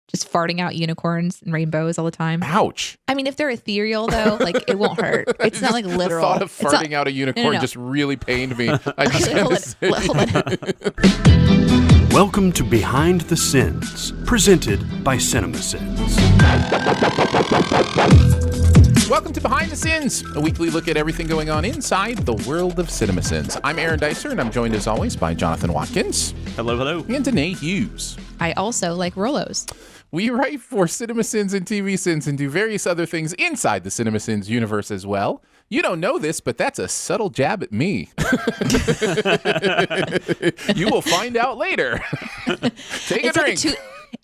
just farting out unicorns and rainbows all the time. Ouch. I mean, if they're ethereal, though, like, it won't hurt. It's not like literal. The thought of farting out a unicorn just really pained me. I just Welcome to Behind the Sins, presented by CinemaSins. Welcome to Behind the Sins, a weekly look at everything going on inside the world of CinemaSins. I'm Aaron Dicer, and I'm joined as always by Jonathan Watkins. Hello, hello. And Danae Hughes. I also like Rolos. We write for CinemaSins and TV Sins and do various other things inside the CinemaSins universe as well. You don't know this, but that's a subtle jab at me. You will find out later. Take a drink.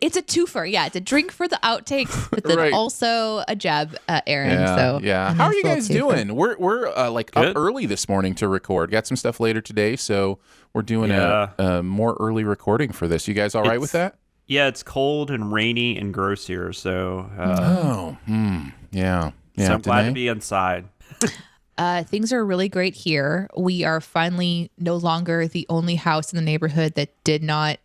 It's a twofer. Yeah, it's a drink for the outtakes, but then also a jab at Aaron. Yeah. How are you guys doing? We're up early this morning to record. Got some stuff later today, so we're doing a more early recording for this. You guys all right with that? Yeah, it's cold and rainy and gross here, so... Yeah. So I'm glad to be inside. Things are really great here. We are finally no longer the only house in the neighborhood that did not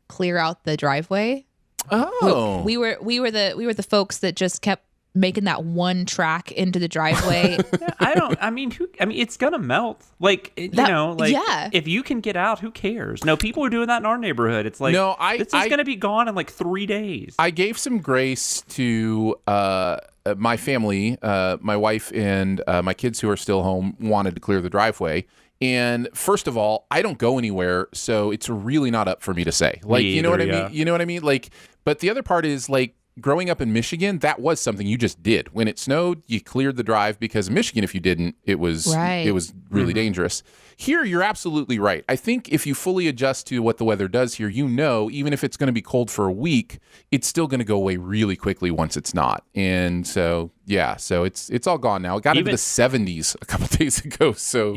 clear out the driveway. Oh, we were the folks that just kept making that one track into the driveway. It's gonna melt. If you can get out, who cares? No, people are doing that in our neighborhood. It's like, this is gonna be gone in like 3 days. I gave some grace to my family, my wife and my kids who are still home wanted to clear the driveway. And first of all, I don't go anywhere, so it's really not up for me to say. Like, you know what I mean? You know what I mean? Like, but the other part is, like, growing up in Michigan, that was something you just did. When it snowed, you cleared the drive, because in Michigan, if you didn't, it was really dangerous. Here, you're absolutely right. I think if you fully adjust to what the weather does here, even if it's going to be cold for a week, it's still going to go away really quickly once it's not. And so, so it's all gone now. It got into the 70s a couple days ago. So,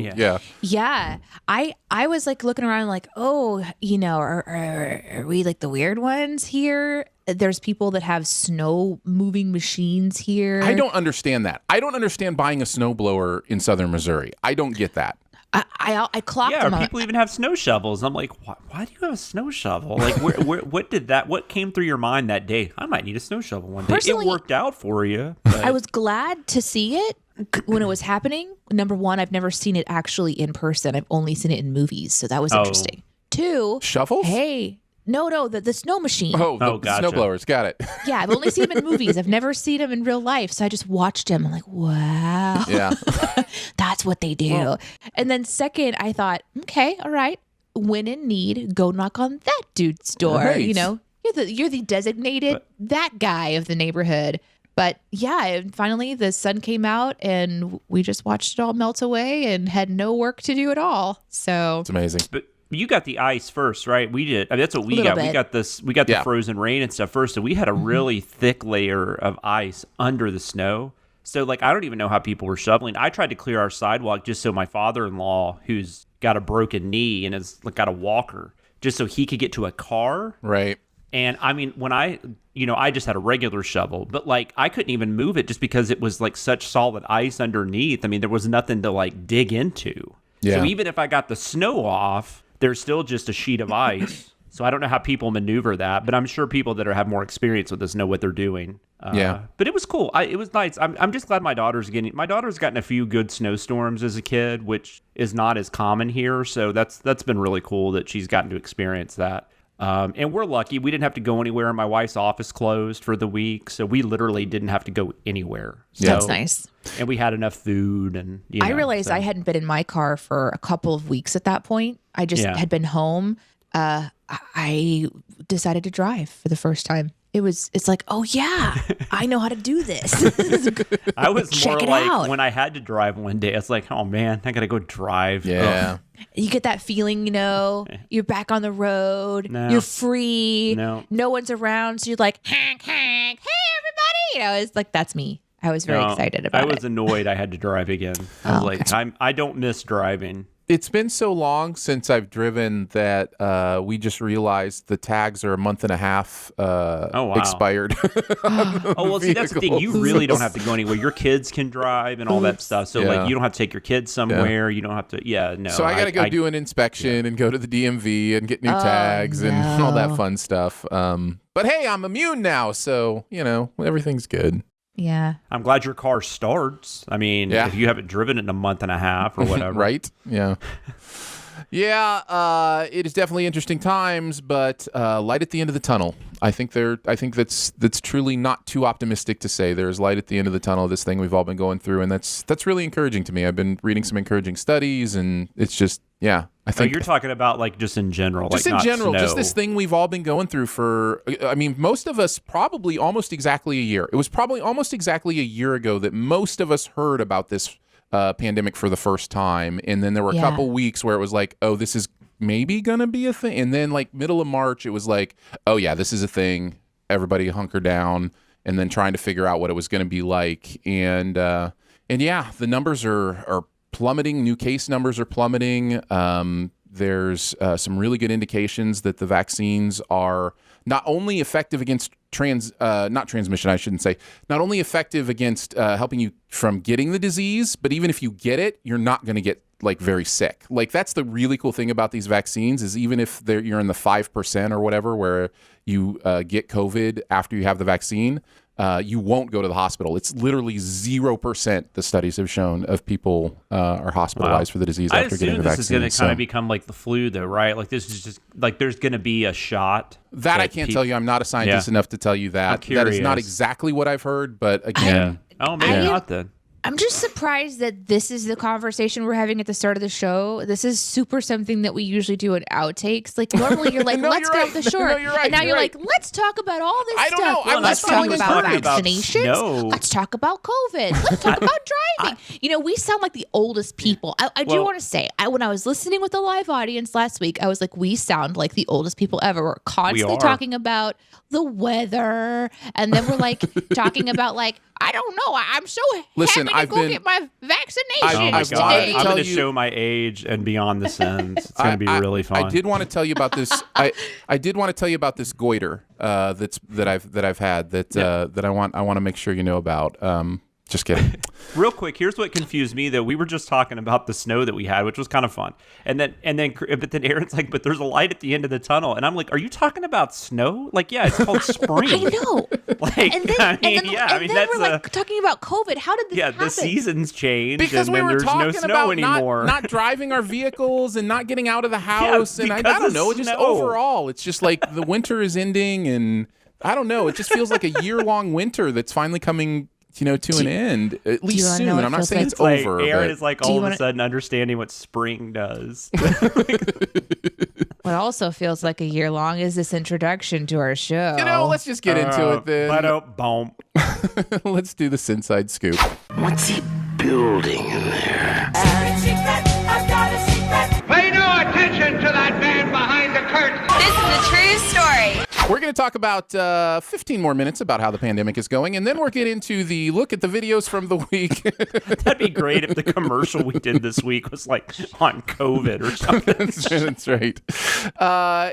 Yeah. I was like looking around like, are we like the weird ones here? There's people that have snow moving machines here. I don't understand that. I don't understand buying a snowblower in southern Missouri. I don't get that. I clocked them. Yeah, people even have snow shovels. I'm like, why do you have a snow shovel? Like, what came through your mind that day? I might need a snow shovel one day. Personally, it worked out for you. I was glad to see it when it was happening. Number one, I've never seen it actually in person. I've only seen it in movies, so that was interesting. Two, shovels? Hey. No, the snow machine. The gotcha. snowblowers. Got it. Yeah, I've only seen them in movies. I've never seen them in real life. So I just watched them. I'm like, wow. Yeah. That's what they do. Well, and then second, I thought, okay, all right. When in need, go knock on that dude's door. Right. You know, you're the designated that guy of the neighborhood. But yeah, and finally the sun came out and we just watched it all melt away and had no work to do at all. So it's amazing. But you got the ice first, right? We did. I mean, that's what we got. We got the frozen rain and stuff first. So we had a really thick layer of ice under the snow. So like, I don't even know how people were shoveling. I tried to clear our sidewalk just so my father-in-law, who's got a broken knee and has got a walker, just so he could get to a car. Right. And I mean, when I just had a regular shovel, but like I couldn't even move it just because it was like such solid ice underneath. I mean, there was nothing to like dig into. Yeah. So even if I got the snow off, there's still just a sheet of ice. So I don't know how people maneuver that, but I'm sure people that have more experience with this know what they're doing. But it was cool. It was nice. I'm just glad my daughter's gotten a few good snowstorms as a kid, which is not as common here. So that's been really cool that she's gotten to experience that. And we're lucky. We didn't have to go anywhere. My wife's office closed for the week, so we literally didn't have to go anywhere. So, that's nice. And we had enough food. And I realized I hadn't been in my car for a couple of weeks at that point. I just had been home. I decided to drive for the first time. It's like, oh yeah, I know how to do this. I was more like when I had to drive one day, it's like, oh man, I got to go drive. Yeah. Ugh. You get that feeling, you're back on the road, you're free, no one's around. So you're like, honk, honk, hey everybody. It's like, that's me. I was very excited about it. I was annoyed I had to drive again. I was I don't miss driving. It's been so long since I've driven that we just realized the tags are a month and a half expired. Oh, well, see, that's the thing. You really don't have to go anywhere. Your kids can drive and all that stuff. So, like, you don't have to take your kids somewhere. You don't have to, no. So I got to go do an inspection and go to the DMV and get new tags and all that fun stuff. But hey, I'm immune now. So, everything's good. Yeah. I'm glad your car starts. I mean, if you haven't driven it in a month and a half or whatever. Right? Yeah. Yeah, it is definitely interesting times, but light at the end of the tunnel. I think that's truly not too optimistic to say there's light at the end of the tunnel of this thing we've all been going through, and that's really encouraging to me. I've been reading some encouraging studies, and it's just, I think you're talking about like just in general, just like in general, snow. just this thing we've all been going through for. I mean, most of us probably almost exactly a year. It was probably almost exactly a year ago that most of us heard about this pandemic for the first time, and then there were a couple weeks where it was like, oh, this is maybe gonna be a thing, and then like middle of March, it was like, oh yeah, this is a thing. Everybody hunker down, and then trying to figure out what it was going to be like, and yeah, the numbers are plummeting. New case numbers are plummeting. There's some really good indications that the vaccines are not only effective against not transmission, I shouldn't say, not only effective against helping you from getting the disease, but even if you get it, you're not going to get like very sick. Like that's the really cool thing about these vaccines is even if you're in the 5% or whatever where you get COVID after you have the vaccine, you won't go to the hospital. It's literally 0%, the studies have shown, of people are hospitalized for the disease after getting the vaccine. I assume this is going to kind of become like the flu, though, right? Like this is just like there's going to be a shot. That I can't tell you. I'm not a scientist enough to tell you that. That is not exactly what I've heard, but again. Maybe not then. I'm just surprised that this is the conversation we're having at the start of the show. This is super something that we usually do in outtakes. Like normally you're like, let's get off the shore. No, you're right, and now you're like, let's talk about all this stuff. Know. Well, let's talk about vaccinations. About let's talk about COVID. Let's talk about driving. We sound like the oldest people. I do want to say, when I was listening with the live audience last week, I was like, we sound like the oldest people ever. We're constantly talking about the weather. And then we're like talking about like, I don't know. I'm so happy to get my vaccination. Oh my God. I'm going to show my age and be on the Sins. It's going to be really fun. I did want to tell you about this. I did want to tell you about this goiter that I've had that I want to make sure you know about. Just kidding. Real quick, here's what confused me though. We were just talking about the snow that we had, which was kind of fun. But then Aaron's like, but there's a light at the end of the tunnel. And I'm like, are you talking about snow? Like, yeah, it's called spring. I know. Like, and then we're like talking about COVID. How did this happen? The seasons changed because and then there's no snow anymore. Not driving our vehicles and not getting out of the house. And I don't know. Just overall, it's just like the winter is ending and I don't know. It just feels like a year-long winter that's finally coming to an end, at least soon. I'm not saying it's over. Aaron is like all of a sudden understanding what spring does. What also feels like a year long is this introduction to our show. Let's just get into it then. Let's do the SinSide Scoop. What's he building in there? I've got a secret. Pay no attention to that man behind the curtain. This is a true story. We're going to talk about 15 more minutes about how the pandemic is going, and then we'll get into the look at the videos from the week. That'd be great if the commercial we did this week was like on COVID or something. That's right.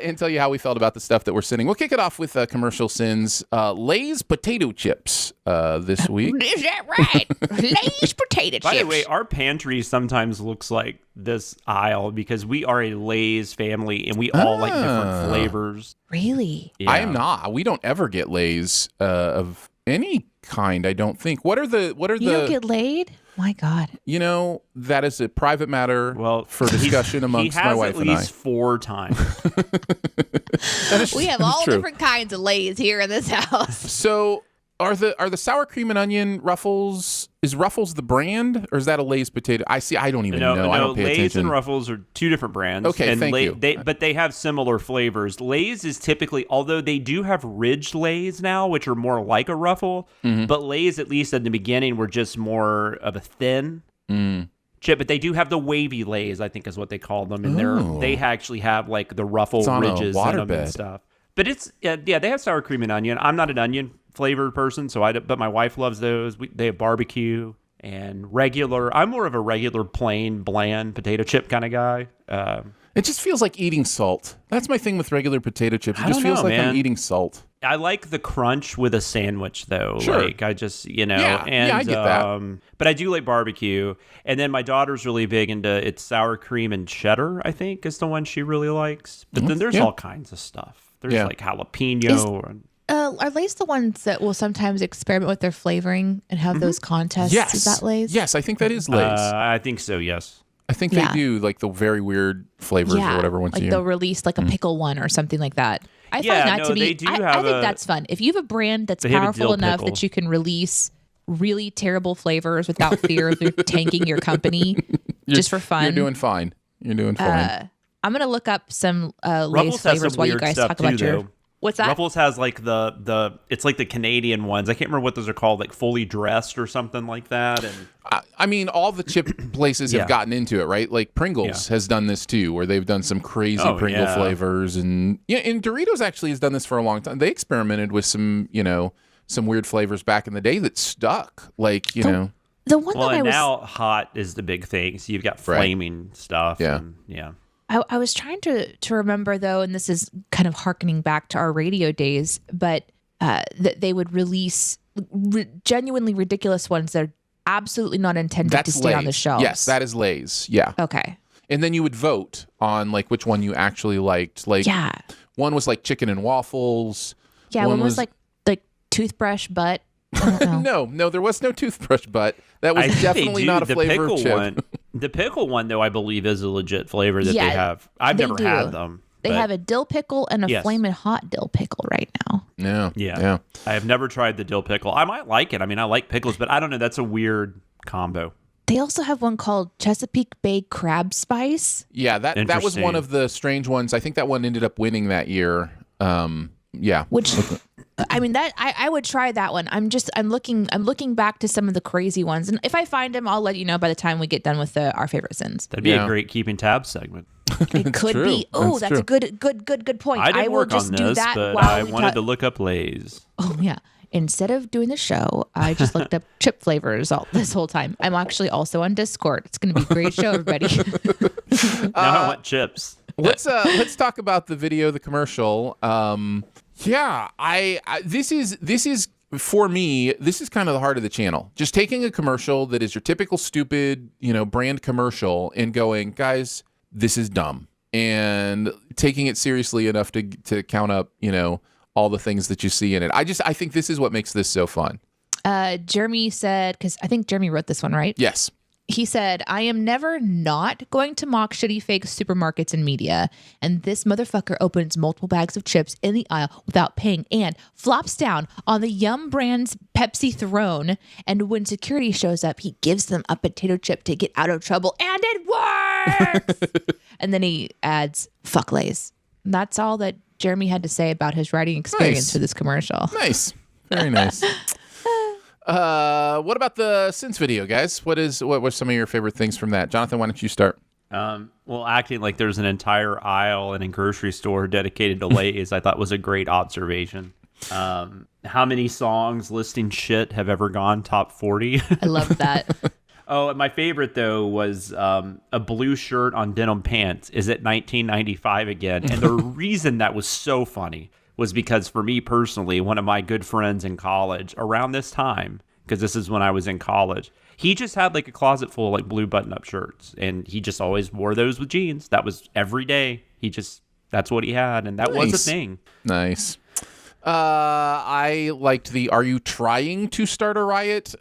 And tell you how we felt about the stuff that we're sending. We'll kick it off with commercial sins. Leis potato chips this week. Is that right? Leis potato chips. By the way, our pantry sometimes looks like this aisle because we are a Leis family and we all like different flavors. Really? Yeah. I am not. We don't ever get Leis of any kind, I don't think. What are the You don't get laid? My God. That is a private matter for discussion amongst my wife and I. He has at least 4 times. We have all different kinds of Leis here in this house. So are the sour cream and onion Ruffles, is Ruffles the brand or is that a Leis potato? I don't even know. I don't pay Leis attention. and Ruffles are 2 different brands. Okay, and thank you. But they have similar flavors. Leis is typically, although they do have ridged Leis now, which are more like a Ruffle, but Leis, at least in the beginning, were just more of a thin chip. But they do have the wavy Leis, I think is what they call them. And they actually have like the Ruffle ridges in them and stuff. But it's, they have sour cream and onion. I'm not an onion flavored person, but my wife loves those. They have barbecue. and regular. I'm more of a regular, plain, bland potato chip kind of guy. It just feels like eating salt. That's my thing with regular potato chips. It just feels like I'm eating salt. I like the crunch with a sandwich, though. Sure. Like, I just, and, I get that. But I do like barbecue. And then my daughter's really big into it's sour cream and cheddar, I think, is the one she really likes. But then there's all kinds of stuff. There's like jalapeno. Are Leis the ones that will sometimes experiment with their flavoring and have those contests? Yes. Is that Leis? Yes, I think that is Leis. I think so, yes. I think they do like the very weird flavors or whatever once a year. They'll release like a pickle one or something like that. I find that to be, I think that's fun. If you have a brand that's powerful enough that you can release really terrible flavors without fear of tanking your company just for fun. You're doing fine. You're doing fine. I'm going to look up some Leis flavors while you guys talk about your... What's that? Ruffles has like it's like the Canadian ones. I can't remember what those are called, like fully dressed or something like that. And I mean, all the chip places have gotten into it, right? Like Pringles has done this too, where they've done some crazy Pringle flavors, and and Doritos actually has done this for a long time. They experimented with some weird flavors back in the day that stuck. Like the one that I was now hot is the big thing. So you've got flaming stuff. Yeah. And, I was trying to remember, though, and this is kind of hearkening back to our radio days, but that they would release genuinely ridiculous ones that are absolutely not intended to stay on the shelves. Yes, that is Leis. Yeah. Okay. And then you would vote on like which one you actually liked. Like one was like chicken and waffles. Yeah, one was like toothbrush butt. I don't know. No, there was no toothbrush butt. That was definitely not a flavor of chip. The pickle one, though, I believe is a legit flavor that they have. I've never had them. They have a dill pickle and a flaming hot dill pickle right now. Yeah. I have never tried the dill pickle. I might like it. I mean, I like pickles, but I don't know. That's a weird combo. They also have one called Chesapeake Bay Crab Spice. Yeah, that was one of the strange ones. I think that one ended up winning that year. Which I mean that I would try that one. I'm looking back to some of the crazy ones, and if I find them, I'll let you know by the time we get done with our favorite sins. That'd be a great keeping tabs segment. It could be. Oh, that's a good point. I didn't will work just on do this, that but while I wanted to look up Leis. Oh yeah. Instead of doing the show, I just looked up chip flavors this whole time. I'm actually also on Discord. It's going to be a great show, everybody. Now I want chips. Let's talk about the video, the commercial. This is for me, this is kind of the heart of the channel. Just taking a commercial that is your typical stupid, brand commercial and going, guys, this is dumb, and taking it seriously enough to count up, all the things that you see in it. I think this is what makes this so fun. Jeremy said, because I think Jeremy wrote this one, right? Yes. He said, I am never not going to mock shitty fake supermarkets and media. And this motherfucker opens multiple bags of chips in the aisle without paying and flops down on the Yum brand's Pepsi throne. And when security shows up, he gives them a potato chip to get out of trouble. And it works! And then he adds, fuck Leis. That's all that Jeremy had to say about his writing experience for this commercial. Nice. Very nice. What about the Sins video, guys? What were some of your favorite things from that? Jonathan, why don't you start? Well, acting like there's an entire aisle in a grocery store dedicated to Leis, I thought was a great observation. How many songs listing shit have ever gone top 40? I love that. Oh, my favorite, though, was a blue shirt on denim pants. Is it 1995 again? And the reason that was so funny was because for me personally, one of my good friends in college around this time, because this is when I was in college, he just had like a closet full of like blue button-up shirts, and he just always wore those with jeans. That was every day. That's what he had, and that was a thing. Nice. I liked the "Are you trying to start a riot?"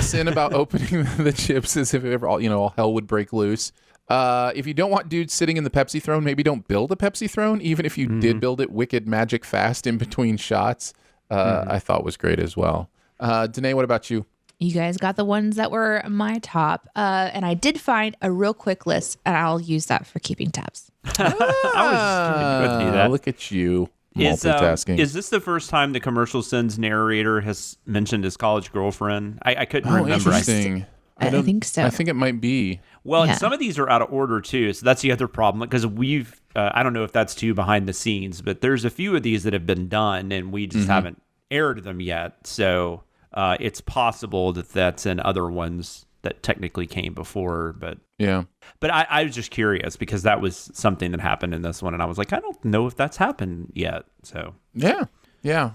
sin about opening the chips as if ever all hell would break loose. If you don't want dudes sitting in the Pepsi throne, maybe don't build a Pepsi throne. Even if you did build it wicked magic fast in between shots, I thought was great as well. Danae, what about you? You guys got the ones that were my top. And I did find a real quick list, and I'll use that for keeping tabs. I was going to do that. Look at you. Multitasking. Is this the first time the commercial Sins narrator has mentioned his college girlfriend? I couldn't remember. Interesting. I think so. I think it might be. Well, and some of these are out of order too, so that's the other problem. Because we've, I don't know if that's too behind the scenes, but there's a few of these that have been done, and we just haven't aired them yet. So it's possible that that's in other ones that technically came before, but yeah. But I was just curious because that was something that happened in this one, and I was like, I don't know if that's happened yet. So yeah.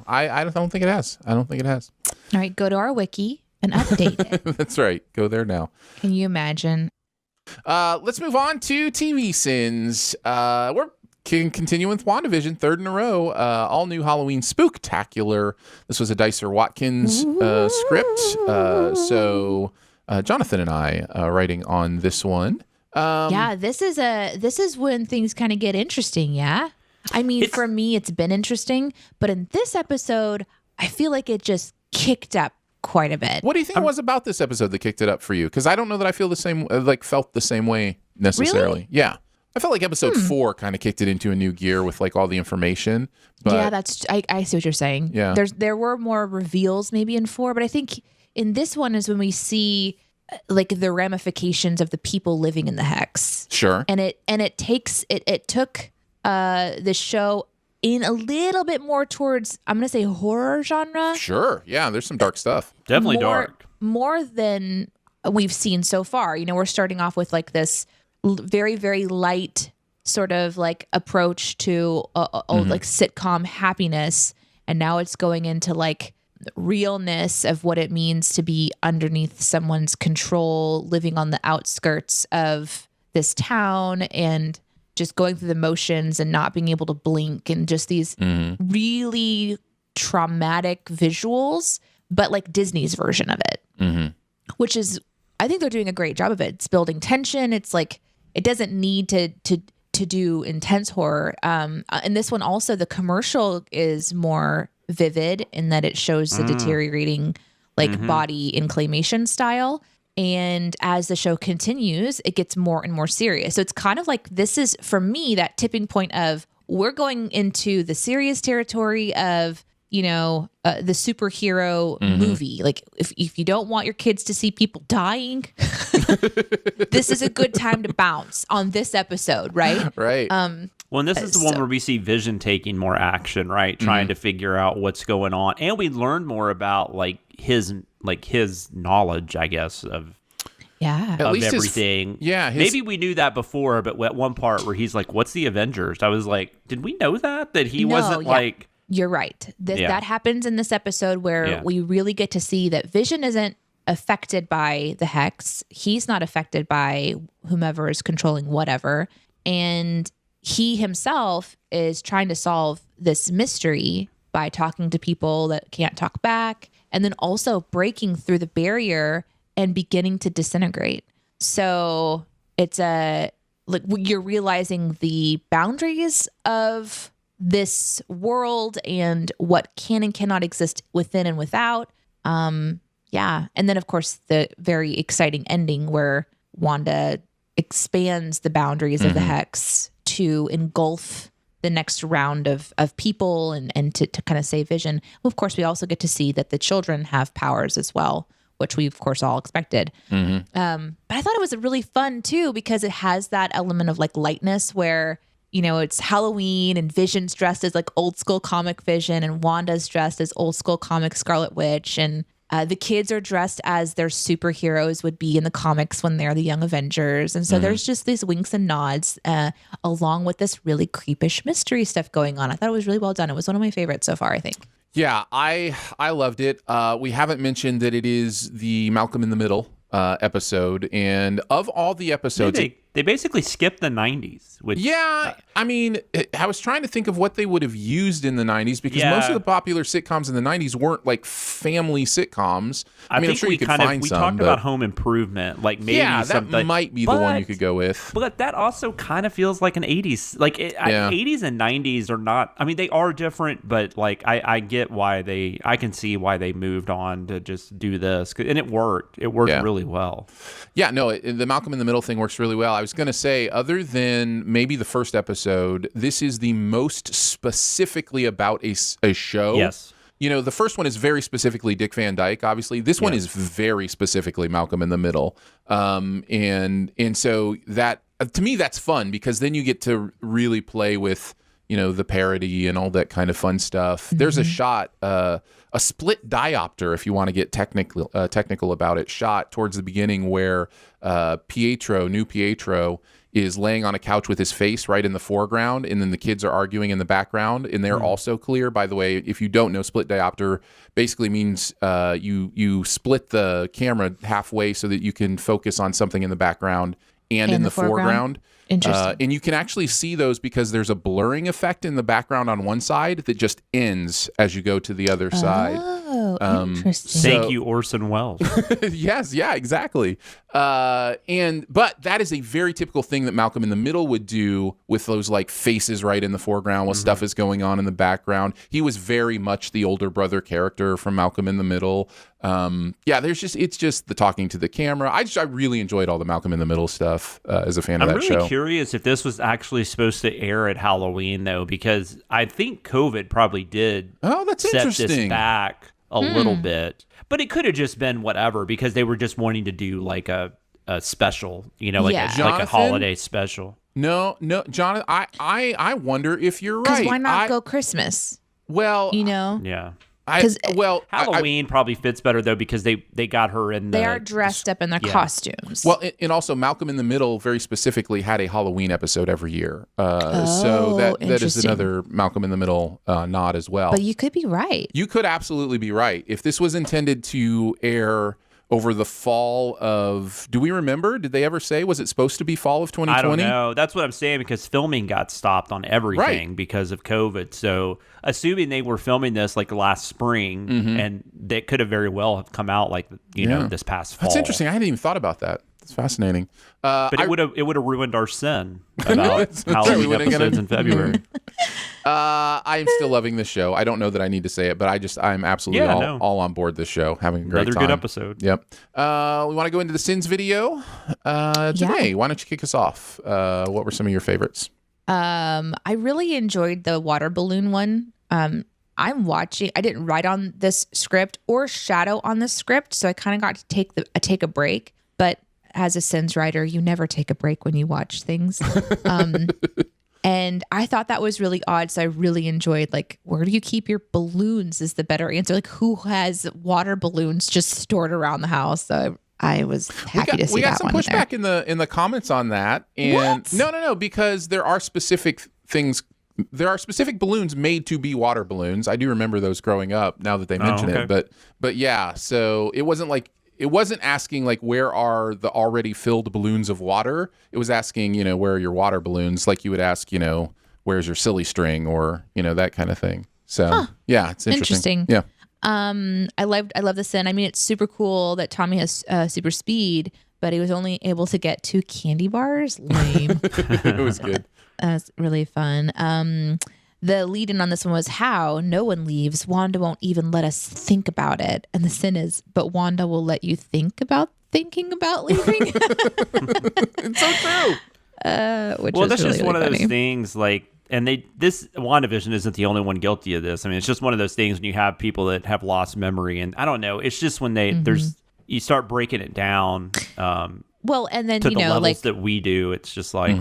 I don't think it has. All right, go to our wiki and update it. That's right. Go there now. Can you imagine? Let's move on to TV sins. We're continuing with WandaVision, third in a row. All new Halloween Spooktacular. This was a Dicer Watkins script. So Jonathan and I writing on this one. Yeah, this is when things kind of get interesting. Yeah, I mean, for me, it's been interesting, but in this episode, I feel like it just kicked up quite a bit. What do you think it was about this episode that kicked it up for you? Because I don't know that I felt the same way necessarily. Really? Yeah. I felt like episode 4 kind of kicked it into a new gear with like all the information. But yeah, I see what you're saying. Yeah. There were more reveals maybe in 4, but I think in this one is when we see like the ramifications of the people living in the hex. Sure. And it took the show in a little bit more towards, I'm going to say, horror genre. Sure. Yeah, there's some dark stuff. definitely dark. More than we've seen so far. You know, we're starting off with like this very, very light sort of like approach to like sitcom happiness. And now it's going into like realness of what it means to be underneath someone's control, living on the outskirts of this town and just going through the motions and not being able to blink, and just these really traumatic visuals, but like Disney's version of it, which is, I think they're doing a great job of it. It's building tension. It's like, it doesn't need to do intense horror. And this one also, the commercial is more vivid in that it shows the deteriorating like body in claymation style. And as the show continues, it gets more and more serious. So it's kind of like, this is for me that tipping point of, we're going into the serious territory of, you know, the superhero movie. Like if you don't want your kids to see people dying, this is a good time to bounce on this episode, right? Right. Well, and this is the one where we see Vision taking more action, right? Trying to figure out what's going on. And we learn more about his knowledge, I guess, of At least everything. Maybe we knew that before, but at one part where he's like, what's the Avengers? I was like, did we know that he wasn't like... You're right. That happens in this episode where we really get to see that Vision isn't affected by the hex. He's not affected by whomever is controlling whatever. And he himself is trying to solve this mystery by talking to people that can't talk back, and then also breaking through the barrier and beginning to disintegrate. So it's you're realizing the boundaries of this world and what can and cannot exist within and without. And then of course the very exciting ending where Wanda expands the boundaries of the hex to engulf the next round of people and to kind of save Vision. Of course, we also get to see that the children have powers as well, which we of course all expected. But I thought it was really fun too, because it has that element of like lightness where, you know, it's Halloween and Vision's dressed as like old school comic Vision, and Wanda's dressed as old school comic Scarlet Witch, and the kids are dressed as their superheroes would be in the comics when they're the Young Avengers. And so there's just these winks and nods along with this really creepish mystery stuff going on. I thought it was really well done. It was one of my favorites so far, I think. Yeah, I loved it. We haven't mentioned that it is the Malcolm in the Middle episode, and of all the episodes, they basically skipped the 90s. Which, I mean, I was trying to think of what they would have used in the 90s, because most of the popular sitcoms in the 90s weren't like family sitcoms. I mean, I'm sure you could find some. We talked about Home Improvement, like maybe that might be the one you could go with. But that also kind of feels like an 80s. Like 80s and 90s are not. I mean, they are different, but like I get why I can see why they moved on to just do this, and it worked. It worked really well. Yeah, no, the Malcolm in the Middle thing works really well. I was going to say, other than maybe the first episode, this is the most specifically about a show. Yes. You know, the first one is very specifically Dick Van Dyke, obviously. This one is very specifically Malcolm in the Middle. And so that, to me, that's fun, because then you get to really play with, you know, the parody and all that kind of fun stuff. There's a shot a split diopter, if you want to get technical about it, shot towards the beginning where new Pietro is laying on a couch with his face right in the foreground, and then the kids are arguing in the background, and they're also clear. By the way, if you don't know, split diopter basically means you split the camera halfway so that you can focus on something in the background and in the foreground. Interesting. And you can actually see those because there's a blurring effect in the background on one side that just ends as you go to the other side. Oh, interesting. Thank you, Orson Welles. Yes, yeah, exactly. But that is a very typical thing that Malcolm in the Middle would do with those like faces right in the foreground while stuff is going on in the background. He was very much the older brother character from Malcolm in the Middle. It's just the talking to the camera. I really enjoyed all the Malcolm in the Middle stuff as a fan of that show. I'm really curious if this was actually supposed to air at Halloween though, because I think COVID probably did set this back a little bit, but it could have just been whatever because they were just wanting to do like a special, like a holiday special. No, Jonathan, I wonder if you're right. Because why not go Christmas? Well, yeah. Halloween probably fits better though because they got her in. They are dressed up in their costumes. Well, and also Malcolm in the Middle very specifically had a Halloween episode every year, so that is another Malcolm in the Middle nod as well. But you could be right. You could absolutely be right if this was intended to air over the fall of. Do we remember? Did they ever say? Was it supposed to be fall of 2020? I don't know. That's what I'm saying because filming got stopped on everything because of COVID. So assuming they were filming this like last spring, and they could have very well have come out like this past fall. That's interesting. I hadn't even thought about that. It's fascinating. But it would have ruined our sin about Halloween episodes in February. I am still loving this show. I don't know that I need to say it, but I'm absolutely all on board this show. Having a great time. Another good episode. Yep. We want to go into the Sins video today. Why don't you kick us off? What were some of your favorites? I really enjoyed the water balloon one. I didn't write on this script or shadow on this script, so I kind of got to take a break. But as a Sins writer, you never take a break when you watch things. And I thought that was really odd. So I really enjoyed, like, where do you keep your balloons is the better answer. Like, who has water balloons just stored around the house? So I was happy to see that one. We got some pushback in the comments on that. And what? No, because there are specific things. There are specific balloons made to be water balloons. I do remember those growing up now that they mention it. But yeah, so it wasn't asking like where are the already filled balloons of water. It was asking, where are your water balloons? Like you would ask, where's your silly string or, that kind of thing. So yeah, it's interesting. Yeah. I love the Sin. I mean, it's super cool that Tommy has super speed, but he was only able to get 2 candy bars. Lame. It was good. That's really fun. The lead-in on this one was how no one leaves. Wanda won't even let us think about it. And the Sin is, but Wanda will let you think about thinking about leaving. It's so true. That's really, just one really of those things like, and this WandaVision isn't the only one guilty of this. I mean, it's just one of those things when you have people that have lost memory, and I don't know. It's just when you start breaking it down. Well, and then, to the levels that we do, it's just like,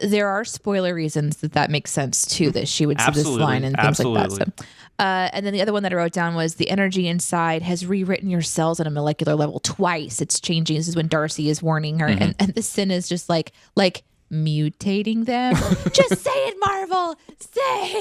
there are spoiler reasons that makes sense too, that she would say this line and things like that. So, and then the other one that I wrote down was the energy inside has rewritten your cells on a molecular level twice. It's changing. This is when Darcy is warning her. And the Sin is just like mutating them. Just say it, Marvel. Say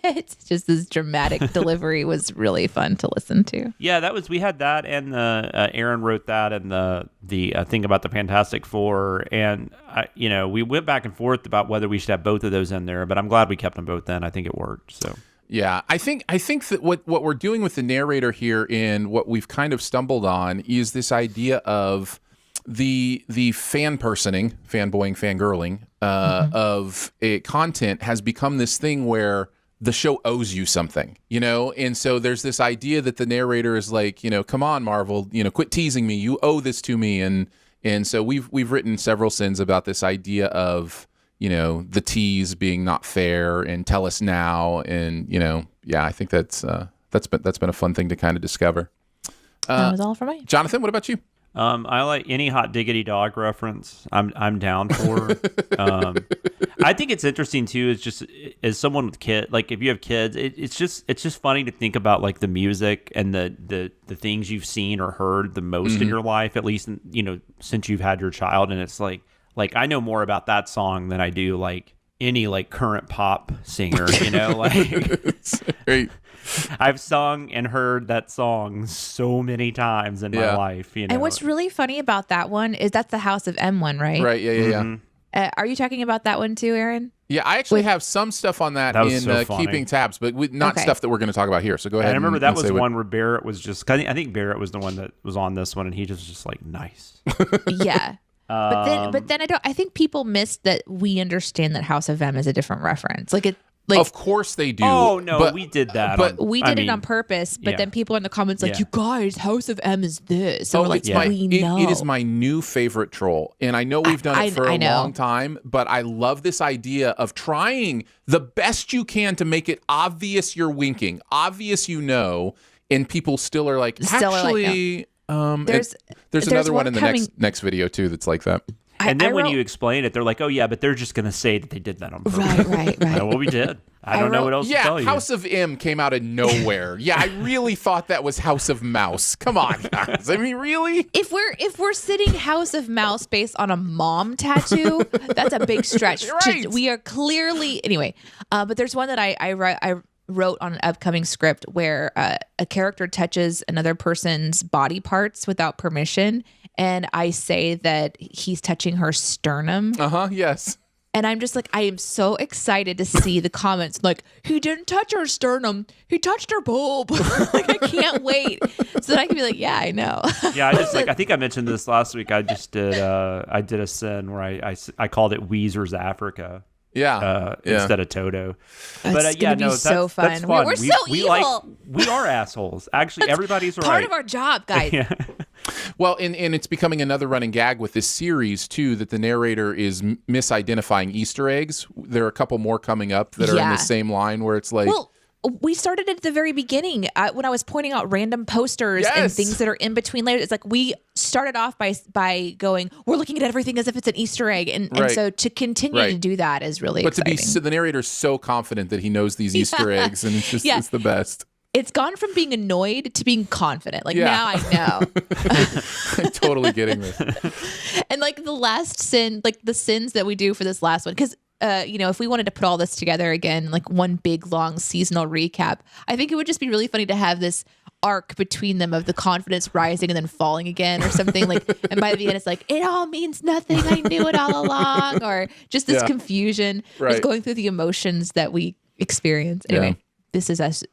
it. Just this dramatic delivery was really fun to listen to. Yeah, we had that, and Aaron wrote that, and the thing about the Fantastic Four, and we went back and forth about whether we should have both of those in there, but I'm glad we kept them both in. I think it worked. So. Yeah, I think that what we're doing with the narrator here, and what we've kind of stumbled on, is this idea of the fanboying, fangirling of a content has become this thing where the show owes you something, and so there's this idea that the narrator is like, come on, Marvel, quit teasing me, you owe this to me, and so we've written several Sins about this idea of the tease being not fair and tell us now, and I think that's been a fun thing to kind of discover. That was all for me. Jonathan, what about you? I like any hot diggity dog reference. I'm down for. I think it's interesting too. Is just as someone with kids, like if you have kids, it's just funny to think about like the music and the things you've seen or heard the most in your life, at least since you've had your child, and it's like I know more about that song than I do like any like current pop singer. Great. I've sung and heard that song so many times in my life. And what's really funny about that one is that's the House of M one, right? Right. Yeah. Are you talking about that one too, Aaron? Yeah, I actually have some stuff on that in so keeping tabs, but not stuff that we're going to talk about here. So go ahead. And I remember that was one where Barrett was just. I think Barrett was the one that was on this one, and he just was just like nice. Yeah. But then I think people missed that we understand that House of M is a different reference. Of course they do. Oh no, we did that. But we did it on purpose. But then people in the comments you guys, House of M is this. So we're like, we know. It is my new favorite troll, and I know we've done it for a long time. But I love this idea of trying the best you can to make it obvious you're winking, obvious and people still are like, actually. There's another one in the next video too that's like that. And then when you explain it, they're like, "Oh yeah, but they're just gonna say that they did that on purpose." Right. Well, we did. I don't know what else to tell you. House of M came out of nowhere. I really thought that was House of Mouse. Come on, guys. I mean, really? If we're sitting House of Mouse based on a mom tattoo, that's a big stretch. Right. We are clearly anyway. But there's one that I wrote on an upcoming script where a character touches another person's body parts without permission, and I say that he's touching her sternum. Yes. And I'm just like, I am so excited to see the comments. Like, he didn't touch her sternum. He touched her boob. I can't wait. So that I can be like, yeah, I know. Yeah, I think I mentioned this last week. I just did I did a sin where I called it Weezer's Africa. Instead of Toto. That's gonna be so fun. That's fun. We're so evil. We are assholes. Actually, everybody's right. Part of our job, guys. Well, and it's becoming another running gag with this series too, that the narrator is misidentifying Easter eggs. There are a couple more coming up that are in the same line where it's like. Well, we started at the very beginning when I was pointing out random posters and things that are in between layers. It's like we started off by going, we're looking at everything as if it's an Easter egg. And so to continue to do that is really exciting. But the narrator's so confident that he knows these Easter eggs, and it's just it's the best. It's gone from being annoyed to being confident. Now I know. I'm totally getting this. And the last sin, the sins that we do for this last one, because if we wanted to put all this together again, one big long seasonal recap, I think it would just be really funny to have this arc between them of the confidence rising and then falling again or something and by the end it's like, it all means nothing. I knew it all along, or just this confusion, just going through the emotions that we experience. Anyway. This is us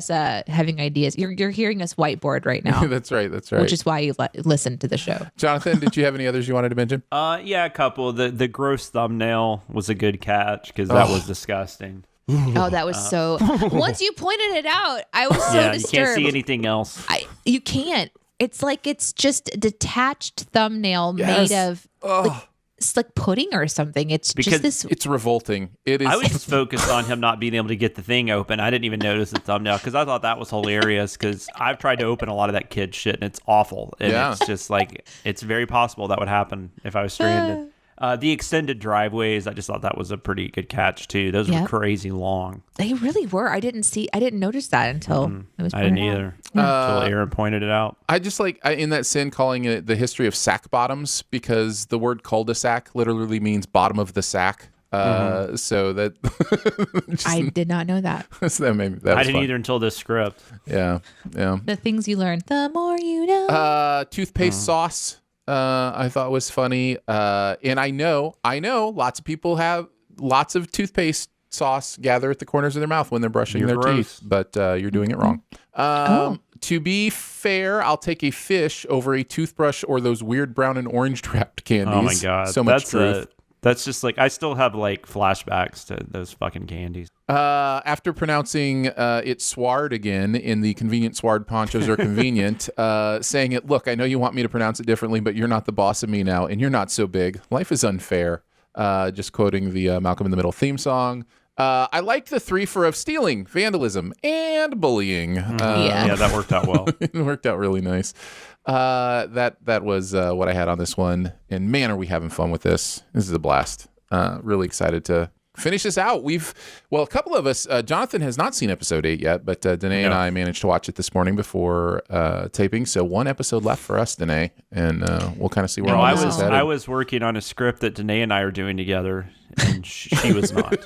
having ideas. You're hearing us whiteboard right now. That's right. Which is why you listen to the show. Jonathan, did you have any others you wanted to mention? Yeah, a couple. The gross thumbnail was a good catch because that was disgusting. Oh, that was so. Once you pointed it out, I was so disturbed. You can't see anything else. You can't. It's it's just a detached thumbnail made of. It's like pudding or something. It's because just this. It's revolting. It is. I was just focused on him not being able to get the thing open. I didn't even notice the thumbnail because I thought that was hilarious. Because I've tried to open a lot of that kid shit and it's awful. And it's just it's very possible that would happen if I was stranded. The extended driveways, I just thought that was a pretty good catch too. Those were crazy long. They really were. I didn't notice that until it was. I didn't either until Aaron pointed it out. I just in that sin calling it the history of sack bottoms because the word cul-de-sac literally means bottom of the sack. So that I did not know that. So that I didn't either until this script. Yeah. The things you learn, the more you know. Toothpaste sauce. I thought was funny. And I know lots of people have lots of toothpaste sauce gather at the corners of their mouth when they're brushing their teeth, but you're doing it wrong. To be fair, I'll take a fish over a toothbrush or those weird brown and orange wrapped candies. Oh my God. So much truth. That's just I still have flashbacks to those fucking candies. After pronouncing it sward again in the convenient sward ponchos are convenient, saying it, look, I know you want me to pronounce it differently, but you're not the boss of me now, and you're not so big. Life is unfair. Just quoting the Malcolm in the Middle theme song. I like the three-for of stealing, vandalism, and bullying. Yeah, that worked out well. It worked out really nice. That was what I had on this one. And man, are we having fun with this. This is a blast. Really excited to finish this out. A couple of us, Jonathan has not seen episode 8 yet, but Danae and I managed to watch it this morning before taping. So one episode left for us, Danae, and we'll kind of see where all this is headed. I was working on a script that Danae and I are doing together, and she was not.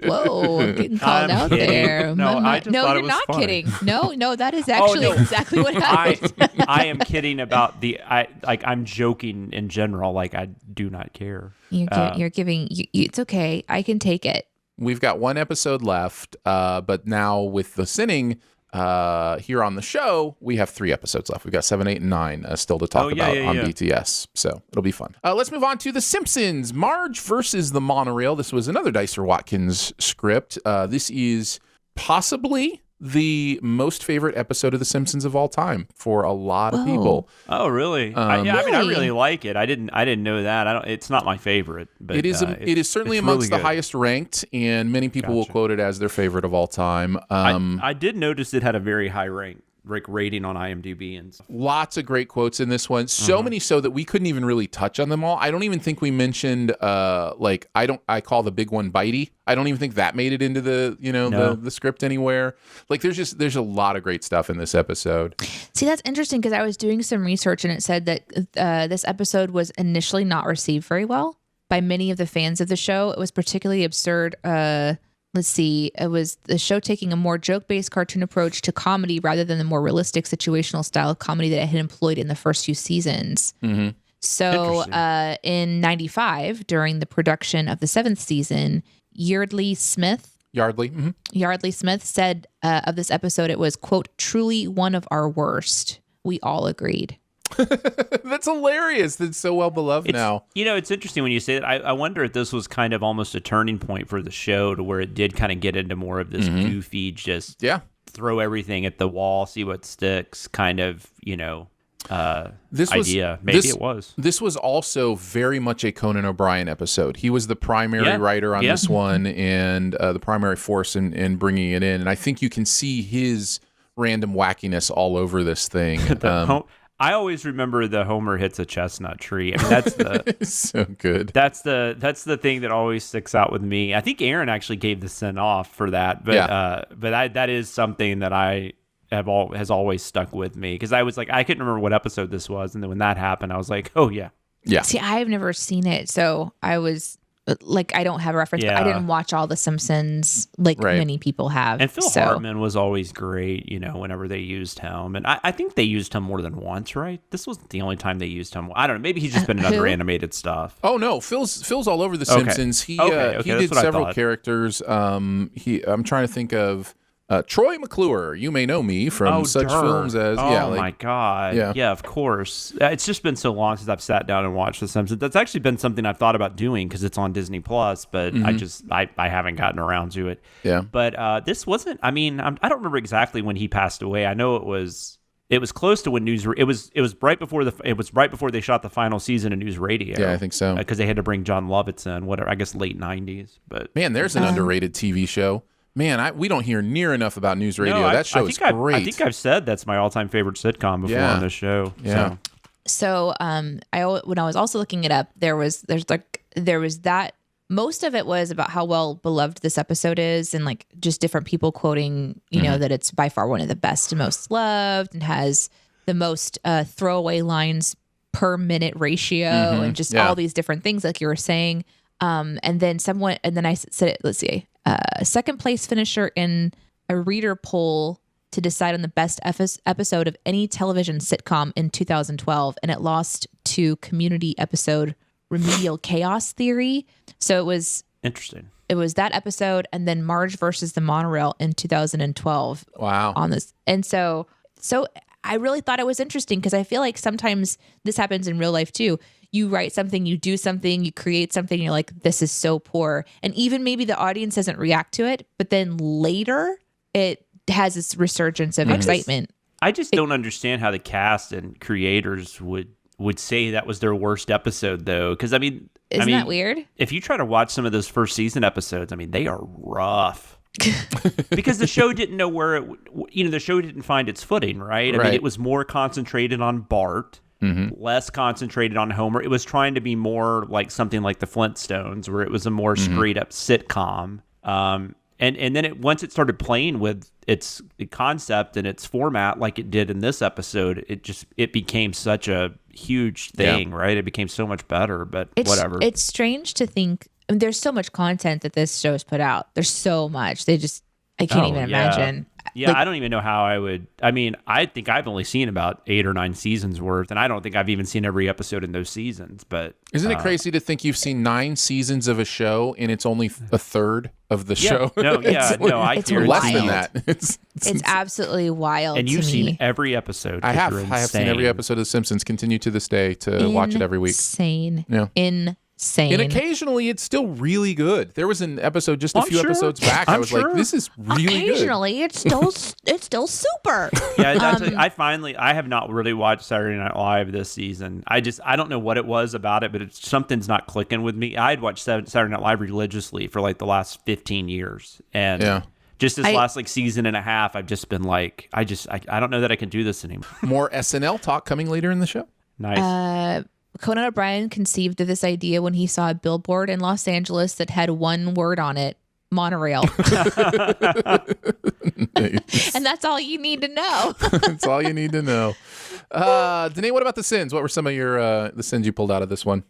Whoa, I'm getting called out there. No, I just thought it was not funny. kidding. No, that is actually exactly what happened. I am kidding about I'm joking in general. Like, I do not care. You're giving. It's okay. I can take it. We've got one episode left, but now with the sinning here on the show, we have 3 episodes left. We've got 7, 8, and 9 still to talk about on BTS. So it'll be fun. Let's move on to The Simpsons. Marge versus the Monorail. This was another Dicer Watkins script. This is possibly the most favorite episode of The Simpsons of all time for a lot of people. Oh, really? I really like it. I didn't know that. It's not my favorite, but it is certainly amongst the highest ranked, and many people will quote it as their favorite of all time. I did notice it had a very high rating on IMDb, and lots of great quotes in this one. So many so that we couldn't even really touch on them all. I don't even think we mentioned I call the big one Bitey. I don't even think that made it into the the script anywhere. Like there's a lot of great stuff in this episode. See, that's interesting because I was doing some research and it said that this episode was initially not received very well by many of the fans of the show. It was particularly absurd. Let's see. It was the show taking a more joke-based cartoon approach to comedy rather than the more realistic situational style of comedy that it had employed in the first few seasons. Mm-hmm. So in 95, during the production of the 7th season, Yardley Smith said of this episode, it was, quote, truly one of our worst. We all agreed. That's hilarious. That's so well beloved now. It's interesting when you say that. I wonder if this was kind of almost a turning point for the show to where it did kind of get into more of this goofy, just throw everything at the wall, see what sticks kind of, idea. It was. This was also very much a Conan O'Brien episode. He was the primary writer on this one and the primary force in bringing it in. And I think you can see his random wackiness all over this thing. I always remember the Homer hits a chestnut tree. I mean, that's the so good. That's the thing that always sticks out with me. I think Aaron actually gave the send off for that, but that is something that has always stuck with me because I was like, I couldn't remember what episode this was, and then when that happened, I was like, oh yeah. See, I've never seen it, so I was like, I don't have a reference. But I didn't watch all the Simpsons many people have. And Phil Hartman was always great, whenever they used him. And I think they used him more than once, right? This wasn't the only time they used him. I don't know. Maybe he's just been in other animated stuff. Oh no, Phil's all over the Simpsons. He did several characters. I'm trying to think of Troy McClure. You may know me from such films as my god, yeah, of course. It's just been so long since I've sat down and watched The Simpsons. That's actually been something I've thought about doing because it's on Disney Plus, but I haven't gotten around to it. Yeah, but this wasn't. I mean, I don't remember exactly when he passed away. I know it was close to when it was right before they shot the final season of News Radio. Yeah, I think so because they had to bring John Lovitz in. Whatever, I guess late 90s. But man, there's an underrated TV show. Man, we don't hear near enough about News Radio. That show is great. I think I've said that's my all-time favorite sitcom before on this show. Yeah. So when I was also looking it up, there was that. Most of it was about how well beloved this episode is, and like just different people quoting, that it's by far one of the best and most loved, and has the most throwaway lines per minute ratio, and just all these different things, like you were saying. And then I said it. Let's see. Second place finisher in a reader poll to decide on the best episode of any television sitcom in 2012, and it lost to Community episode Remedial Chaos Theory. So it was interesting. It was that episode, and then Marge versus the Monorail in 2012. Wow. On this, and so I really thought it was interesting because I feel like sometimes this happens in real life too. You write something, you do something, you create something, and you're like, this is so poor. And even maybe the audience doesn't react to it, but then later it has this resurgence of excitement. I just don't understand how the cast and creators would say that was their worst episode, though. Because, isn't that weird? If you try to watch some of those first season episodes, they are rough. because the show didn't know where the show didn't find its footing, right? I mean, it was more concentrated on Bart, less concentrated on Homer. It was trying to be more like something like the Flintstones, where it was a more straight up sitcom. And then once it started playing with its concept and its format like it did in this episode, it became such a huge thing, right? It became so much better, but whatever. It's strange to think, I mean, there's so much content that this show's put out. There's so much. I can't even imagine. Yeah, like, I don't even know how I would. I mean, I think I've only seen about 8 or 9 seasons worth, and I don't think I've even seen every episode in those seasons. But isn't it crazy to think you've seen 9 seasons of a show and it's only a third of the show? It's less than that. It's absolutely wild. And you've seen every episode. I have seen every episode of Simpsons. Continue to this day to watch it every week. Insane. Yeah. Insane. And occasionally it's still really good. There was an episode just a few episodes back. I was like, this is really good. Occasionally it's still super. Yeah, I have not really watched Saturday Night Live this season. I don't know what it was about it, but something's not clicking with me. I'd watched Saturday Night Live religiously for like the last 15 years. And just this last like season and a half, I've just been like, I don't know that I can do this anymore. More SNL talk coming later in the show. Nice. Conan O'Brien conceived of this idea when he saw a billboard in Los Angeles that had one word on it: Monorail. And that's all you need to know. That's all you need to know. Danae, what about the sins? What were some of your the sins you pulled out of this one?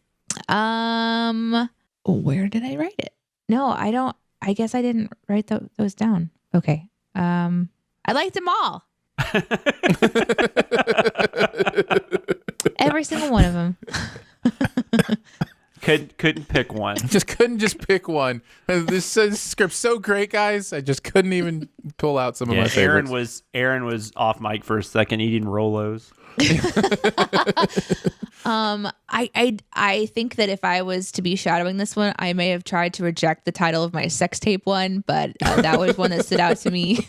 Where did I write it? No, I don't. I guess I didn't write those down. Okay. I liked them all. Every single one of them. Couldn't pick one. Couldn't pick one. This script's so great, guys. I just couldn't even pull out some of my favorites. Aaron was off mic for a second eating Rolos. I think that if I was to be shadowing this one, I may have tried to reject the title of my sex tape one, but that was one that stood out to me.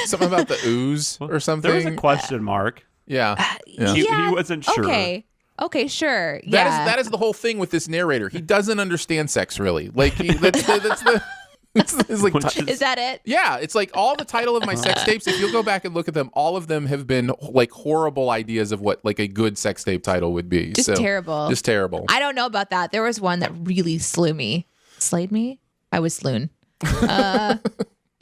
Something about the ooze or something. There was a question mark. Yeah. He wasn't sure. Okay, sure. That is the whole thing with this narrator. He doesn't understand sex, really. Like, that's the is that it? Yeah, it's like all the title of my sex tapes, if you'll go back and look at them, all of them have been like horrible ideas of what like a good sex tape title would be. Just terrible. I don't know about that. There was one that really slew me. Slayed me? I was sloon.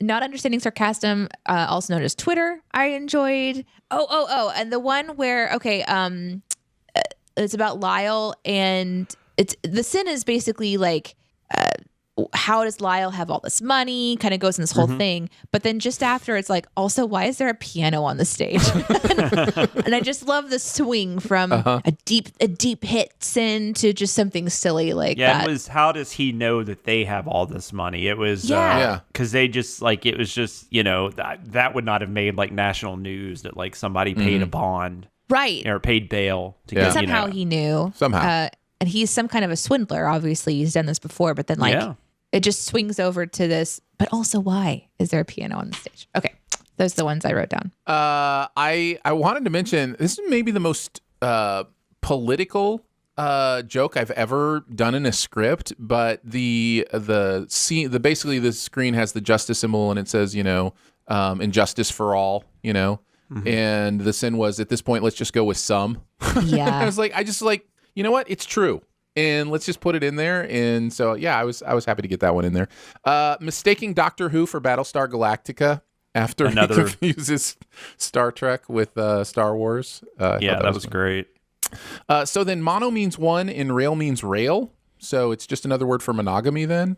Not understanding sarcasm, also known as Twitter, I enjoyed. And the one where, it's about Lyle, and the sin is basically like, how does Lyle have all this money? Kind of goes in this whole thing. But then just after, it's like, also, why is there a piano on the stage? And I just love the swing from a deep hit sin to just something silly like that. It was, how does he know that they have all this money? It was, because they just like, it was just, that would not have made like national news that like somebody paid a bond. Right. Or paid bail to get, somehow he knew. Somehow. And he's some kind of a swindler. Obviously, he's done this before, but then it just swings over to this. But also, why is there a piano on the stage? Okay, those are the ones I wrote down. I wanted to mention, this is maybe the most political joke I've ever done in a script. But the scene, basically the screen has the justice symbol and it says, injustice for all, And the sin was, at this point, let's just go with some. Yeah. I just you know what? It's true. And let's just put it in there. And so, I was happy to get that one in there. Mistaking Doctor Who for Battlestar Galactica after he confuses Star Trek with Star Wars. That was great. So then mono means one and rail means rail. So it's just another word for monogamy then.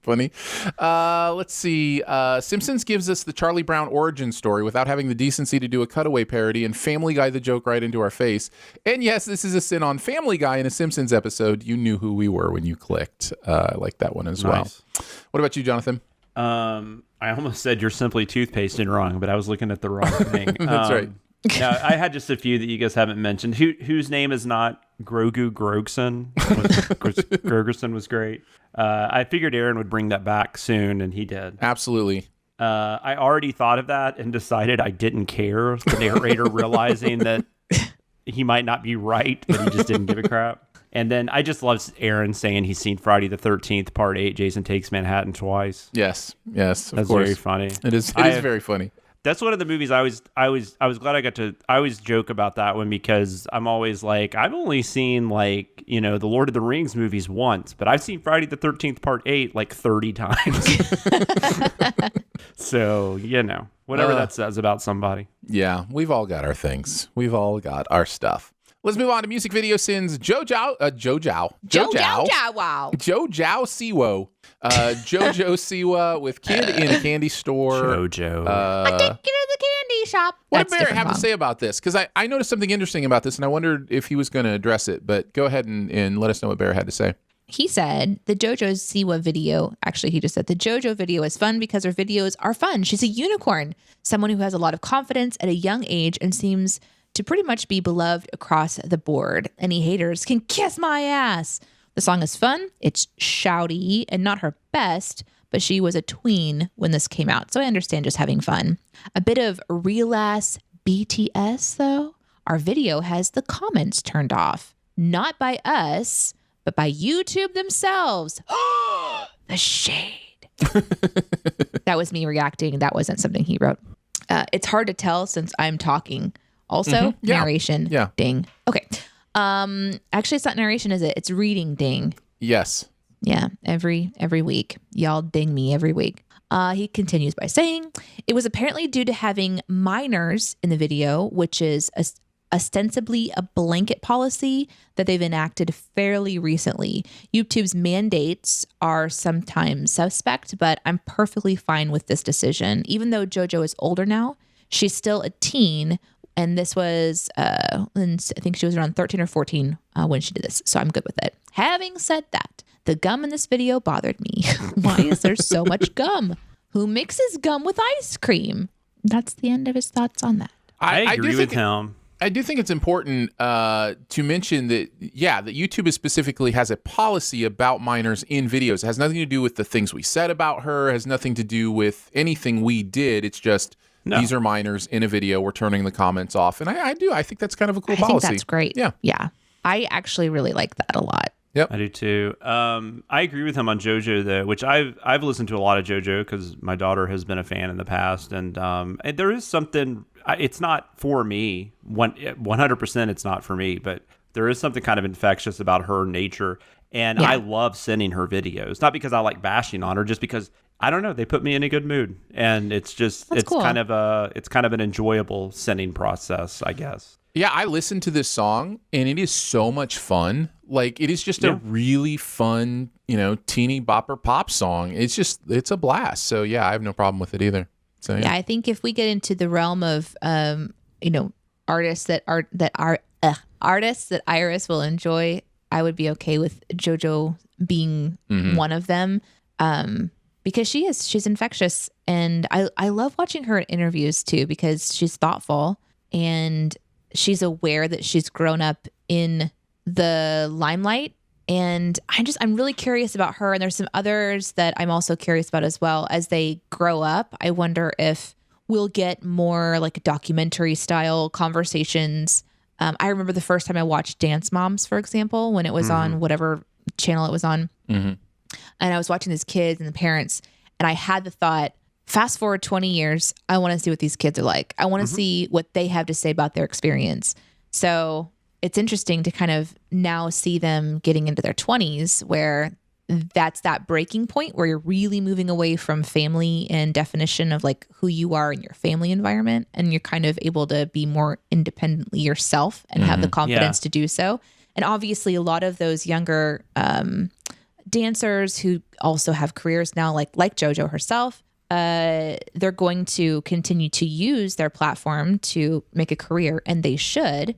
Funny. Let's see. Simpsons gives us the Charlie Brown origin story without having the decency to do a cutaway parody, and Family Guy the joke right into our face. And yes, this is a sin on Family Guy in a Simpsons episode. You knew who we were when you clicked. I like that one as well. What about you, Jonathan? I almost said you're simply toothpasting wrong, but I was looking at the wrong thing. That's right. No, I had just a few that you guys haven't mentioned. Whose name is not Grogu Grogson? Grogerson was great. I figured Aaron would bring that back soon, and he did. Absolutely. I already thought of that and decided I didn't care. The narrator realizing that he might not be right, but he just didn't give a crap. And then I just love Aaron saying he's seen Friday the 13th, Part 8, Jason Takes Manhattan twice. Yes, of That's course. very funny. It is very funny. That's one of the movies I was glad I always joke about that one because I'm always like, I've only seen like, the Lord of the Rings movies once, but I've seen Friday the 13th Part 8 like 30 times. So, whatever that says about somebody. Yeah, we've all got our things. We've all got our stuff. Let's move on to music video sins. Jojo Siwa. Jojo Siwa with Kid in a Candy Store. Jojo. I take you to the candy shop. What did Barrett have to say about this? Because I noticed something interesting about this, and I wondered if he was going to address it. But go ahead and let us know what Barrett had to say. He said the Jojo Siwa video, actually he just said the Jojo video is fun because her videos are fun. She's a unicorn, someone who has a lot of confidence at a young age and seems to pretty much be beloved across the board. Any haters can kiss my ass. The song is fun. It's shouty and not her best, but she was a tween when this came out, so I understand just having fun. A bit of real ass BTS though. Our video has the comments turned off, not by us, but by YouTube themselves. The shade. That was me reacting. That wasn't something he wrote. It's hard to tell since I'm talking. Also, narration. Yeah. Ding. Okay. Actually, it's not narration, is it? It's reading. Ding. Yes. Yeah. Every week, y'all ding me every week. He continues by saying, it was apparently due to having minors in the video, which is ostensibly a blanket policy that they've enacted fairly recently. YouTube's mandates are sometimes suspect, but I'm perfectly fine with this decision. Even though Jojo is older now, she's still a teen. And this was, I think she was around 13 or 14 when she did this. So I'm good with it. Having said that, the gum in this video bothered me. Why is there so much gum? Who mixes gum with ice cream? That's the end of his thoughts on that. I agree with him. I do think it's important to mention that, that YouTube specifically has a policy about minors in videos. It has nothing to do with the things we said about her. It has nothing to do with anything we did. It's just... No. These are minors in a video. We're turning the comments off. And I think that's kind of a cool policy. I think that's great. Yeah. Yeah. I actually really like that a lot. Yep. I do too. I agree with him on Jojo though, which I've listened to a lot of Jojo because my daughter has been a fan in the past. And there is something, it's not for me. 100% it's not for me, but there is something kind of infectious about her nature. And I love sending her videos, not because I like bashing on her, just because I don't know, they put me in a good mood, and it's just cool. kind of an enjoyable sending process, I guess. Yeah, I listened to this song and it is so much fun. Like it is just a really fun, teeny bopper pop song. It's a blast. So yeah, I have no problem with it either. So yeah, I think if we get into the realm of artists that Iris will enjoy, I would be okay with JoJo being one of them. Because she's infectious, and I love watching her in interviews too, because she's thoughtful and she's aware that she's grown up in the limelight. And I'm really curious about her. And there's some others that I'm also curious about as well. As they grow up, I wonder if we'll get more like documentary style conversations. I remember the first time I watched Dance Moms, for example, when it was on whatever channel it was on. Mm-hmm. And I was watching these kids and the parents, and I had the thought, fast forward 20 years, I want to see what these kids are like. I want to see what they have to say about their experience. So it's interesting to kind of now see them getting into their 20s, where that's that breaking point where you're really moving away from family and definition of like who you are in your family environment. And you're kind of able to be more independently yourself and have the confidence to do so. And obviously a lot of those younger, dancers who also have careers now, like JoJo herself, they're going to continue to use their platform to make a career, and they should.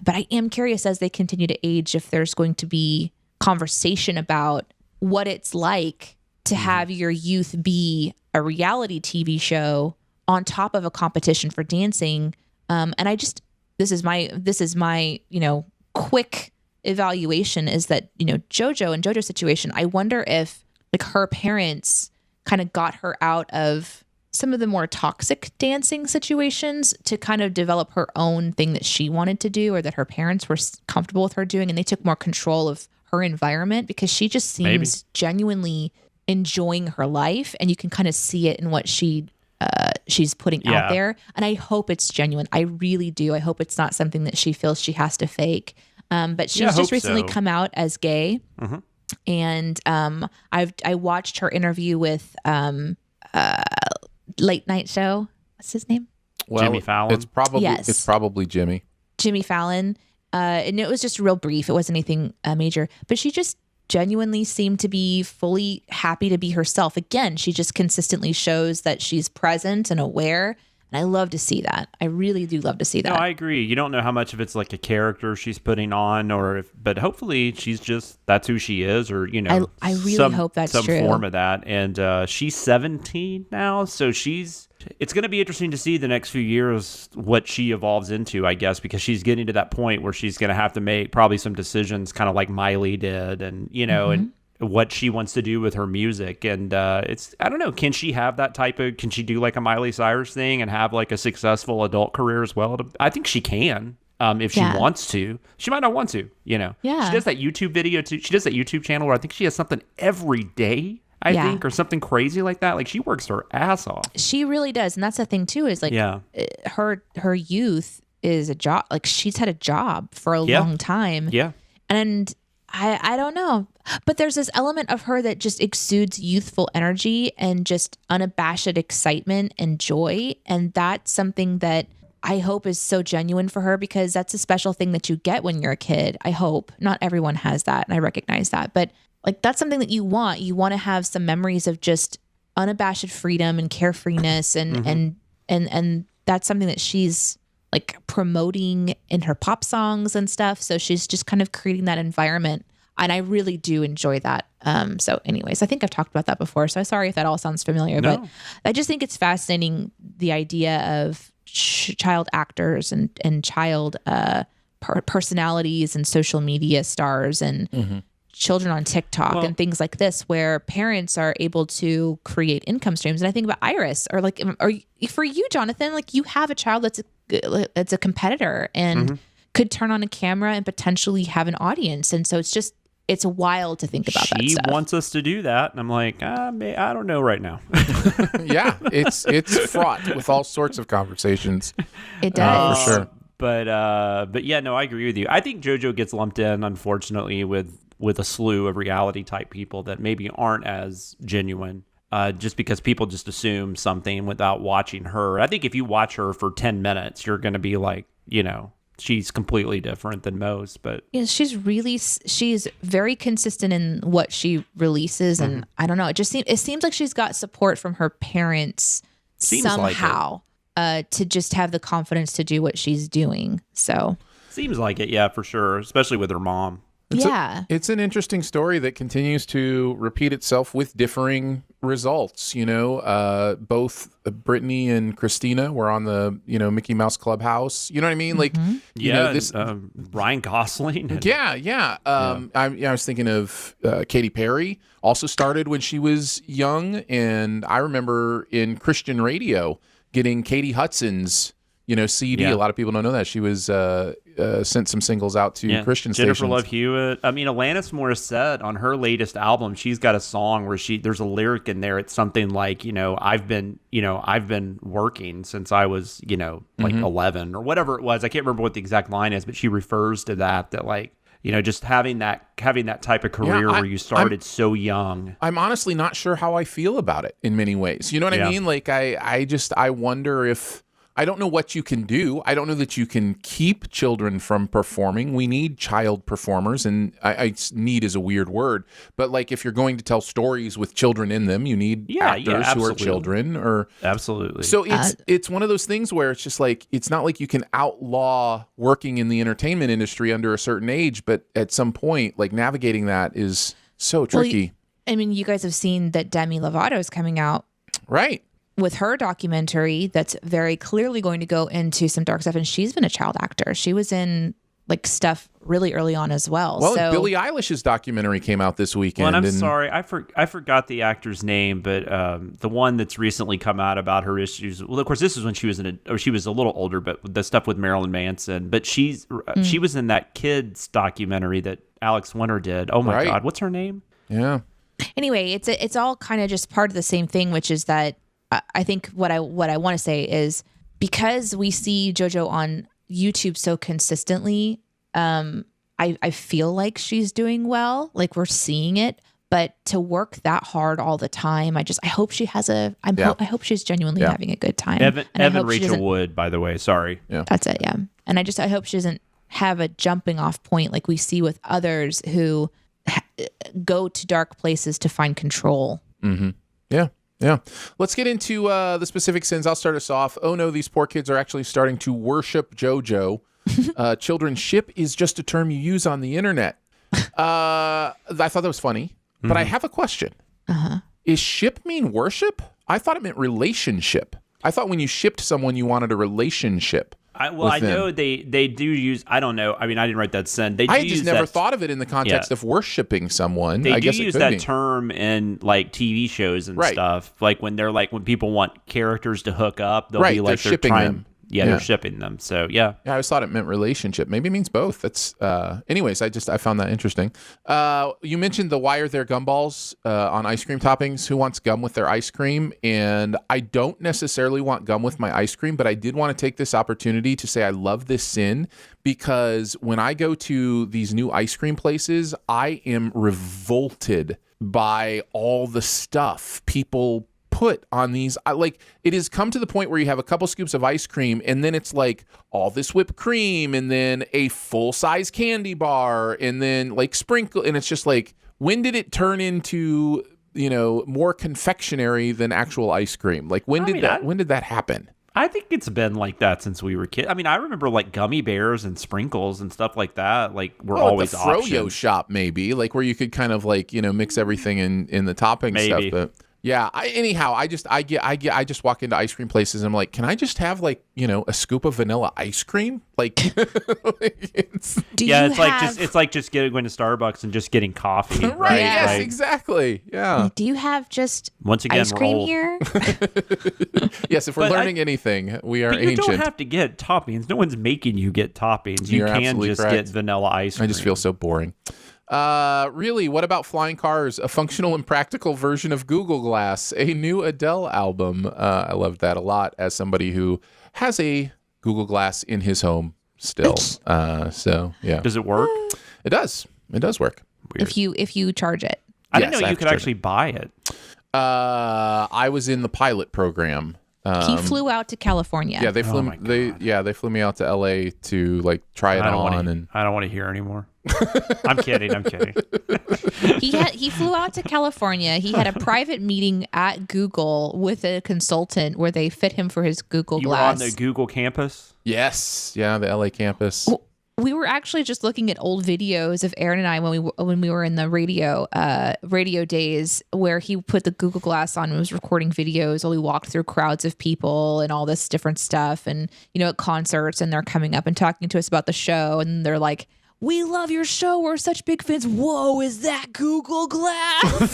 But I am curious, as they continue to age, if there's going to be conversation about what it's like to have your youth be a reality TV show on top of a competition for dancing. And this is my quick evaluation is that, JoJo and JoJo's situation, I wonder if like her parents kind of got her out of some of the more toxic dancing situations to kind of develop her own thing that she wanted to do or that her parents were comfortable with her doing. And they took more control of her environment because she just seems genuinely enjoying her life. And you can kind of see it in what she's putting out there. And I hope it's genuine. I really do. I hope it's not something that she feels she has to fake. But she's just recently come out as gay. Mm-hmm. And I watched her interview with late night show. What's his name? Well, Jimmy Fallon. It's probably Jimmy Fallon. And it was just real brief. It wasn't anything major, but she just genuinely seemed to be fully happy to be herself. Again, she just consistently shows that she's present and aware. And I love to see that. I really do love to see that. No, I agree. You don't know how much of it's like a character she's putting on, but hopefully that's who she is, or I really hope that's some true. form of that. And she's 17 now, so it's going to be interesting to see the next few years what she evolves into, I guess, because she's getting to that point where she's going to have to make probably some decisions, kind of like Miley did, and and what she wants to do with her music. And I don't know, can she do like a Miley Cyrus thing and have like a successful adult career as well? I think she can, if she wants to. She might not want to, Yeah. She does that YouTube video too. She does that YouTube channel where I think she has something every day, I think, or something crazy like that. Like, she works her ass off. She really does. And that's the thing too, is like her youth is a job. Like, she's had a job for a long time. Yeah. And I don't know, but there's this element of her that just exudes youthful energy and just unabashed excitement and joy. And that's something that I hope is so genuine for her, because that's a special thing that you get when you're a kid. I hope not everyone has that. And I recognize that, but like, that's something that you want to have some memories of just unabashed freedom and carefreeness. And that's something that she's like promoting in her pop songs and stuff. So she's just kind of creating that environment. And I really do enjoy that. So anyways, I think I've talked about that before. So sorry if that all sounds familiar, but I just think it's fascinating, the idea of child actors and child personalities and social media stars and children on TikTok and things like this, where parents are able to create income streams. And I think about Iris, or for you, Jonathan, like, you have a child that's a competitor and could turn on a camera and potentially have an audience. And so it's wild to think about that stuff. She wants us to do that. And I'm like, I don't know right now. Yeah, it's fraught with all sorts of conversations. It does. For sure. But yeah, no, I agree with you. I think JoJo gets lumped in, unfortunately, with a slew of reality type people that maybe aren't as genuine. Just because people just assume something without watching her. I think if you watch her for 10 minutes, you're going to be like, she's completely different than most. But yeah, she's very consistent in what she releases. And I don't know, it seems like she's got support from her parents somehow, to just have the confidence to do what she's doing. So seems like it. Yeah, for sure. Especially with her mom. It's an interesting story that continues to repeat itself with differing results. Both Brittany and Christina were on the Mickey Mouse Clubhouse. You know what I mean? Like, Ryan Gosling. I was thinking of Katy Perry. Also started when she was young, and I remember in Christian radio getting Katie Hudson's CD. A lot of people don't know that she was sent some singles out to Christian Jennifer stations. Love Hewitt. I mean, Alanis Morissette on her latest album, she's got a song where there's a lyric in there. It's something like, I've been working since I was, like 11 or whatever it was. I can't remember what the exact line is, but she refers to that like, just having that type of career where you started so young. I'm honestly not sure how I feel about it in many ways. You know what I mean? Like, I wonder if, I don't know what you can do. I don't know that you can keep children from performing. We need child performers, and need is a weird word, but like, if you're going to tell stories with children in them, you need actors who are children. Absolutely. So it's one of those things where it's just like, it's not like you can outlaw working in the entertainment industry under a certain age, but at some point, like, navigating that is so tricky. You guys have seen that Demi Lovato is coming out. Right. With her documentary that's very clearly going to go into some dark stuff. And she's been a child actor. She was in like stuff really early on as well. Well, so Billie Eilish's documentary came out this weekend. Well, and I'm sorry, I forgot the actor's name, but the one that's recently come out about her issues. Well, of course, this is when she was she was a little older, but the stuff with Marilyn Manson. But she was in that kids documentary that Alex Winter did. Oh my God, what's her name? Yeah. Anyway, it's all kind of just part of the same thing, which is that I think what I want to say is because we see Jojo on YouTube so consistently, I feel like she's doing well, like we're seeing it, but to work that hard all the time, I hope she has I hope she's genuinely having a good time. Evan Rachel Wood, by the way, sorry. Yeah. That's it. Yeah. And I hope she doesn't have a jumping off point like we see with others who go to dark places to find control. Mm-hmm. Yeah. Yeah. Let's get into the specific sins. I'll start us off. Oh no, these poor kids are actually starting to worship Jojo. Children ship is just a term you use on the internet. I thought that was funny, but I have a question. Is ship mean worship? I thought it meant relationship. I thought when you shipped someone, you wanted a relationship. I know they do use. I don't know. I mean, I didn't write that sin. I just never thought of it in the context of worshiping someone. They I do guess use that term in like TV shows and stuff. Like when when people want characters to hook up, they'll be like they're shipping them. Yeah, they're shipping them. So yeah. I always thought it meant relationship. Maybe it means both. That's anyways, I found that interesting. You mentioned the why are there gumballs on ice cream toppings. Who wants gum with their ice cream? And I don't necessarily want gum with my ice cream, but I did want to take this opportunity to say I love this sin because when I go to these new ice cream places, I am revolted by all the stuff people put on these. It has come to the point where you have a couple scoops of ice cream and then it's like all this whipped cream and then a full-size candy bar and then like sprinkle, and it's just like, when did it turn into more confectionery than actual ice cream? Like when did that happen? I think it's been like that since we were kids. I mean, I remember like gummy bears and sprinkles and stuff like that. Like were always at the Froyo shop, maybe like where you could kind of like mix everything in the topping stuff. But yeah, I just walk into ice cream places and I'm like, can I just have like a scoop of vanilla ice cream? Like, it's like just going to Starbucks and just getting coffee. Right? Yes, like, exactly. Yeah. Do you have just once again ice cream here? Yes, if we're learning anything, we are ancient. You don't have to get toppings. No one's making you get toppings. You can just get vanilla ice cream. I just feel so boring. Really, what about Flying Cars? A functional and practical version of Google Glass, a new Adele album. I loved that a lot as somebody who has a Google Glass in his home still. So yeah. Does it work? It does. It does work. Weird. If you charge it. I didn't know you could actually buy it. I was in the pilot program. He flew out to California. Yeah, they flew. They flew me out to LA to like try it on. And I don't want to hear anymore. I'm kidding. He flew out to California. He had a private meeting at Google with a consultant where they fit him for his Google Glass. You were on the Google campus? Yes. Yeah, the LA campus. We were actually just looking at old videos of Aaron and I when we were in the radio days, where he put the Google Glass on and was recording videos while we walked through crowds of people and all this different stuff, and at concerts, and they're coming up and talking to us about the show, and they're like, "We love your show. We're such big fans." Whoa, is that Google Glass?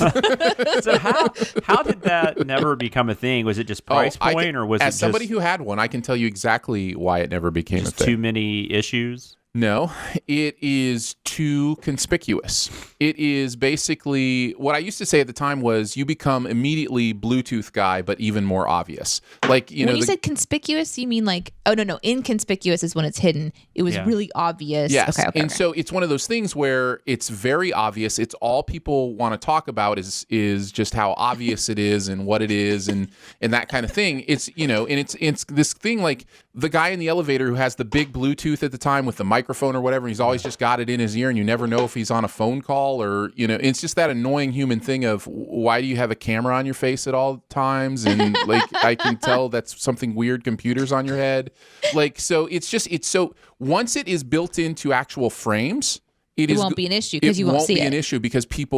So how did that never become a thing? Was it just price point, or was it as somebody who had one? I can tell you exactly why it never became a thing. Too many issues. No, it is too conspicuous. It is basically what I used to say at the time was you become immediately Bluetooth guy, but even more obvious. Like, when you said conspicuous, you mean like, oh, no, inconspicuous is when it's hidden. It was really obvious. Yes. Okay. So it's one of those things where it's very obvious. It's all people want to talk about is just how obvious it is and what it is and that kind of thing. It's, and it's this thing like the guy in the elevator who has the big Bluetooth at the time with the microphone or whatever, and he's always just got it in his ear and you never know if he's on a phone call or, it's just that annoying human thing of why do you have a camera on your face at all times? And like, I can tell that's something weird, computers on your head. Like, so it's so once it is built into actual frames, it won't be an issue because you won't see it. It won't be an issue because it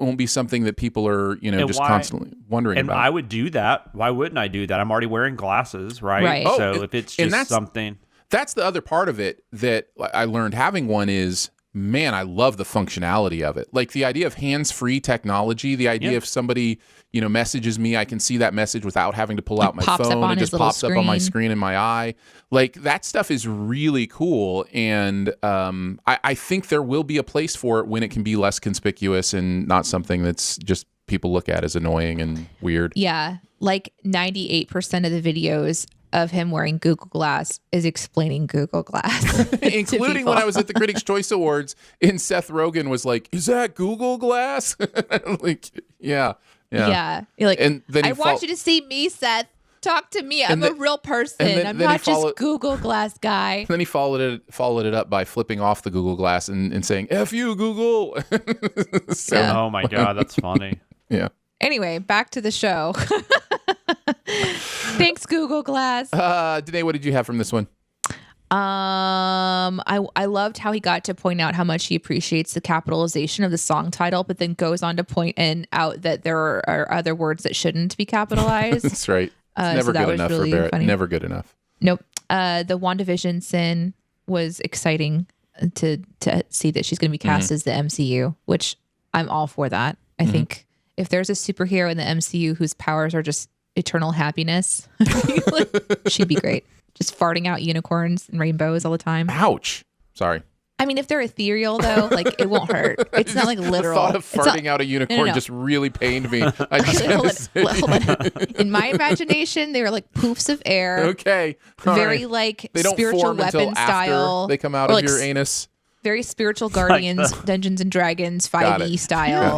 won't be something that people are, just constantly wondering about. And I would do that. Why wouldn't I do that? I'm already wearing glasses, right? Right. So if it's just something. That's the other part of it that I learned having one is, man, I love the functionality of it. Like the idea of hands-free technology, the idea if somebody, messages me, I can see that message without having to pull out my phone. It just pops up on my screen in my eye. Like that stuff is really cool. And I think there will be a place for it when it can be less conspicuous and not something that's just people look at as annoying and weird. Yeah. Like 98% of the videos of him wearing Google Glass is explaining Google Glass. Including when I was at the Critics' Choice Awards and Seth Rogen was like, is that Google Glass? Like, yeah. You're like, and then I want you to see me, Seth. Talk to me. I'm a real person. I'm not just Google Glass guy. Then he followed it up by flipping off the Google Glass and saying, F you, Google. Oh my God, that's funny. Yeah. Anyway, back to the show. Thanks, Google Glass. Danae, what did you have from this one? I loved how he got to point out how much he appreciates the capitalization of the song title, but then goes on to point out that there are other words that shouldn't be capitalized. That's right. It's never good enough really for Barrett. Funny. Never good enough. Nope. The WandaVision Sin was exciting to see that she's going to be cast as the MCU, which I'm all for that. I think if there's a superhero in the MCU whose powers are just eternal happiness, she'd be great. Just farting out unicorns and rainbows all the time. Ouch. Sorry. I mean, if they're ethereal, though, like it won't hurt. It's not like literal. The thought of farting out a unicorn just really pained me. I just hold on. In my imagination, they were like poofs of air. Okay. Very like they don't spiritual form weapon until style. After they come out of your anus. Very spiritual Guardians, Dungeons and Dragons 5e style.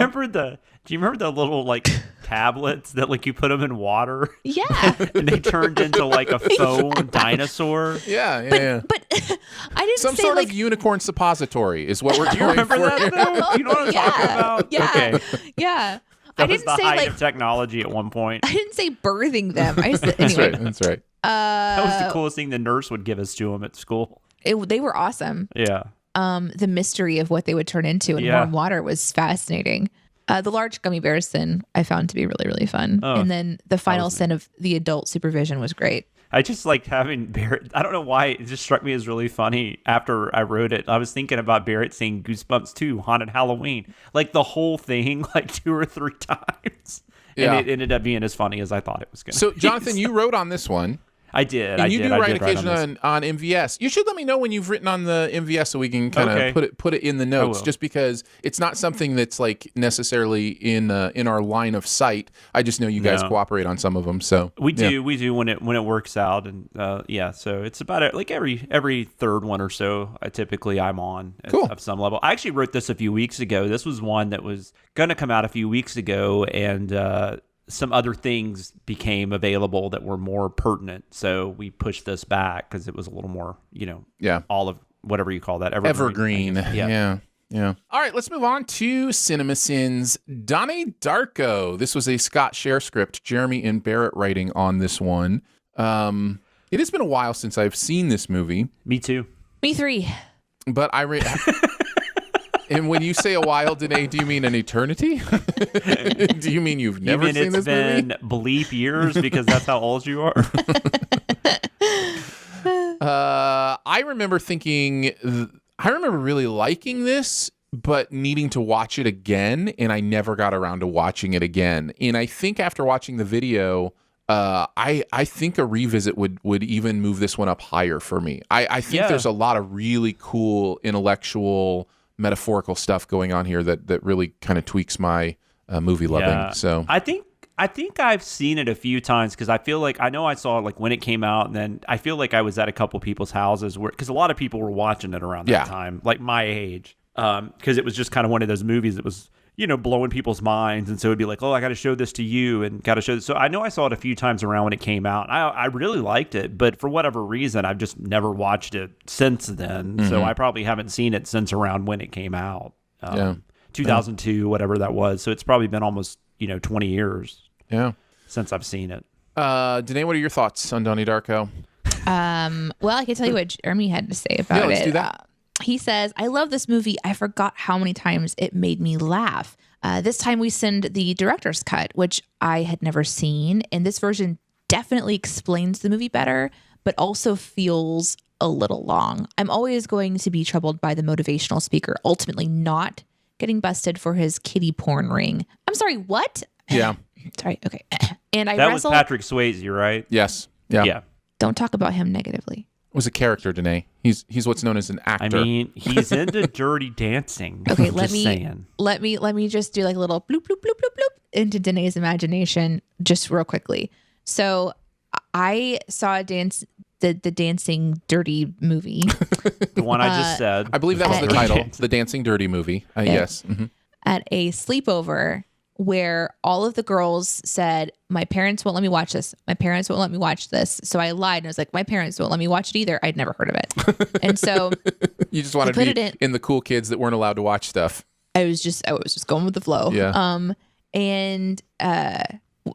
Do you remember the little like tablets that like you put them in water? Yeah. And they turned into like a foam dinosaur? Yeah. But I didn't Some say sort like of unicorn suppository is what we're Do you remember that though? You know what I'm talking about? Yeah. Okay. Yeah. That was the height of technology at one point. I didn't say birthing them. I said anyway. That's right. That was the coolest thing the nurse would give us to them at school. They were awesome. Yeah. The mystery of what they would turn into in warm water was fascinating. The large gummy bear sin I found to be really, really fun. Oh, and then the final sin of the adult supervision was great. I just liked having Barrett. I don't know why. It just struck me as really funny after I wrote it. I was thinking about Barrett saying Goosebumps 2, Haunted Halloween. Like the whole thing, like 2 or 3 times. Yeah. And it ended up being as funny as I thought it was going to So, be. Jonathan, you wrote on this one. I did. And you do write write occasionally on MVS. You should let me know when you've written on the MVS so we can kind of put it in the notes. Just because it's not something that's like necessarily in our line of sight. I just know you guys cooperate on some of them. So we do when it works out, and So it's about like every third one or so. I'm on at some level. I actually wrote this a few weeks ago. This was one that was going to come out a few weeks ago, and some other things became available that were more pertinent. So we pushed this back because it was a little more, all of whatever you call that. Evergreen. Yeah. All right, let's move on to CinemaSins Donnie Darko. This was a Scott Scher script, Jeremy and Barrett writing on this one. It has been a while since I've seen this movie. Me too. Me 3. But and when you say a while, Danae, do you mean an eternity? Do you mean you've never seen this movie? It's been bleep years because that's how old you are? I remember really liking this, but needing to watch it again, and I never got around to watching it again. And I think after watching the video, I think a revisit would even move this one up higher for me. I think there's a lot of really cool intellectual metaphorical stuff going on here that really kind of tweaks my movie loving. So I think I've seen it a few times because I feel like I know I saw it like when it came out, and then I feel like I was at a couple people's houses because a lot of people were watching it around that time, like my age, because it was just kind of one of those movies that was blowing people's minds, and so it'd be like, oh, I got to show this to you, and got to show this. So I know I saw it a few times around when it came out. I really liked it, but for whatever reason, I've just never watched it since then. Mm-hmm. So I probably haven't seen it since around when it came out, 2002, whatever that was. So it's probably been almost 20 years. Yeah, since I've seen it. Danae, what are your thoughts on Donnie Darko? Well, I can tell you what Jeremy had to say about it. Let's do that. He says, I love this movie. I forgot how many times it made me laugh. This time we send the director's cut, which I had never seen. And this version definitely explains the movie better, but also feels a little long. I'm always going to be troubled by the motivational speaker ultimately not getting busted for his kiddie porn ring. I'm sorry, what? Yeah. Sorry, okay. And that was Patrick Swayze, right? Yes. Yeah. Don't talk about him negatively. It was a character, Danae. He's what's known as an actor. I mean, he's into dirty dancing. Okay, let me just do like a little bloop, bloop, bloop, bloop, bloop into Danae's imagination just real quickly. So I saw the Dancing Dirty movie. The one I just said. I believe that was the title, the Dancing Dirty movie. Yes. Mm-hmm. At a sleepover where all of the girls said, my parents won't let me watch this. My parents won't let me watch this. So I lied and I was like, my parents won't let me watch it either. I'd never heard of it. And so you just wanted to be in the cool kids that weren't allowed to watch stuff. I was just going with the flow. Yeah. And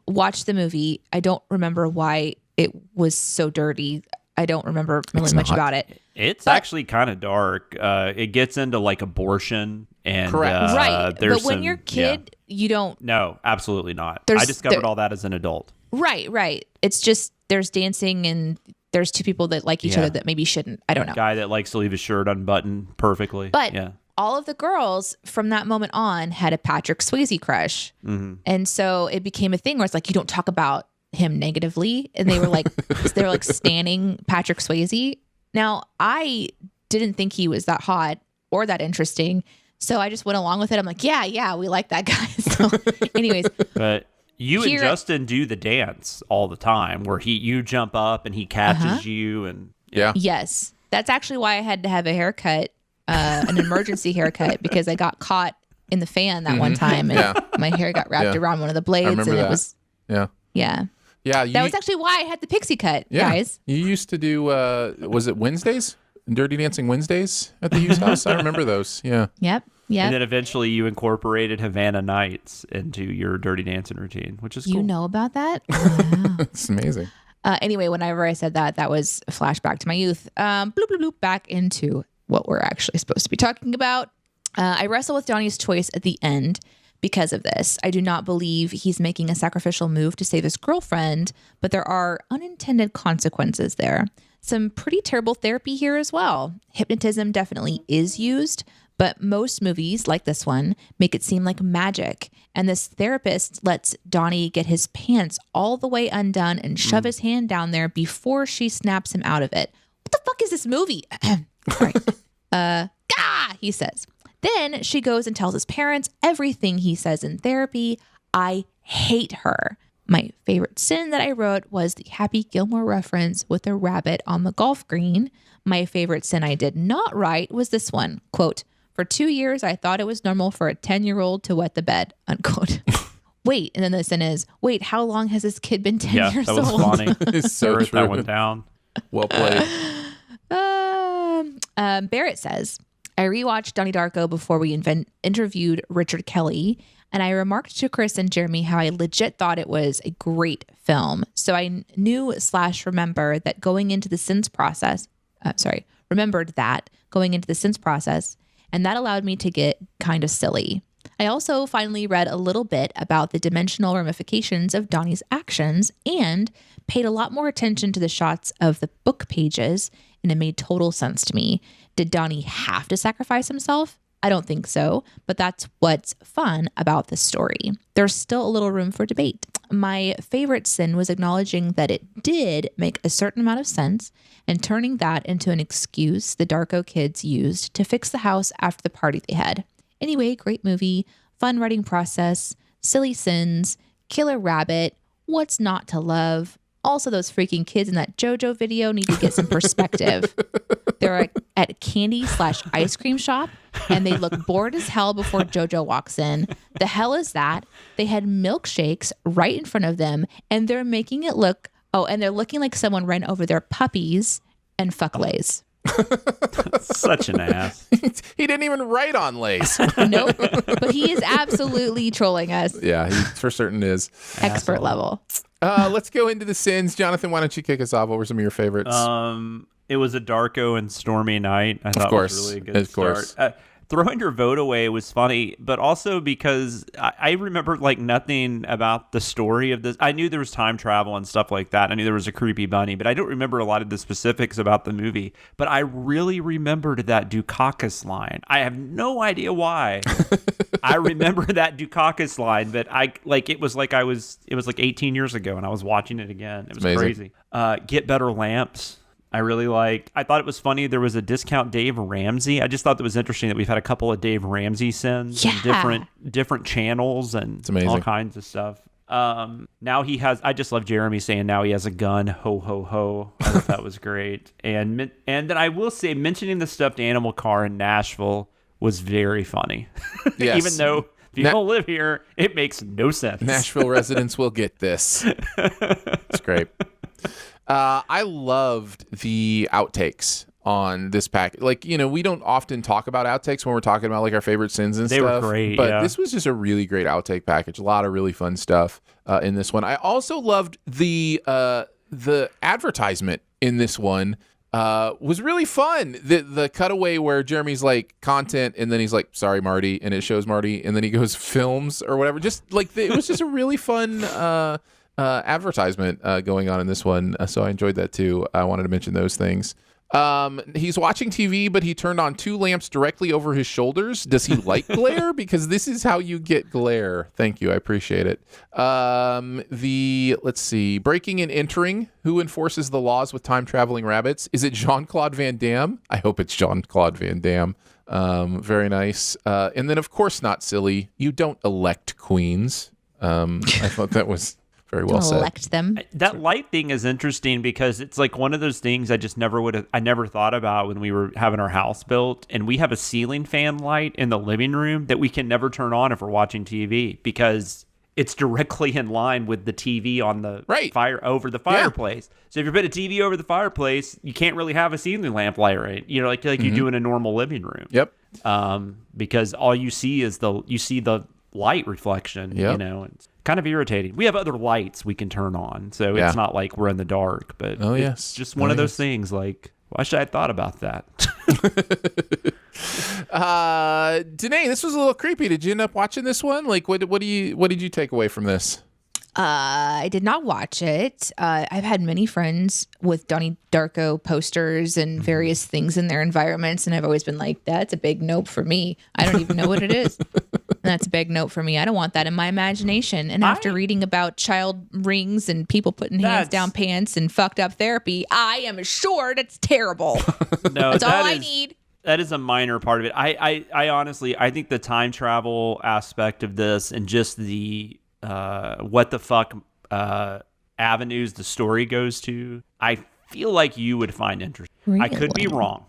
watched the movie. I don't remember why it was so dirty. I don't remember really much about it. It's actually kind of dark. It gets into like abortion and correct. Right. But when you're a kid, you don't. No, absolutely not. I discovered all that as an adult. Right. It's just there's dancing and there's two people that like each other that maybe shouldn't. I don't know. Guy that likes to leave his shirt unbuttoned perfectly. But all of the girls from that moment on had a Patrick Swayze crush. Mm-hmm. And so it became a thing where it's like, you don't talk about him negatively. And they were like, standing Patrick Swayze. Now, I didn't think he was that hot or that interesting. So I just went along with it. I'm like, yeah, we like that guy. So anyways. But you and Justin do the dance all the time where you jump up and he catches you. And Yes. That's actually why I had to have a haircut, an emergency haircut, because I got caught in the fan that one time and my hair got wrapped around one of the blades. And it was. Yeah. Yeah. That was actually why I had the pixie cut, guys. You used to do, was it Wednesdays? Dirty Dancing Wednesdays at the Hughes house? I remember those. Yeah. Yep. And then eventually you incorporated Havana Nights into your Dirty Dancing routine, which is cool. You know about that? Wow. It's amazing. Anyway, whenever I said that was a flashback to my youth. Bloop, bloop, bloop, back into what we're actually supposed to be talking about. I wrestle with Donnie's choice at the end because of this. I do not believe he's making a sacrificial move to save his girlfriend, but there are unintended consequences there. Some pretty terrible therapy here as well. Hypnotism definitely is used, but most movies like this one make it seem like magic. And this therapist lets Donnie get his pants all the way undone and shove his hand down there before she snaps him out of it. What the fuck is this movie? All right. He says. Then she goes and tells his parents everything he says in therapy. I hate her. My favorite sin that I wrote was the Happy Gilmore reference with a rabbit on the golf green. My favorite sin I did not write was this one. Quote, for 2 years, I thought it was normal for a 10-year-old to wet the bed. Unquote. Wait, and then the sin is, wait, how long has this kid been 10 years old? Yeah, that was funny. It's so true. That went down. Well played. Barrett says, I rewatched Donnie Darko before we interviewed Richard Kelly, and I remarked to Chris and Jeremy how I legit thought it was a great film. So I remembered that going into the sins process, and that allowed me to get kind of silly. I also finally read a little bit about the dimensional ramifications of Donnie's actions and paid a lot more attention to the shots of the book pages, and it made total sense to me. Did Donnie have to sacrifice himself? I don't think so, but that's what's fun about this story. There's still a little room for debate. My favorite sin was acknowledging that it did make a certain amount of sense and turning that into an excuse the Darko kids used to fix the house after the party they had. Anyway, great movie, fun writing process, silly sins, killer rabbit, what's not to love. Also, those freaking kids in that Jojo video need to get some perspective. They're at a candy/ice cream shop, and they look bored as hell before Jojo walks in. The hell is that? They had milkshakes right in front of them, and they're making it look, and they're looking like someone ran over their puppies and fuck Leis. Such an ass. He didn't even write on Leis. Nope. But he is absolutely trolling us. Yeah, he for certain is. Expert level. Let's go into the sins. Jonathan, why don't you kick us off? What were some of your favorites? It was a Darko and Stormy Night. I thought it was really a good start. throwing your vote away was funny, but also because I remember like nothing about the story of this. I knew there was time travel and stuff like that. I knew there was a creepy bunny, but I don't remember a lot of the specifics about the movie. But I really remembered that Dukakis line. I have no idea why. I remember that Dukakis line, but it was like 18 years ago and I was watching it again. It was amazing. Crazy. Get Better Lamps. I really liked. I thought it was funny. There was a discount Dave Ramsey. I just thought that was interesting that we've had a couple of Dave Ramsey sins in different channels and all kinds of stuff. Now he has. I just love Jeremy saying now he has a gun. Ho ho ho. I thought that was great. And then I will say mentioning the stuffed animal car in Nashville was very funny. Yes. Even though if you don't live here, it makes no sense. Nashville residents will get this. It's great. I loved the outtakes on this pack. Like, we don't often talk about outtakes when we're talking about like our favorite sins and stuff. They were great, but this was just a really great outtake package. A lot of really fun stuff in this one. I also loved the advertisement in this one. Was really fun. The cutaway where Jeremy's like content, and then he's like, "Sorry, Marty," and it shows Marty, and then he goes films or whatever. Just like it was just a really fun advertisement going on in this one. So I enjoyed that too. I wanted to mention those things. He's watching TV, but he turned on 2 lamps directly over his shoulders. Does he like glare? Because this is how you get glare. Thank you. I appreciate it. Let's see, breaking and entering. Who enforces the laws with time-traveling rabbits? Is it Jean-Claude Van Damme? I hope it's Jean-Claude Van Damme. Very nice. And then, of course, not silly. You don't elect queens. I thought that was very well said. Elect them. That light thing is interesting because it's like one of those things I just I never thought about when we were having our house built, and we have a ceiling fan light in the living room that we can never turn on if we're watching TV because it's directly in line with the TV on the fire over the fireplace. Yeah. So if you put a TV over the fireplace, you can't really have a ceiling lamp light, right? Like you do in a normal living room. Yep. Because all you see is the light reflection. Yep. It's kind of irritating. We have other lights we can turn on, so it's not like we're in the dark. But it's just one of those things. Like, why should I have thought about that? Danae, this was a little creepy. Did you end up watching this one? Like, what did you take away from this? I did not watch it. I've had many friends with Donnie Darko posters and various things in their environments, and I've always been like, that's a big nope for me. I don't even know what it is. And that's a big note for me. I don't want that in my imagination. And after reading about child rings and people putting hands down pants and fucked up therapy, I am assured it's terrible. No, that's all I need. That is a minor part of it. I honestly, I think the time travel aspect of this and just the what the fuck avenues the story goes to, I feel like you would find interesting. Really? I could be wrong.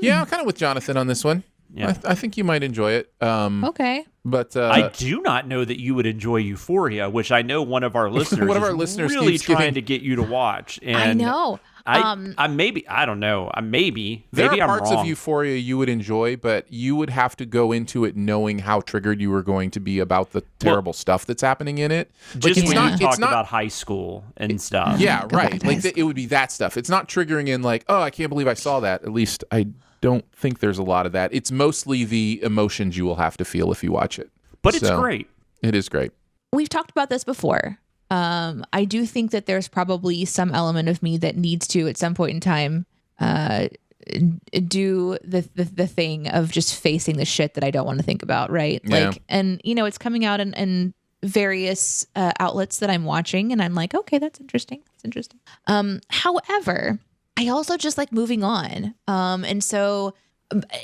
Yeah, I'm kind of with Jonathan on this one. Yeah. I think you might enjoy it. Okay. But I do not know that you would enjoy Euphoria, which I know one of our listeners is really trying to get you to watch. And I know. I maybe, I don't know. Maybe there are I'm parts wrong. of Euphoria you would enjoy, but you would have to go into it knowing how triggered you were going to be about the terrible stuff that's happening in it. Just when you talk about high school and stuff. Yeah, right. Like it would be that stuff. It's not triggering in like, oh, I can't believe I saw that. At least I don't think there's a lot of that. It's mostly the emotions you will have to feel if you watch it. But it's great. It is great. We've talked about this before. I do think that there's probably some element of me that needs to, at some point in time, do the thing of just facing the shit that I don't want to think about, right? Yeah. Like, and it's coming out in various outlets that I'm watching, and I'm like, okay, that's interesting. That's interesting. However, I also just like moving on, and so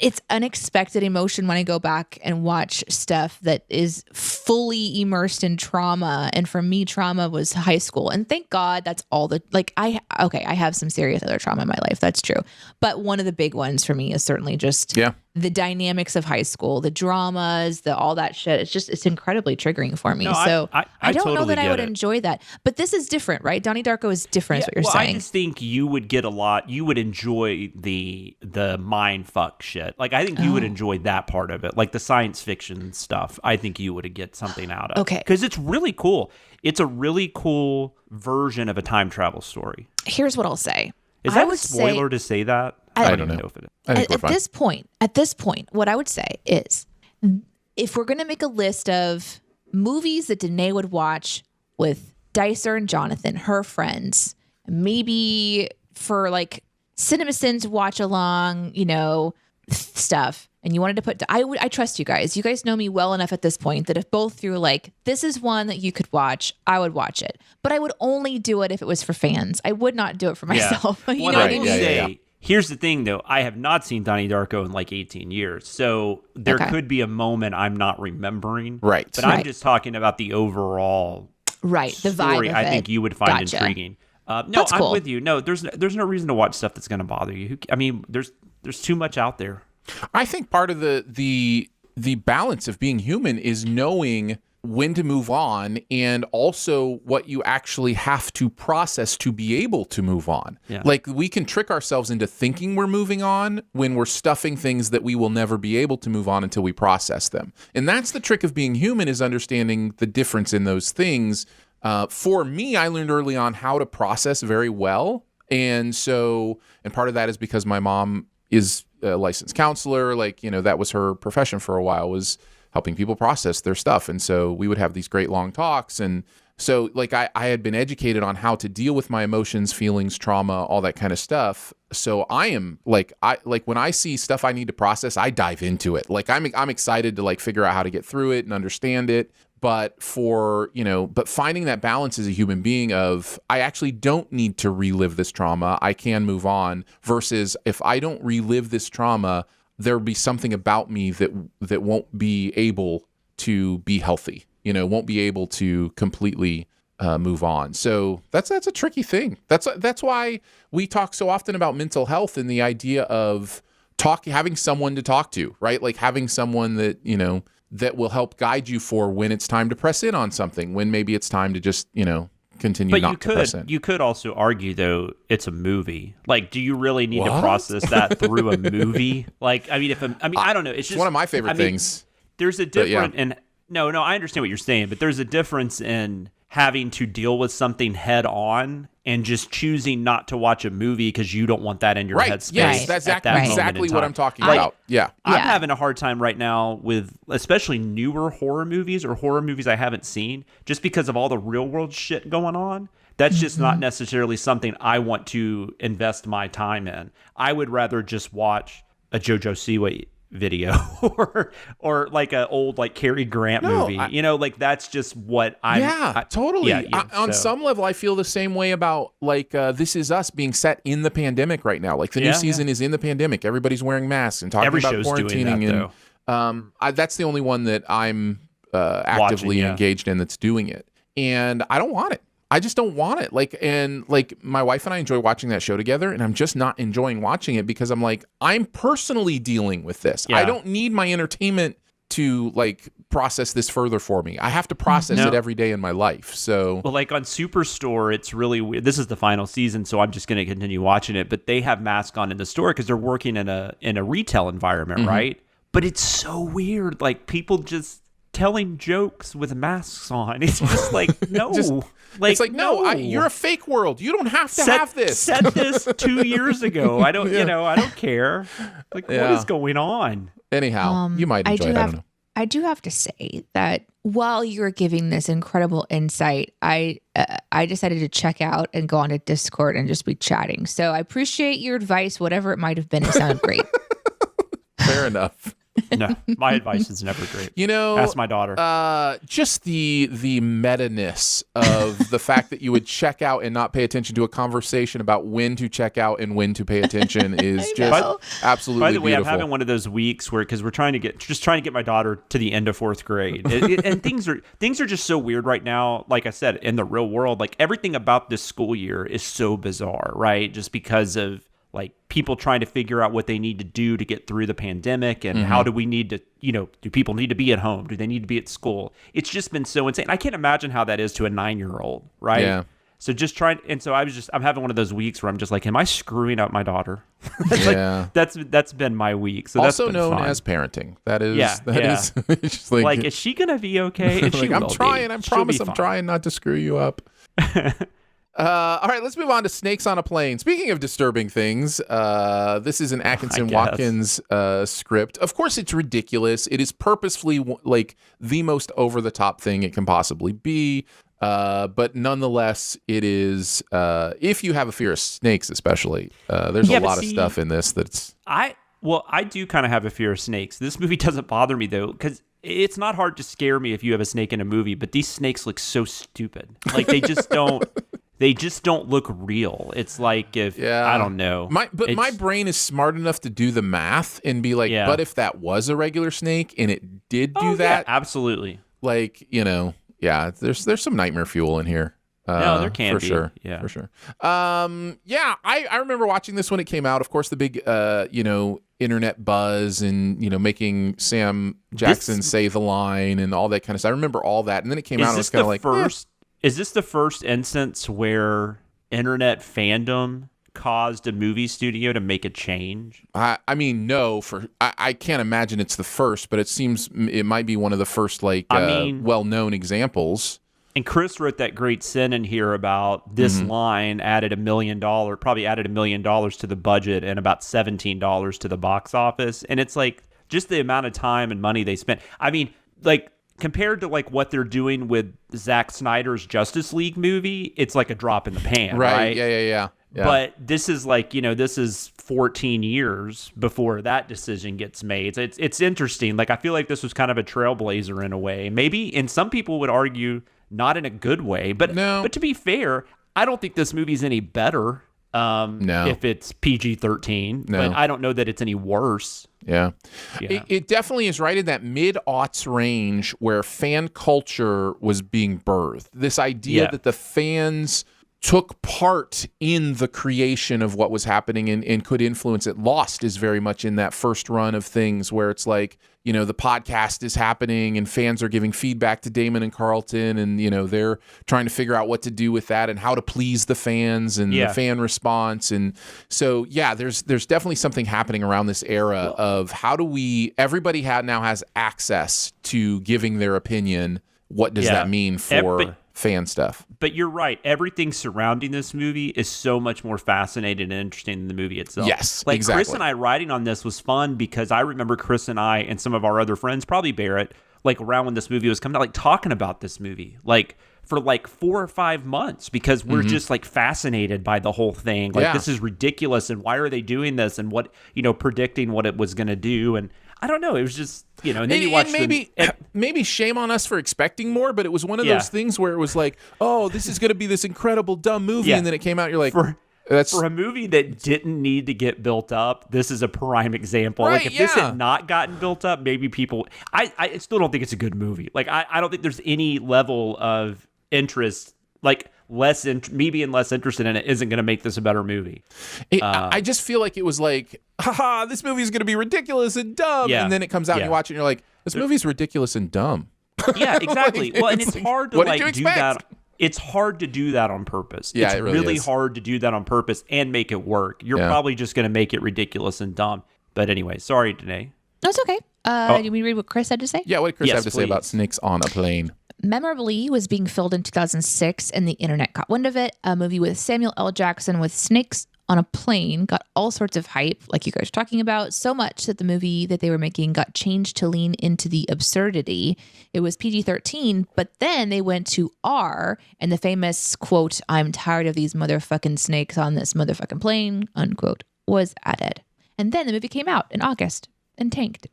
it's unexpected emotion when I go back and watch stuff that is fully immersed in trauma. And for me, trauma was high school. And thank God that's all I have some serious other trauma in my life. That's true. But one of the big ones for me is certainly just the dynamics of high school, the dramas, all that shit. It's incredibly triggering for me. No, so I don't totally know that I would it. enjoy that. But this is different, right? Donnie Darko is different, is what you're saying. I just think you would get you would enjoy the mind fuck shit. Like, I think you would enjoy that part of it. Like the science fiction stuff, I think you would get something out of. Okay. Because it's really cool. It's a really cool version of a time travel story. Here's what I'll say. Is that a spoiler to say that? I don't know. I think At this point, what I would say is, if we're going to make a list of movies that Danae would watch with Dicer and Jonathan, her friends, maybe for like CinemaSins watch along, stuff, and you wanted to put, I trust you guys. You guys know me well enough at this point that if both threw like, this is one that you could watch, I would watch it. But I would only do it if it was for fans. I would not do it for myself. Yeah. You know what I mean? Here's the thing, though. I have not seen Donnie Darko in like 18 years. So there could be a moment I'm not remembering. Right. But I'm just talking about the overall the vibe story of I it. think you would find intriguing. No, That's I'm cool. with you. No, there's no reason to watch stuff that's going to bother you. I mean, there's too much out there. I think part of the balance of being human is knowing when to move on, and also what you actually have to process to be able to move on. Yeah. Like, we can trick ourselves into thinking we're moving on when we're stuffing things that we will never be able to move on until we process them. And that's the trick of being human, is understanding the difference in those things. For me, I learned early on how to process very well. And part of that is because my mom is a licensed counselor. Like, that was her profession for a while, was helping people process their stuff. And so we would have these great long talks. And so like I had been educated on how to deal with my emotions, feelings, trauma, all that kind of stuff. So I am like, when I see stuff I need to process, I dive into it. Like I'm excited to like figure out how to get through it and understand it. But but finding that balance as a human being of, I actually don't need to relive this trauma. I can move on, versus if I don't relive this trauma, there'll be something about me that won't be able to be healthy, won't be able to completely move on. So that's a tricky thing. That's why we talk so often about mental health and the idea of having someone to talk to, right? Like having someone that, that will help guide you for when it's time to press in on something, when maybe it's time to just, continue not to press in. You could also argue, though, it's a movie. Like, do you really need to process that through a movie? Like, I mean, I don't know. It's just one of my favorite things. There's a difference No, I understand what you're saying, but there's a difference in having to deal with something head on and just choosing not to watch a movie because you don't want that in your headspace. Yes, that's exactly what I'm talking about. Yeah. I'm having a hard time right now with especially newer horror movies or horror movies I haven't seen, just because of all the real world shit going on. That's just not necessarily something I want to invest my time in. I would rather just watch a Jojo Siwa video or like an old like Cary Grant movie. Like that's just what I'm totally. On some level I feel the same way about like This Is Us being set in the pandemic right now. Like the new season is in the pandemic. Everybody's wearing masks and talking about quarantining, and that's the only one that I'm actively engaged in that's doing it, and I don't want it. I just don't want it. Like my wife and I enjoy watching that show together, and I'm just not enjoying watching it because I'm like, I'm personally dealing with this. I don't need my entertainment to like process this further for me. I have to process it every day in my life. So, well, like on Superstore, it's really weird. This is the final season, so I'm just going to continue watching it. But they have masks on in the store because they're working in a retail environment, right? But it's so weird. Like people just telling jokes with masks on. It's just like, no. It's like, no, you're a fake world. You don't have to have this. Said this 2 years ago. I don't, I don't care. Like, what is going on? Anyhow, you might enjoy it. I don't know. I do have to say that while you were giving this incredible insight, I decided to check out and go on to Discord and just be chatting. So I appreciate your advice, whatever it might have been. It sounded great. Fair enough. No, my advice is never great. Ask my daughter. Just the meta-ness of the fact that you would check out and not pay attention to a conversation about when to check out and when to pay attention is just absolutely beautiful. By the way, I'm having one of those weeks where, because we're trying to get my daughter to the end of 4th grade, and things are just so weird right now. Like I said, in the real world, like everything about this school year is so bizarre, right? Just because of like people trying to figure out what they need to do to get through the pandemic, and how do we need to, do people need to be at home? Do they need to be at school? It's just been so insane. I can't imagine how that is to a 9-year-old, right? Yeah. So I'm having one of those weeks where I'm just like, am I screwing up my daughter? That's been my week. So also that's known fun. as parenting. That is just like, is she gonna be okay? And like, I'm trying. I promise I'm trying not to screw you up. All right, let's move on to Snakes on a Plane. Speaking of disturbing things, this is an Atkinson Watkins script. Of course, it's ridiculous. It is purposefully like the most over-the-top thing it can possibly be. But nonetheless, it is, if you have a fear of snakes, especially, there's a lot of stuff in this that's... I do kind of have a fear of snakes. This movie doesn't bother me, though, because it's not hard to scare me if you have a snake in a movie, but these snakes look so stupid. Like, they just don't... They just don't look real. It's like if, I don't know. My brain is smart enough to do the math and be like, but if that was a regular snake and it did do that. Yeah, absolutely. Like, there's some nightmare fuel in here. No, there can for be. Sure. Yeah. For sure. I remember watching this when it came out. Of course, the big, internet buzz and, making Sam Jackson say the line and all that kind of stuff. I remember all that. And then it came out and it was kind of like, Is this the first instance where internet fandom caused a movie studio to make a change? I mean, no. I can't imagine it's the first, but it seems it might be one of the first, well-known examples. And Chris wrote that great sin in here about this line added $1 million to the budget and about $17 to the box office. And it's like just the amount of time and money they spent. I mean, like, compared to like what they're doing with Zack Snyder's Justice League movie, it's like a drop in the pan, right? Yeah. But this is like, this is 14 years before that decision gets made. It's interesting. Like, I feel like this was kind of a trailblazer in a way. Maybe, and some people would argue not in a good way, but to be fair, I don't think this movie's any better. If it's PG-13, but I don't know that it's any worse. Yeah. It definitely is right in that mid-aughts range where fan culture was being birthed. This idea that the fans took part in the creation of what was happening and could influence it. Lost is very much in that first run of things where it's like, the podcast is happening and fans are giving feedback to Damon and Carlton and, they're trying to figure out what to do with that and how to please the fans and the fan response. And so, there's definitely something happening around this era of how do everybody now has access to giving their opinion. What does that mean for fan stuff? But you're right. Everything surrounding this movie is so much more fascinating and interesting than the movie itself. Yes, like exactly. Chris and I writing on this was fun because I remember Chris and I and some of our other friends, probably Barrett, like around when this movie was coming out, like talking about this movie, like for like 4 or 5 months because we're just like fascinated by the whole thing. Like this is ridiculous and why are they doing this and what, predicting what it was going to do. And I don't know. It was just, and then you watch maybe shame on us for expecting more, but it was one of those things where it was like, oh, this is going to be this incredible dumb movie. And then it came out, you're like, for a movie that didn't need to get built up, this is a prime example. Right, like if this had not gotten built up, maybe people, I still don't think it's a good movie. Like I don't think there's any level of interest, like me being less interested in it isn't going to make this a better movie. I just feel like it was like, haha, this movie's going to be ridiculous and dumb. And then it comes out and you watch it and you're like, this movie's ridiculous and dumb. Yeah, exactly. Well, and it's hard to do that. It's hard to do that on purpose. Yeah, it's really hard to do that on purpose and make it work. You're probably just going to make it ridiculous and dumb. But anyway, sorry, Danae. No, it's okay. Did we read what Chris had to say? Yeah, what did Chris have to say about Snakes on a Plane? Memorably was being filmed in 2006 and the internet caught wind of it. A movie with Samuel L. Jackson with snakes on a plane got all sorts of hype, like you guys were talking about, so much that the movie that they were making got changed to lean into the absurdity. It was PG-13, but then they went to R, and the famous quote, "I'm tired of these motherfucking snakes on this motherfucking plane," unquote, was added. And then the movie came out in August and tanked.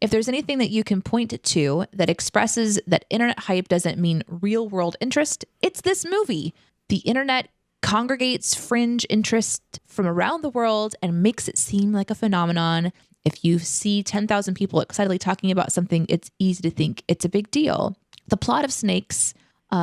If there's anything that you can point to that expresses that internet hype doesn't mean real world interest, it's this movie. The internet congregates fringe interest from around the world and makes it seem like a phenomenon. If you see 10,000 people excitedly talking about something, it's easy to think it's a big deal. The plot of Snakes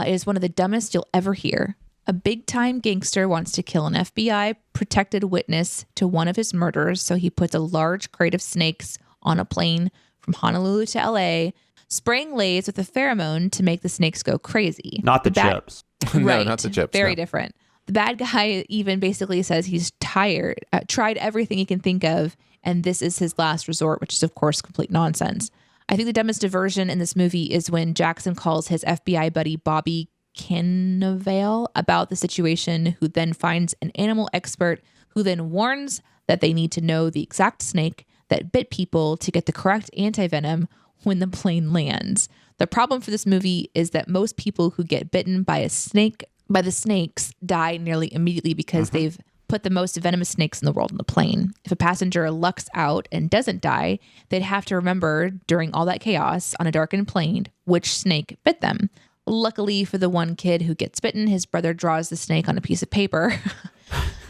is one of the dumbest you'll ever hear. A big-time gangster wants to kill an FBI protected witness to one of his murders, so he puts a large crate of snakes on a plane from Honolulu to LA, spraying Leis with a pheromone to make the snakes go crazy. Not the chips. Right. No, not the chips. Very different. The bad guy even basically says he's tired, tried everything he can think of, and this is his last resort, which is, of course, complete nonsense. I think the dumbest diversion in this movie is when Jackson calls his FBI buddy Bobby Cannavale about the situation, who then finds an animal expert who then warns that they need to know the exact snake that bit people to get the correct antivenom when the plane lands. The problem for this movie is that most people who get bitten by the snakes die nearly immediately because they've put the most venomous snakes in the world in the plane. If a passenger lucks out and doesn't die, they'd have to remember during all that chaos on a darkened plane which snake bit them. Luckily for the one kid who gets bitten, his brother draws the snake on a piece of paper.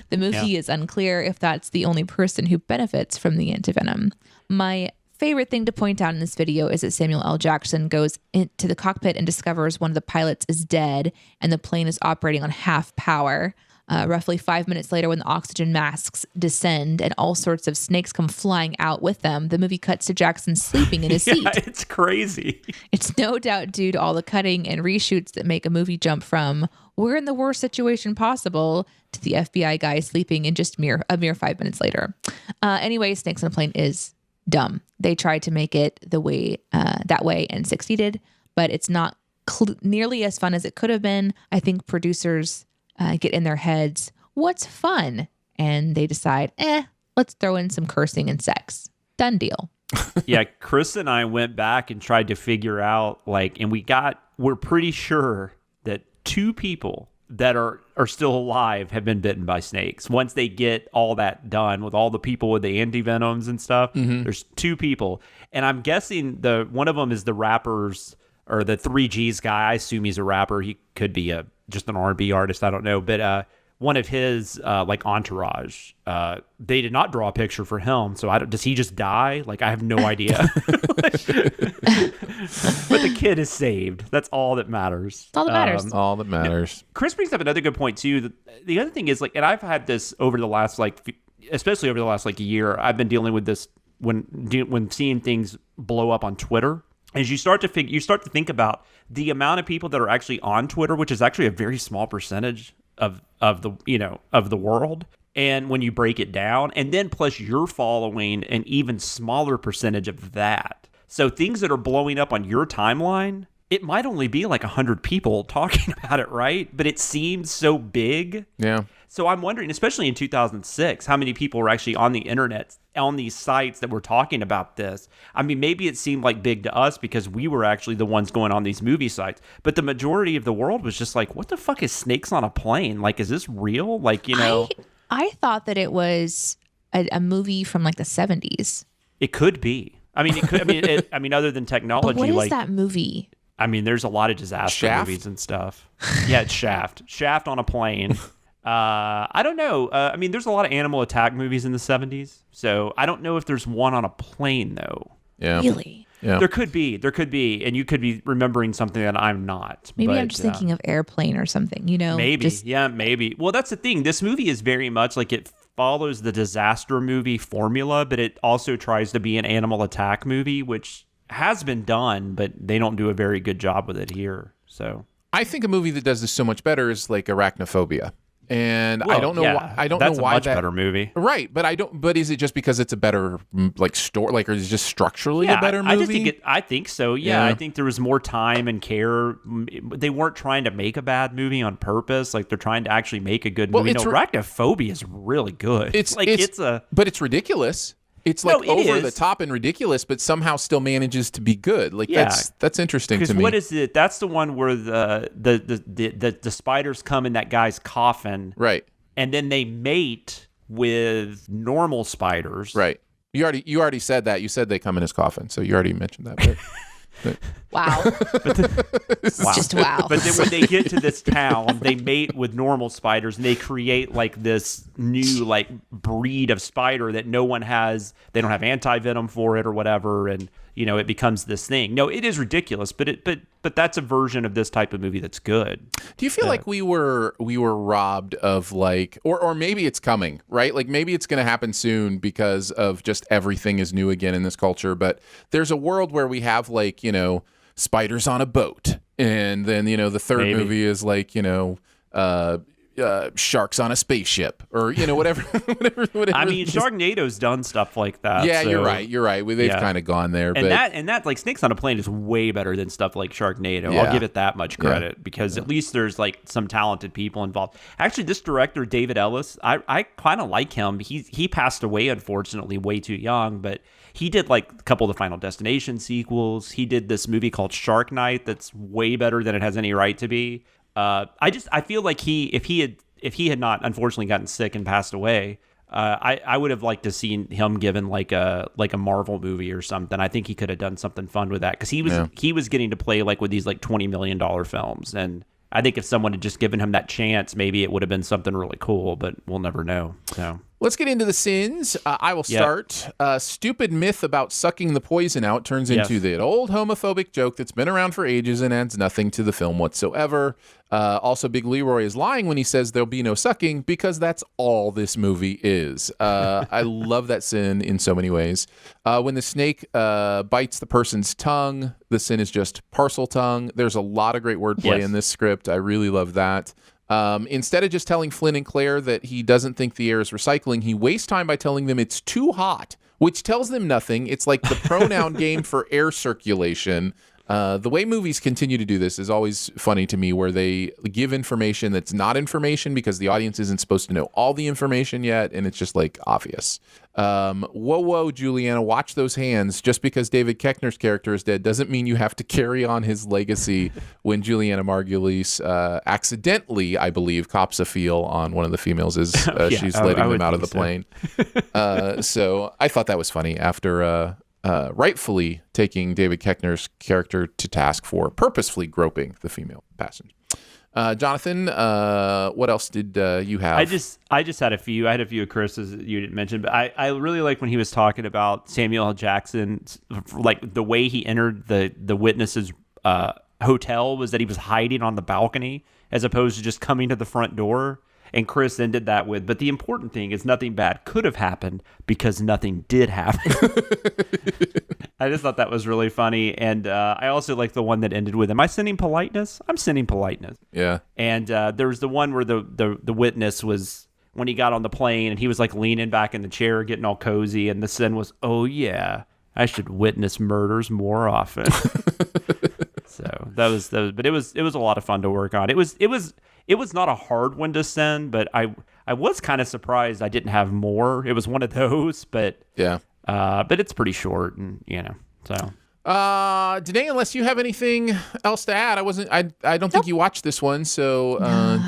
The movie is unclear if that's the only person who benefits from the antivenom. My favorite thing to point out in this video is that Samuel L. Jackson goes into the cockpit and discovers one of the pilots is dead and the plane is operating on half power. Roughly 5 minutes later, when the oxygen masks descend and all sorts of snakes come flying out with them, the movie cuts to Jackson sleeping in his seat. It's crazy. It's no doubt due to all the cutting and reshoots that make a movie jump from "we're in the worst situation possible" to the FBI guy sleeping in just a mere 5 minutes later. Anyway, Snakes on a Plane is dumb. They tried to make it that way and succeeded, but it's not nearly as fun as it could have been. I think producers get in their heads, what's fun? And they decide, let's throw in some cursing and sex. Done deal. Yeah, Chris and I went back and tried to figure out, and we're pretty sure that 2 people that are still alive have been bitten by snakes. Once they get all that done with all the people with the antivenoms and stuff, there's 2 people. And I'm guessing one of them is the rappers or the 3Gs guy. I assume he's a rapper. He could be just an R&B artist. I don't know. But one of his entourage, they did not draw a picture for him. So does he just die? I have no idea. But the kid is saved. That's all that matters. That's all that matters. All that matters. Chris brings up another good point too. The other thing is and I've had this over the last especially over the last year. I've been dealing with this when seeing things blow up on Twitter. As you start to think about the amount of people that are actually on Twitter, which is actually a very small percentage of the world. And when you break it down, and then plus you're following an even smaller percentage of that. So things that are blowing up on your timeline, it might only be 100 people talking about it, right? But it seems so big. Yeah. So I'm wondering, especially in 2006, how many people were actually on the internet, on these sites that were talking about this. I mean, maybe it seemed big to us because we were actually the ones going on these movie sites. But the majority of the world was just what the fuck is Snakes on a Plane? Is this real? I thought that it was a movie from the 70s. It could be. I mean, it could. I mean, other than technology. But what is that movie? I mean, there's a lot of disaster movies and stuff. Yeah, it's Shaft. Shaft on a plane. I don't know. I mean, there's a lot of animal attack movies in the 70s. So I don't know if there's one on a plane, though. Yeah. Really? Yeah. There could be. And you could be remembering something that I'm not. Maybe I'm just thinking of Airplane or something, Maybe. Maybe. Well, that's the thing. This movie is very much it follows the disaster movie formula, but it also tries to be an animal attack movie, which has been done, but they don't do a very good job with it here. So I think a movie that does this so much better is Arachnophobia. And I don't know why. I don't know why that's a much better movie, right? But I don't. But is it just because it's a better story? Or is it just structurally a better movie? I think so. Yeah, I think there was more time and care. They weren't trying to make a bad movie on purpose. They're trying to actually make a good movie. Arachnophobia is really good. But it's ridiculous. It's over the top and ridiculous, but somehow still manages to be good. That's interesting to me. What is it? That's the one where the spiders come in that guy's coffin, right? And then they mate with normal spiders, right? You already said that. You said they come in his coffin, so you already mentioned that. But wow. Just wow. But then when they get to this town, they mate with normal spiders and they create this new breed of spider that no one has. They don't have anti-venom for it or whatever. And, it becomes this thing. No, it is ridiculous, but that's a version of this type of movie that's good. Do you feel like we were robbed of or maybe it's coming, right? Maybe it's going to happen soon because of just everything is new again in this culture. But there's a world where we have spiders on a boat. And then, the third movie is sharks on a spaceship, or whatever. I mean, Sharknado's done stuff like that. Yeah, so, you're right. They've kind of gone there, and that like Snakes on a Plane is way better than stuff like Sharknado. Yeah. I'll give it that much credit because at least there's like some talented people involved. Actually, this director David Ellis, I kind of like him. He passed away unfortunately way too young, but he did like a couple of the Final Destination sequels. He did this movie called Shark Night that's way better than it has any right to be. I feel like if he had not unfortunately gotten sick and passed away, I would have liked to seen him given like a Marvel movie or something. I think he could have done something fun with that because he was getting to play like with these like $20 million films, and I think if someone had just given him that chance, maybe it would have been something really cool. But we'll never know. So. Let's get into the sins. I will start. Stupid myth about sucking the poison out turns into the old homophobic joke that's been around for ages and adds nothing to the film whatsoever. Also, Big Leroy is lying when he says there'll be no sucking because that's all this movie is. I love that sin in so many ways. When the snake bites the person's tongue, the sin is just parcel tongue. There's a lot of great wordplay in this script. I really love that. Instead of just telling Flynn and Claire that he doesn't think the air is recycling, he wastes time by telling them it's too hot, which tells them nothing. It's like the pronoun game for air circulation. The way movies continue to do this is always funny to me, where they give information that's not information because the audience isn't supposed to know all the information yet, and it's just like obvious. Whoa, Juliana, watch those hands. Just because David Koechner's character is dead doesn't mean you have to carry on his legacy. When Juliana Margulies accidentally, I believe, cops a feel on one of the females as she's letting them out of the plane. So I thought that was funny after... rightfully taking David Koechner's character to task for purposefully groping the female passenger. Jonathan, what else did you have? I just had a few. I had a few of Chris's that you didn't mention, but I really like when he was talking about Samuel L. Jackson, like the way he entered the witness's hotel was that he was hiding on the balcony as opposed to just coming to the front door. And Chris ended that with, but the important thing is nothing bad could have happened because nothing did happen. I just thought that was really funny. And I also like the one that ended with, am I sending politeness? I'm sending politeness. Yeah. And there was the one where the witness was, when he got on the plane and he was like leaning back in the chair, getting all cozy. And the sin was, oh yeah, I should witness murders more often. So that was, but it was a lot of fun to work on. It was not a hard one to send, but I was kind of surprised I didn't have more. It was one of those, but but it's pretty short, and so. Danae, unless you have anything else to add, I don't think you watched this one, so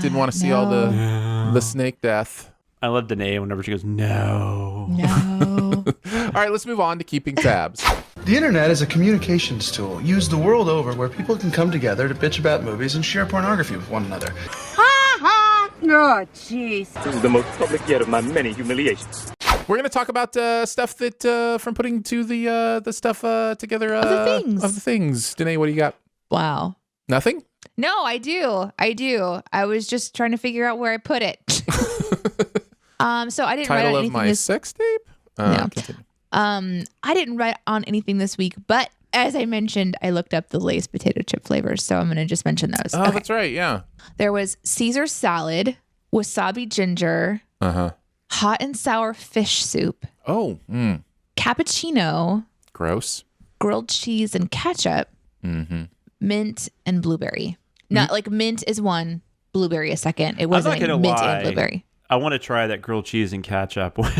didn't want to see all the snake death. I love Danae whenever she goes, no. All right, let's move on to keeping tabs. The internet is a communications tool used the world over where people can come together to bitch about movies and share pornography with one another. Ha ha! Oh, jeez. This is the most public yet of my many humiliations. We're going to talk about stuff that from putting to the stuff together of the things. Danae, what do you got? Wow. Nothing? No, I do. I was just trying to figure out where I put it. So I didn't write on anything. Title of my sex tape? No. I didn't write on anything this week, but as I mentioned, I looked up the Leis potato chip flavors, so I'm going to just mention those. Oh, okay. That's right, yeah. There was Caesar salad, wasabi ginger, hot and sour fish soup. Oh, cappuccino. Gross. Grilled cheese and ketchup. Mint and blueberry. Not like mint is one, blueberry a second. It wasn't like mint and blueberry. I want to try that grilled cheese and ketchup one.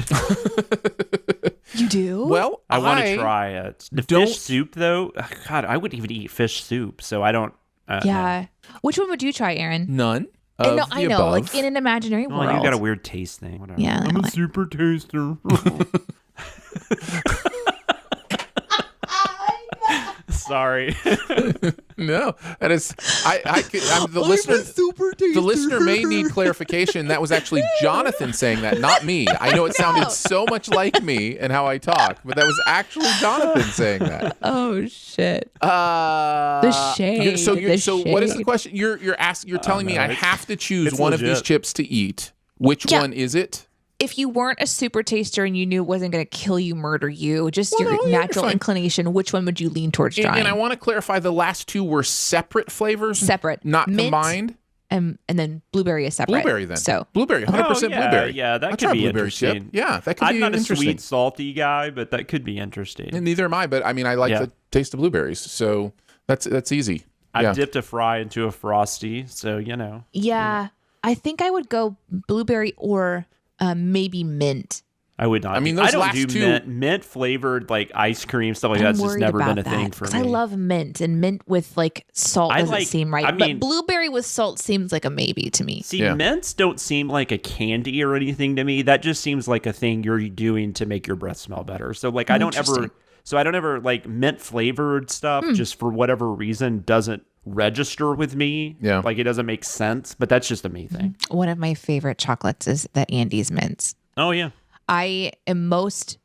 You do? Well, I want to try it. The fish soup, though, God, I wouldn't even eat fish soup, so I don't. Yeah. Which one would you try, Aaron? None. No, I know, above. Like in an imaginary world. You got a weird taste thing. Whatever. Yeah, I'm a super taster. Sorry. No, that is. I'm the listener. The listener may need clarification. That was actually Jonathan saying that, not me. I know it sounded so much like me and how I talk, but that was actually Jonathan saying that. Oh shit! The shade. So what is the question? You're telling me I have to choose one of these chips to eat. Which one is it? If you weren't a super taster and you knew it wasn't going to kill you, murder you, just your natural inclination, which one would you lean towards trying? And I want to clarify, the last two were separate flavors? Separate. Not mint combined? and then blueberry is separate. Blueberry then. So blueberry, 100% blueberry. Yeah, that I'll could try be blueberry interesting. chip. Yeah, that could I'm be not interesting. a sweet, salty guy, but that could be interesting. And neither am I, but I mean, I like the taste of blueberries, so that's easy. I dipped a fry into a Frosty, so Yeah, I think I would go blueberry or maybe mint. I would not. I mean, I those don't do last two mint flavored like ice cream stuff like that's just never been a thing for me. I love mint, and mint with like salt doesn't seem right. But blueberry with salt seems like a maybe to me. See, mints don't seem like a candy or anything to me. That just seems like a thing you're doing to make your breath smell better. So like I don't ever like mint flavored stuff just for whatever reason doesn't register with me. Yeah. Like it doesn't make sense, but that's just a me thing. One of my favorite chocolates is the Andes mints. Oh yeah. I'm most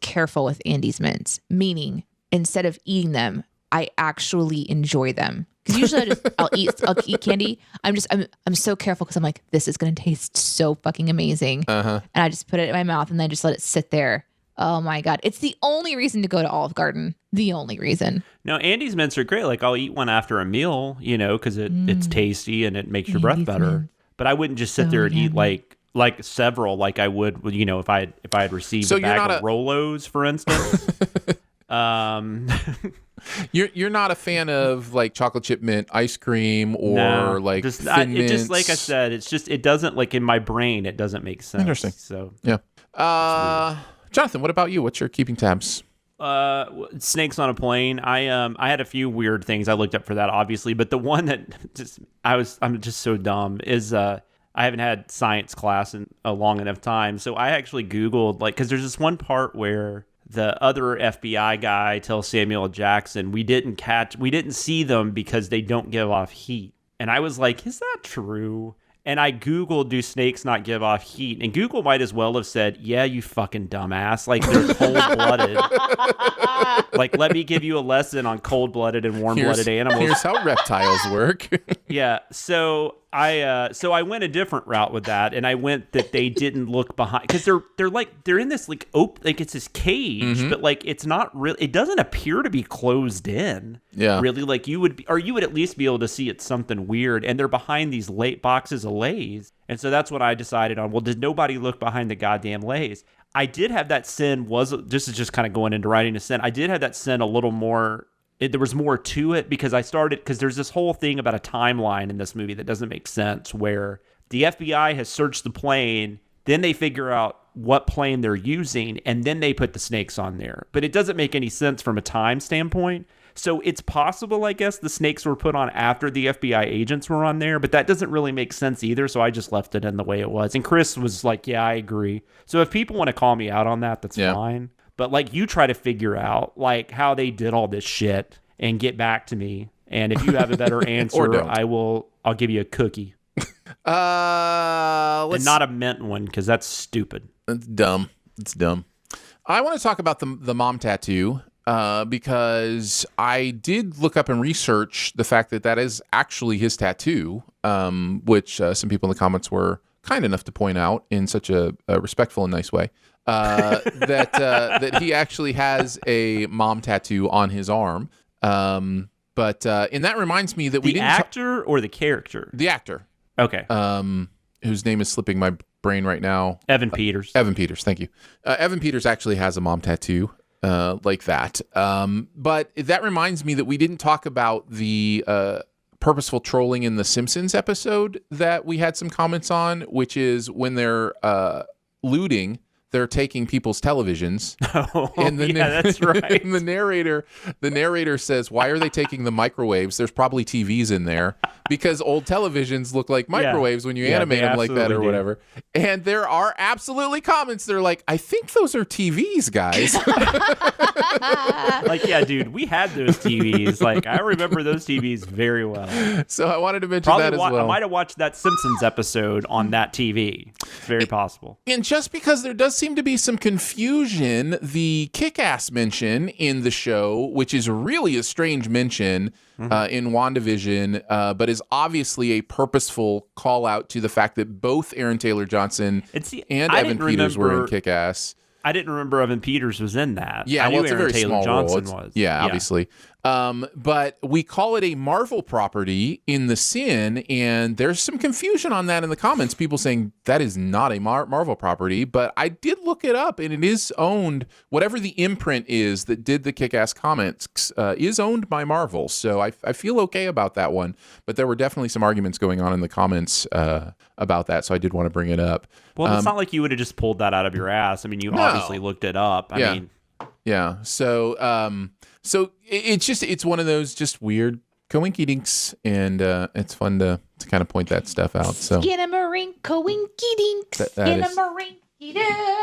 careful with Andes mints, meaning instead of eating them, I actually enjoy them. Because usually I'll eat candy. I'm so careful because I'm like, this is gonna taste so fucking amazing, and I just put it in my mouth and then just let it sit there. Oh my God, it's the only reason to go to Olive Garden. The only reason. No, Andes mints are great. Like I'll eat one after a meal, because it's tasty and it makes your breath better. Mint. But I wouldn't just sit there and eat like several like I would, if I had received a bag of Rolos, for instance. You're not a fan of like chocolate chip mint ice cream or thin mints. Just like I said, it's just it doesn't like in my brain it doesn't make sense. Interesting. So yeah. Jonathan, what about you? What's your keeping tabs? Snakes on a plane. I had a few weird things I looked up for that, obviously, but the one that I'm just so dumb is I haven't had science class in a long enough time. So I actually Googled, because there's this one part where the other FBI guy tells Samuel L. Jackson, we didn't see them because they don't give off heat. And I was like, is that true? And I Googled, do snakes not give off heat? And Google might as well have said, yeah, you fucking dumbass. Like, they're cold-blooded. Like, let me give you a lesson on cold-blooded and warm-blooded animals. Here's how reptiles work. Yeah, so I went a different route with that, and I went that they didn't look behind, because they're in this it's this cage, but like it's not really. It doesn't appear to be closed in. Yeah, really, like you would at least be able to see it's something weird, and they're behind these boxes of Leis, and so that's what I decided on. Well, did nobody look behind the goddamn Leis? I did have that sin. This is just kind of going into writing a sin. I did have that sin a little more. There was more to it because there's this whole thing about a timeline in this movie that doesn't make sense, where the FBI has searched the plane, then they figure out what plane they're using, and then they put the snakes on there. But it doesn't make any sense from a time standpoint. So it's possible, I guess, the snakes were put on after the FBI agents were on there, but that doesn't really make sense either. So I just left it in the way it was. And Chris was like, yeah, I agree. So if people want to call me out on that, that's fine. But you try to figure out how they did all this shit and get back to me. And if you have a better answer, I'll give you a cookie. And not a mint one, because that's stupid. It's dumb. I want to talk about the mom tattoo because I did look up and research the fact that is actually his tattoo, which some people in the comments were kind enough to point out in such a respectful and nice way. That he actually has a mom tattoo on his arm. And that reminds me that we didn't... The actor or the character? The actor. Okay. Whose name is slipping my brain right now. Evan Peters. Evan Peters, thank you. Evan Peters actually has a mom tattoo like that. But that reminds me that we didn't talk about the purposeful trolling in the Simpsons episode that we had some comments on, which is when they're looting, they're taking people's televisions. And that's right. And the narrator says, why are they taking the microwaves? There's probably TVs in there, because old televisions look like microwaves when you animate them like that or whatever. And there are absolutely comments that are like, I think those are TVs, guys. Dude, we had those TVs. I remember those TVs very well. So I wanted to mention that as well. I might have watched that Simpsons episode on that TV. It's very possible. And just because there does seem to be some confusion, the Kick-Ass mention in the show, which is really a strange mention in WandaVision, but is obviously a purposeful call out to the fact that both Aaron Taylor Johnson and Evan Peters were in Kick-Ass. I didn't remember Evan Peters was in that. Yeah, I knew it's Aaron a very Taylor small Johnson role. was. Yeah, obviously. But we call it a Marvel property in the Sin, and there's some confusion on that in the comments. People saying that is not a Marvel property, but I did look it up, and it is owned. Whatever the imprint is that did the Kick-Ass comics is owned by Marvel, so I feel okay about that one. But there were definitely some arguments going on in the comments about that, so I did want to bring it up. Well, it's not like you would have just pulled that out of your ass. I mean, you obviously looked it up. I mean, yeah. So it's one of those just weird coinky dinks, and it's fun to kind of point that stuff out. So Skinamarink, coinky dinks, skinamarink.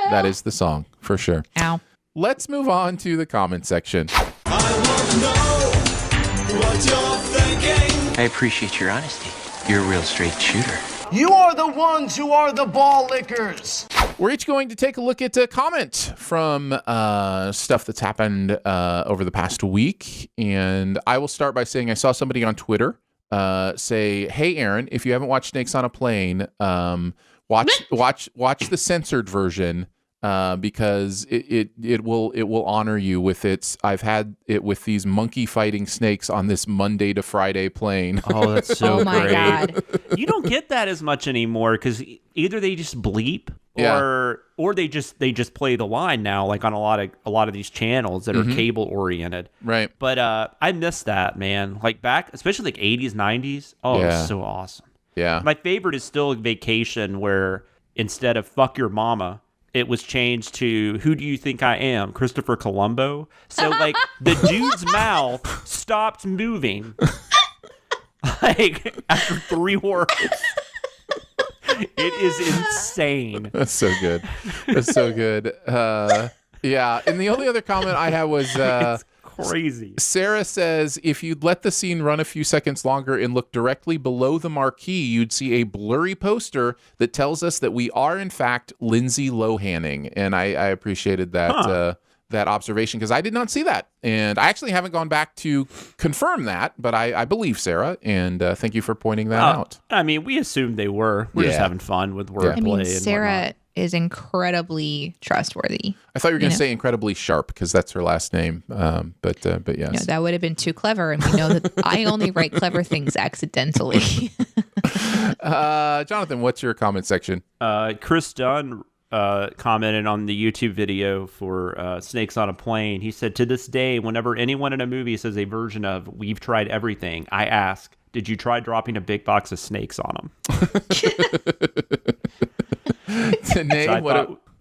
That is the song for sure. Ow. Let's move on to the comment section. I want to know what you're thinking. I appreciate your honesty. You're a real straight shooter. You are the ones who are the ball lickers. We're each going to take a look at a comment from stuff that's happened over the past week. And I will start by saying I saw somebody on Twitter say, "Hey, Aaron, if you haven't watched Snakes on a Plane, watch the censored version because it will honor you with its. I've had it with these monkey fighting snakes on this Monday to Friday plane." Oh, that's so Oh my great. God. You don't get that as much anymore because either they just bleep or they just play the line now, like on a lot of these channels that are cable oriented. Right. But I miss that, man. Like back, especially like 80s, 90s. Oh, it was so awesome. Yeah. My favorite is still Vacation, where instead of "fuck your mama," it was changed to "who do you think I am, Christopher Columbo?" So like the dude's mouth stopped moving like after 3 words. It is insane. That's so good. That's so good. Yeah. And the only other comment I had was It's crazy. Sarah says, if you'd let the scene run a few seconds longer and look directly below the marquee, you'd see a blurry poster that tells us that we are, in fact, Lindsay Lohaning. And I appreciated that that observation because I did not see that. And I actually haven't gone back to confirm that, but I believe Sarah. And thank you for pointing that out. I mean, we assumed they were. We're just having fun with wordplay. I mean, and Sarah whatnot. is incredibly trustworthy. I thought you were going to say incredibly sharp because that's her last name. But yes. No, that would have been too clever. And we know that I only write clever things accidentally. Jonathan, what's your comment section? Chris Dunn commented on the YouTube video for Snakes on a Plane. He said, "To this day, whenever anyone in a movie says a version of 'We've tried everything,' I ask, did you try dropping a big box of snakes on them?"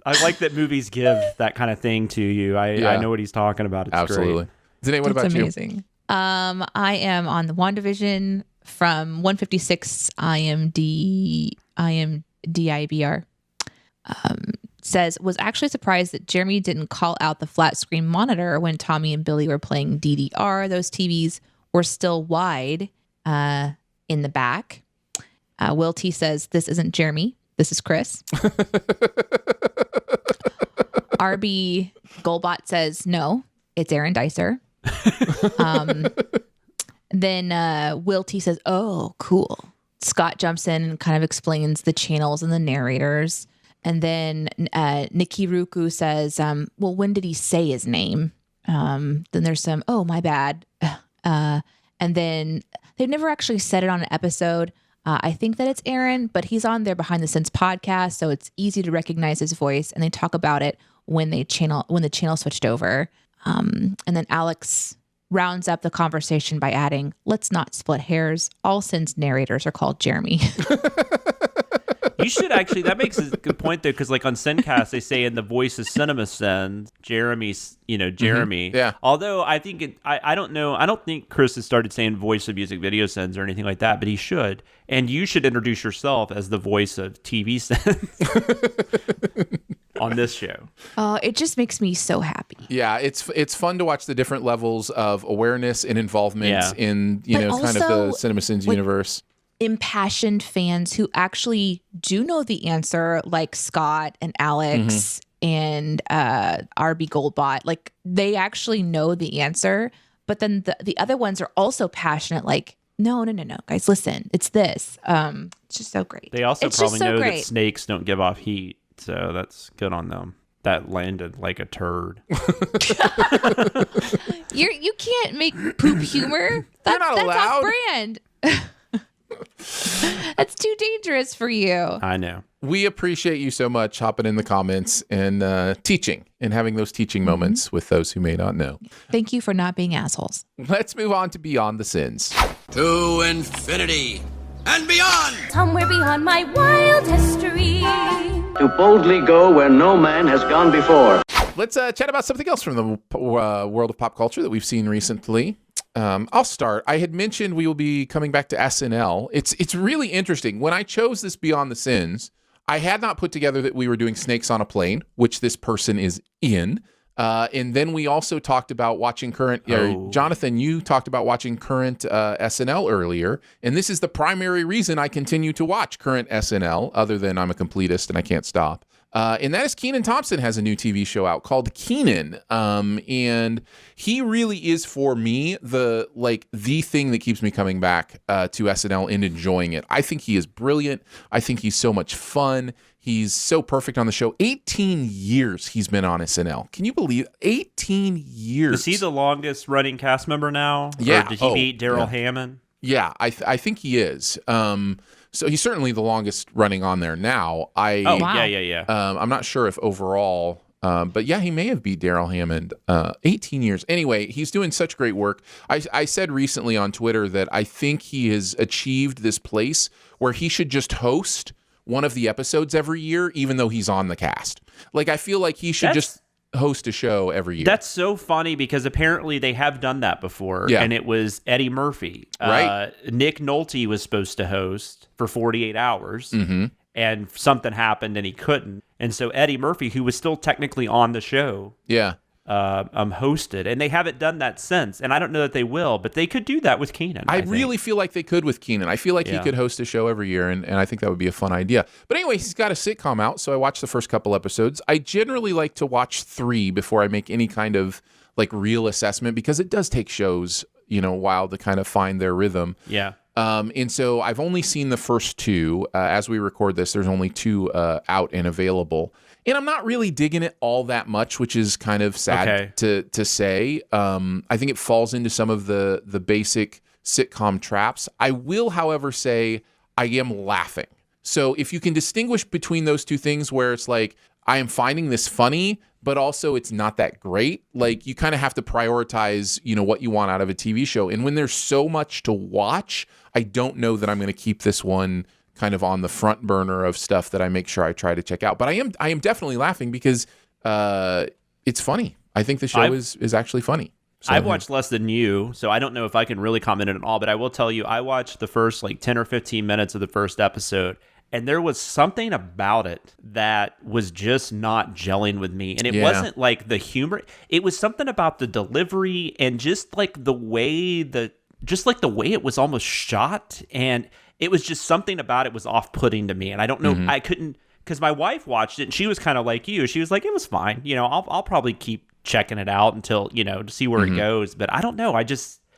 I like that movies give that kind of thing to you. I know what he's talking about. It's absolutely. Great. Zanae, what about amazing. I am on the WandaVision from 156 IMDb. Says, was actually surprised that Jeremy didn't call out the flat screen monitor when Tommy and Billy were playing DDR. Those TVs were still wide in the back. Will T says, this isn't Jeremy. This is Chris. RB Golbot says, no, it's Aaron Dicer. Then Will T says, oh, cool. Scott jumps in and kind of explains the channels and the narrators. And then Nikki Ruku says, well, when did he say his name? Then there's some, oh, my bad. And then they've never actually said it on an episode. I think that it's Aaron, but he's on their Behind the Scenes podcast, so it's easy to recognize his voice. And they talk about it when the channel switched over. And then Alex rounds up the conversation by adding, let's not split hairs. All Sins narrators are called Jeremy. You should actually, that makes a good point though, because like on Sincast, they say in the voice of CinemaSins, Jeremy's, Jeremy. Mm-hmm. Yeah. Although I think I don't know, I don't think Chris has started saying voice of music video sins or anything like that, but he should. And you should introduce yourself as the voice of TV sins on this show. It just makes me so happy. Yeah, it's fun to watch the different levels of awareness and involvement in, But kind of the CinemaSins universe. Impassioned fans who actually do know the answer, like Scott and Alex and RB Goldbot, like they actually know the answer, but then the other ones are also passionate, like no guys, listen, it's this. It's just so great. They also probably know that snakes don't give off heat, so that's good on them. That landed like a turd. You can't make poop humor. That's off brand. That's too dangerous for you. I know. We appreciate you so much hopping in the comments and teaching and having those teaching moments with those who may not know. Thank you for not being assholes. Let's move on to Beyond the Sins. To infinity and beyond. Somewhere beyond my wild history. To boldly go where no man has gone before. Let's chat about something else from the world of pop culture that we've seen recently. I'll start. I had mentioned we will be coming back to SNL. It's really interesting. When I chose this Beyond the Sins, I had not put together that we were doing Snakes on a Plane, which this person is in. And then we also talked about watching current... Jonathan, you talked about watching current SNL earlier, and this is the primary reason I continue to watch current SNL, other than I'm a completist and I can't stop. And that is Kenan Thompson has a new TV show out called Kenan. And he really is, for me, the thing that keeps me coming back to SNL and enjoying it. I think he is brilliant. I think he's so much fun. He's so perfect on the show. 18 years he's been on SNL. Can you believe 18 years? Is he the longest running cast member now? Yeah. Or did he beat Daryl Hammond? Yeah, I think he is. So he's certainly the longest running on there now. Yeah. I'm not sure if overall, but yeah, he may have beat Daryl Hammond. 18 years. Anyway, he's doing such great work. I said recently on Twitter that I think he has achieved this place where he should just host one of the episodes every year, even though he's on the cast. Like, I feel like he should just host a show every year. That's so funny because apparently they have done that before, and it was Eddie Murphy. Right. Nick Nolte was supposed to host for 48 hours, and something happened and he couldn't. And so Eddie Murphy, who was still technically on the show, hosted, and they haven't done that since. And I don't know that they will, but they could do that with Kenan. I really feel like they could with Kenan. I feel like he could host a show every year, and I think that would be a fun idea. But anyway, he's got a sitcom out, so I watched the first couple episodes. I generally like to watch 3 before I make any kind of real assessment, because it does take shows, a while to kind of find their rhythm. Yeah. And so I've only seen the first 2. As we record this, there's only 2 out and available. And I'm not really digging it all that much, which is kind of sad to say. I think it falls into some of the basic sitcom traps. I will, however, say I am laughing. So if you can distinguish between those two things where it's like, I am finding this funny, but also it's not that great. You kind of have to prioritize, what you want out of a TV show. And when there's so much to watch, I don't know that I'm going to keep this one kind of on the front burner of stuff that I make sure I try to check out. But I am definitely laughing because it's funny. I think the show is actually funny. So, I've watched less than you, so I don't know if I can really comment on it all, but I will tell you, I watched the first 10 or 15 minutes of the first episode, and there was something about it that was just not gelling with me. And it wasn't the humor. It was something about the delivery and just the way the way it was almost shot, and it was just something about it was off-putting to me. And I don't know, I couldn't, because my wife watched it and she was kind of like you. She was like, it was fine. I'll probably keep checking it out until, to see where it goes. But I don't know.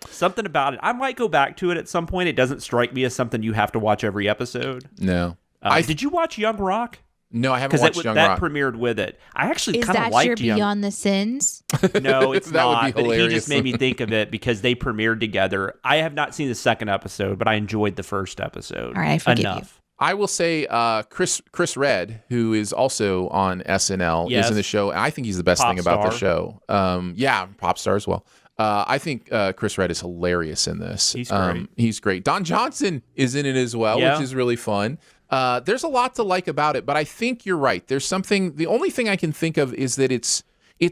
Something about it. I might go back to it at some point. It doesn't strike me as something you have to watch every episode. No. Did you watch Young Rock? No, I haven't watched Young Rock. That premiered with it. I actually kind of liked Is that your Beyond the Sins? No, it's that not. Would be but he just made me think of it because they premiered together. I have not seen the second episode, but I enjoyed the first episode. All right, I forgive you. I will say Chris Redd, who is also on SNL, is in the show. And I think he's the best thing about the show. Pop star as well. I think Chris Redd is hilarious in this. He's great. He's great. Don Johnson is in it as well, which is really fun. There's a lot to like about it, but I think you're right. There's something. The only thing I can think of is that it's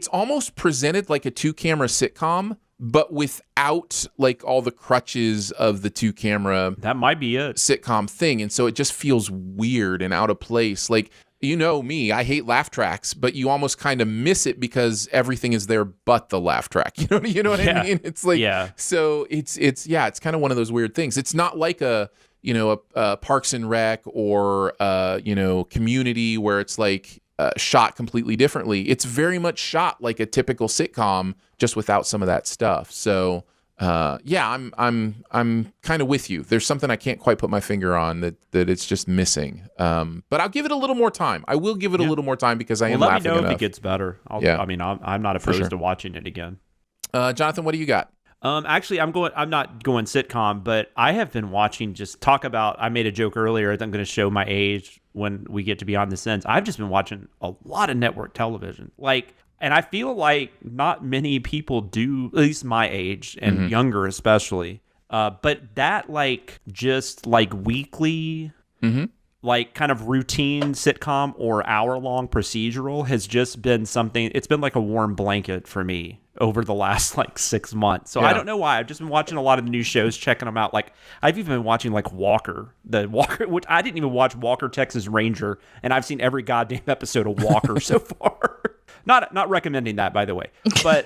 almost presented like a 2-camera sitcom, but without all the crutches of the 2-camera. That might be it. Sitcom thing, and so it just feels weird and out of place. Me, I hate laugh tracks, but you almost kind of miss it because everything is there but the laugh track. You know what I mean? It's so it's kind of one of those weird things. It's not like a Parks and Rec or Community where it's shot completely differently. It's very much shot like a typical sitcom, just without some of that stuff. So I'm kind of with you. There's something I can't quite put my finger on that it's just missing. But I'll give it a little more time. I will give it a little more time because I am laughing enough. Let me know if it gets better. I mean, I'm not opposed to watching it again. Jonathan, what do you got? Actually, I'm not going sitcom, but I have been watching. I made a joke earlier that I'm going to show my age when we get to Beyond the Sins. I've just been watching a lot of network television, and I feel like not many people do, at least my age and younger especially. But that just weekly, kind of routine sitcom or hour-long procedural has just been something. It's been like a warm blanket for me over the last 6 months. So I don't know why. I've just been watching a lot of the new shows, checking them out. I've even been watching Walker, which I didn't even watch Walker, Texas Ranger, and I've seen every goddamn episode of Walker so far. Not recommending that, by the way. But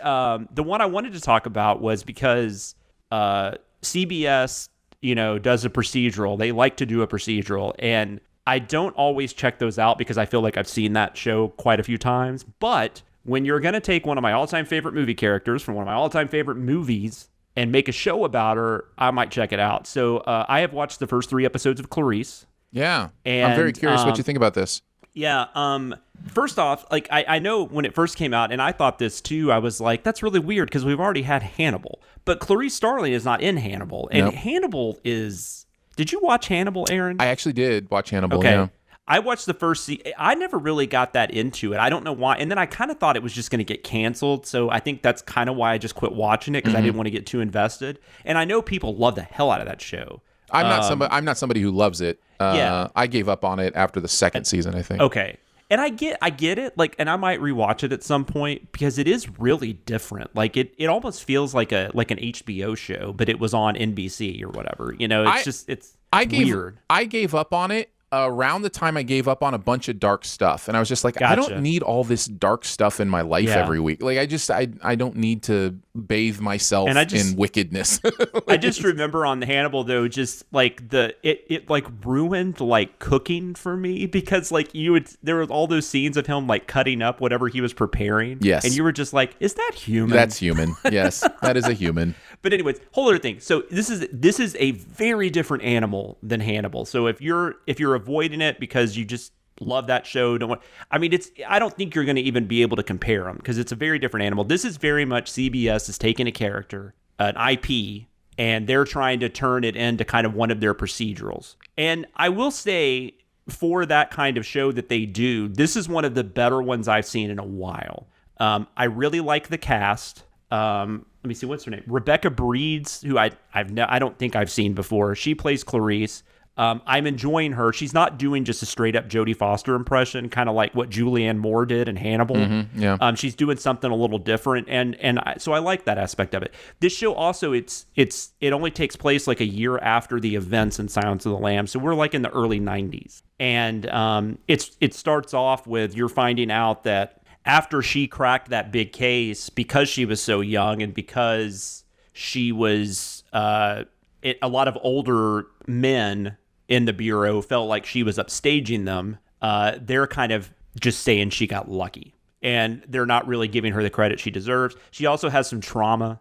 the one I wanted to talk about was because CBS, does a procedural. They like to do a procedural, and I don't always check those out because I feel like I've seen that show quite a few times. But when you're going to take one of my all-time favorite movie characters from one of my all-time favorite movies and make a show about her, I might check it out. So I have watched the first 3 episodes of Clarice. Yeah, and I'm very curious what you think about this. Yeah. First off, I know when it first came out, and I thought this too, I was like, that's really weird because we've already had Hannibal. But Clarice Starling is not in Hannibal. And Hannibal is... Did you watch Hannibal, Aaron? I actually did watch Hannibal, okay. Yeah. I watched the first season. I never really got that into it. I don't know why. And then I kind of thought it was just going to get canceled. So I think that's kind of why I just quit watching it because I didn't want to get too invested. And I know people love the hell out of that show. I'm not somebody who loves it. I gave up on it after the second season, I think. Okay. And I get it. And I might rewatch it at some point because it is really different. It almost feels like an HBO show, but it was on NBC or whatever. It's weird. I gave up on it around the time I gave up on a bunch of dark stuff, and I was just like, Gotcha. I don't need all this dark stuff in my life every week. I don't need to bathe myself in wickedness. I just remember on the Hannibal though, just it ruined cooking for me because there were all those scenes of him cutting up whatever he was preparing. Yes, and you were just like, is that human? That's human. Yes, that is a human. But anyways, whole other thing. So this is a very different animal than Hannibal. So if you're avoiding it because you just love that show, I don't think you're going to even be able to compare them because it's a very different animal. This is very much CBS is taking a character, an IP, and they're trying to turn it into kind of one of their procedurals. And I will say, for that kind of show that they do, this is one of the better ones I've seen in a while. I really like the cast. Let me see, what's her name? Rebecca Breeds, who I don't think I've seen before. She plays Clarice. I'm enjoying her. She's not doing just a straight up Jodie Foster impression, kind of like what Julianne Moore did in Hannibal. Yeah. She's doing something a little different, so I like that aspect of it. This show also, it only takes place a year after the events in Silence of the Lambs, so we're in the early 90s, and it starts off with you're finding out that after she cracked that big case, because she was so young and because she was a lot of older men in the Bureau felt like she was upstaging them, they're kind of just saying she got lucky. And they're not really giving her the credit she deserves. She also has some trauma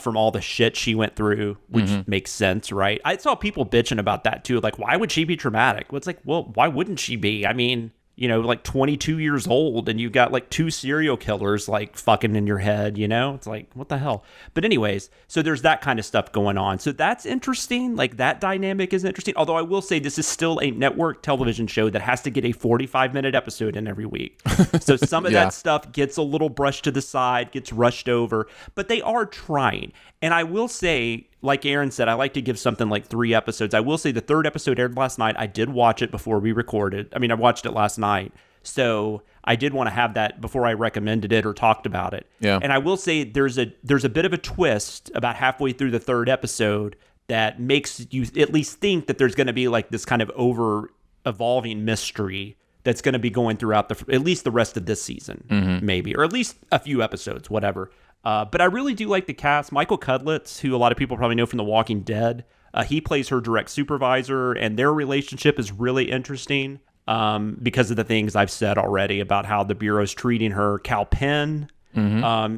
from all the shit she went through, which makes sense, right? I saw people bitching about that too. Why would she be traumatic? Well, it's well, why wouldn't she be? I mean, 22 years old and you've got 2 serial killers fucking in your head, it's what the hell? But anyways, so there's that kind of stuff going on. So that's interesting. That dynamic is interesting. Although I will say this is still a network television show that has to get a 45-minute episode in every week. So some of that stuff gets a little brushed to the side, gets rushed over, but they are trying. And I will say, like Aaron said, I like to give something 3 episodes. I will say the 3rd episode aired last night. I did watch it before we recorded. I watched it last night. So I did want to have that before I recommended it or talked about it. Yeah. And I will say there's a bit of a twist about halfway through the 3rd episode that makes you at least think that there's going to be this kind of over-evolving mystery that's going to be going throughout at least the rest of this season, maybe, or at least a few episodes, whatever. But I really do like the cast. Michael Cudlitz, who a lot of people probably know from The Walking Dead, he plays her direct supervisor, and their relationship is really interesting because of the things I've said already about how the Bureau's treating her. Cal Penn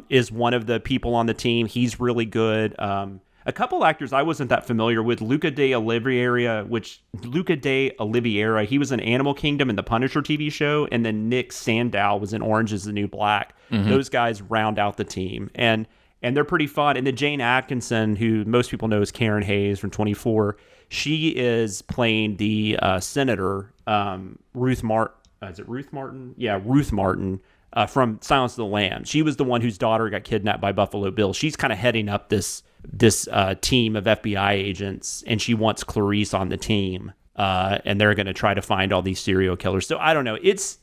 is one of the people on the team. He's really good. A couple actors I wasn't that familiar with. Luca de Oliveira, he was in Animal Kingdom and the Punisher TV show, and then Nick Sandow was in Orange is the New Black. Mm-hmm. Those guys round out the team, and they're pretty fun. And then Jane Atkinson, who most people know as Karen Hayes from 24, she is playing the senator, Ruth Martin. Is it Ruth Martin? Yeah, Ruth Martin. From Silence of the Lambs. She was the one whose daughter got kidnapped by Buffalo Bill. She's kind of heading up this team of FBI agents, and she wants Clarice on the team, and they're going to try to find all these serial killers. So I don't know. It's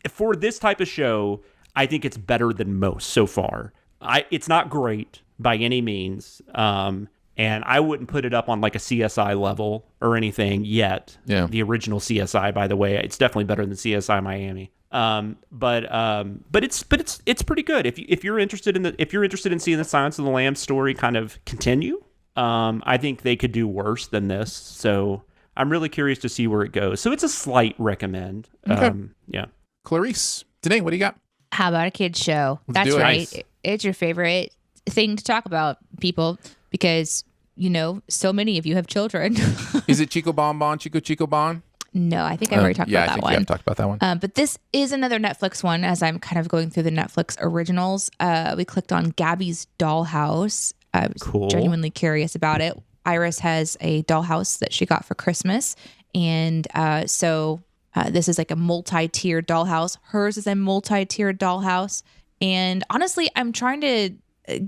for this type of show, I think it's better than most so far. It's not great by any means, and I wouldn't put it up on like a CSI level or anything yet. Yeah. The original CSI, by the way, it's definitely better than CSI Miami. But it's pretty good. If you're interested in seeing the Silence of the Lambs story kind of continue, I think they could do worse than this. So I'm really curious to see where it goes. So it's a slight recommend. Okay. Yeah. Clarice, Danae, what do you got? How about a kids show? That's right. Nice. It's your favorite thing to talk about, people, because so many of you have children. Is it Chico Bon Bon, Chico Bon? No, I think I've already talked about that one. Yeah, I think you have talked about that one. But this is another Netflix one. As I'm kind of going through the Netflix originals, we clicked on Gabby's Dollhouse. I was genuinely curious about it. Iris has a dollhouse that she got for Christmas. And so this is like a multi-tiered dollhouse. Hers is a multi-tiered dollhouse. And honestly, I'm trying to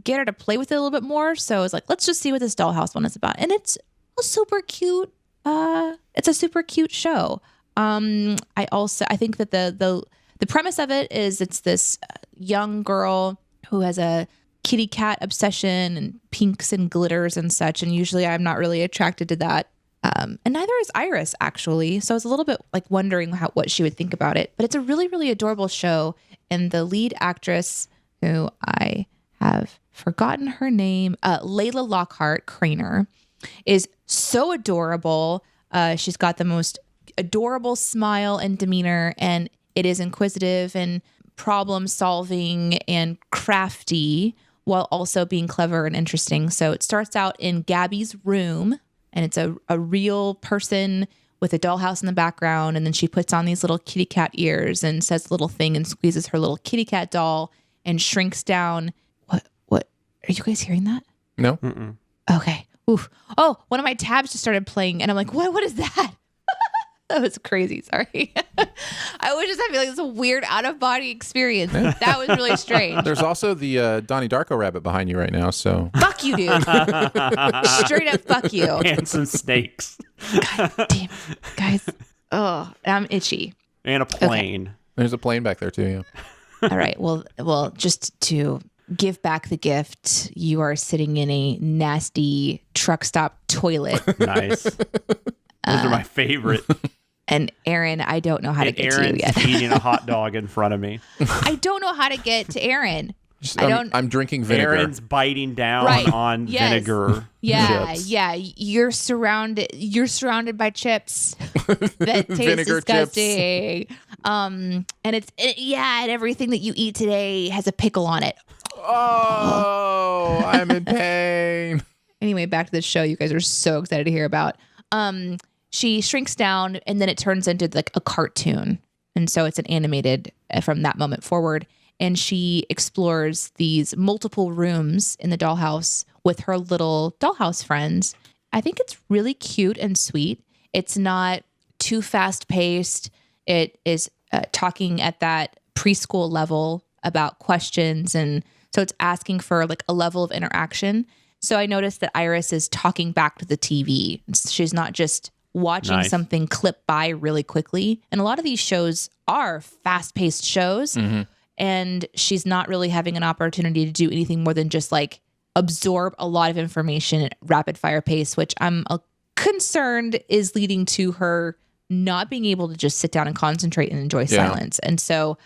get her to play with it a little bit more. So I was like, let's just see what this dollhouse one is about. And it's a super cute. It's a super cute show. I think that the premise of it is it's this young girl who has a kitty cat obsession and pinks and glitters and such. And usually I'm not really attracted to that. And neither is Iris, actually. So I was a little bit like wondering what she would think about it. But it's a really, really adorable show. And the lead actress, who I have forgotten her name, Layla Lockhart Craner, is so adorable. She's got the most adorable smile and demeanor, and it is inquisitive and problem solving and crafty while also being clever and interesting. So it starts out in Gabby's room, and it's a real person with a dollhouse in the background. And then she puts on these little kitty cat ears and says a little thing and squeezes her little kitty cat doll and shrinks down. What? Are you guys hearing that? No. Mm-mm. Okay. Oof. Oh, one of my tabs just started playing, and I'm like, what is that? That was crazy. Sorry. I was just having like this weird out-of-body experience. That was really strange. There's also the Donnie Darko rabbit behind you right now, so. Fuck you, dude. Straight up fuck you. And some snakes. God damn it, guys. Oh, I'm itchy. And a plane. Okay. There's a plane back there, too, yeah. All right. Well, just to give back the gift, you are sitting in a nasty truck stop toilet. Nice. Those are my favorite. And Aaron, I don't know how to get Aaron's to you yet. eating a hot dog in front of me. I don't know how to get to Aaron. I'm drinking vinegar. Aaron's biting down on vinegar. Yeah, chips. yeah. You're surrounded by chips that taste Vinegar disgusting. And and everything that you eat today has a pickle on it. Oh, I'm in pain. Anyway, back to the show you guys are so excited to hear about. She shrinks down, and then it turns into like a cartoon. And so it's an animated from that moment forward. And she explores these multiple rooms in the dollhouse with her little dollhouse friends. I think it's really cute and sweet. It's not too fast paced. It is talking at that preschool level about questions. And so it's asking for like a level of interaction. So I noticed that Iris is talking back to the TV. She's not just watching something clip by really quickly. And a lot of these shows are fast-paced shows. Mm-hmm. And she's not really having an opportunity to do anything more than just like absorb a lot of information at rapid fire pace, which I'm concerned is leading to her not being able to just sit down and concentrate and enjoy silence. And so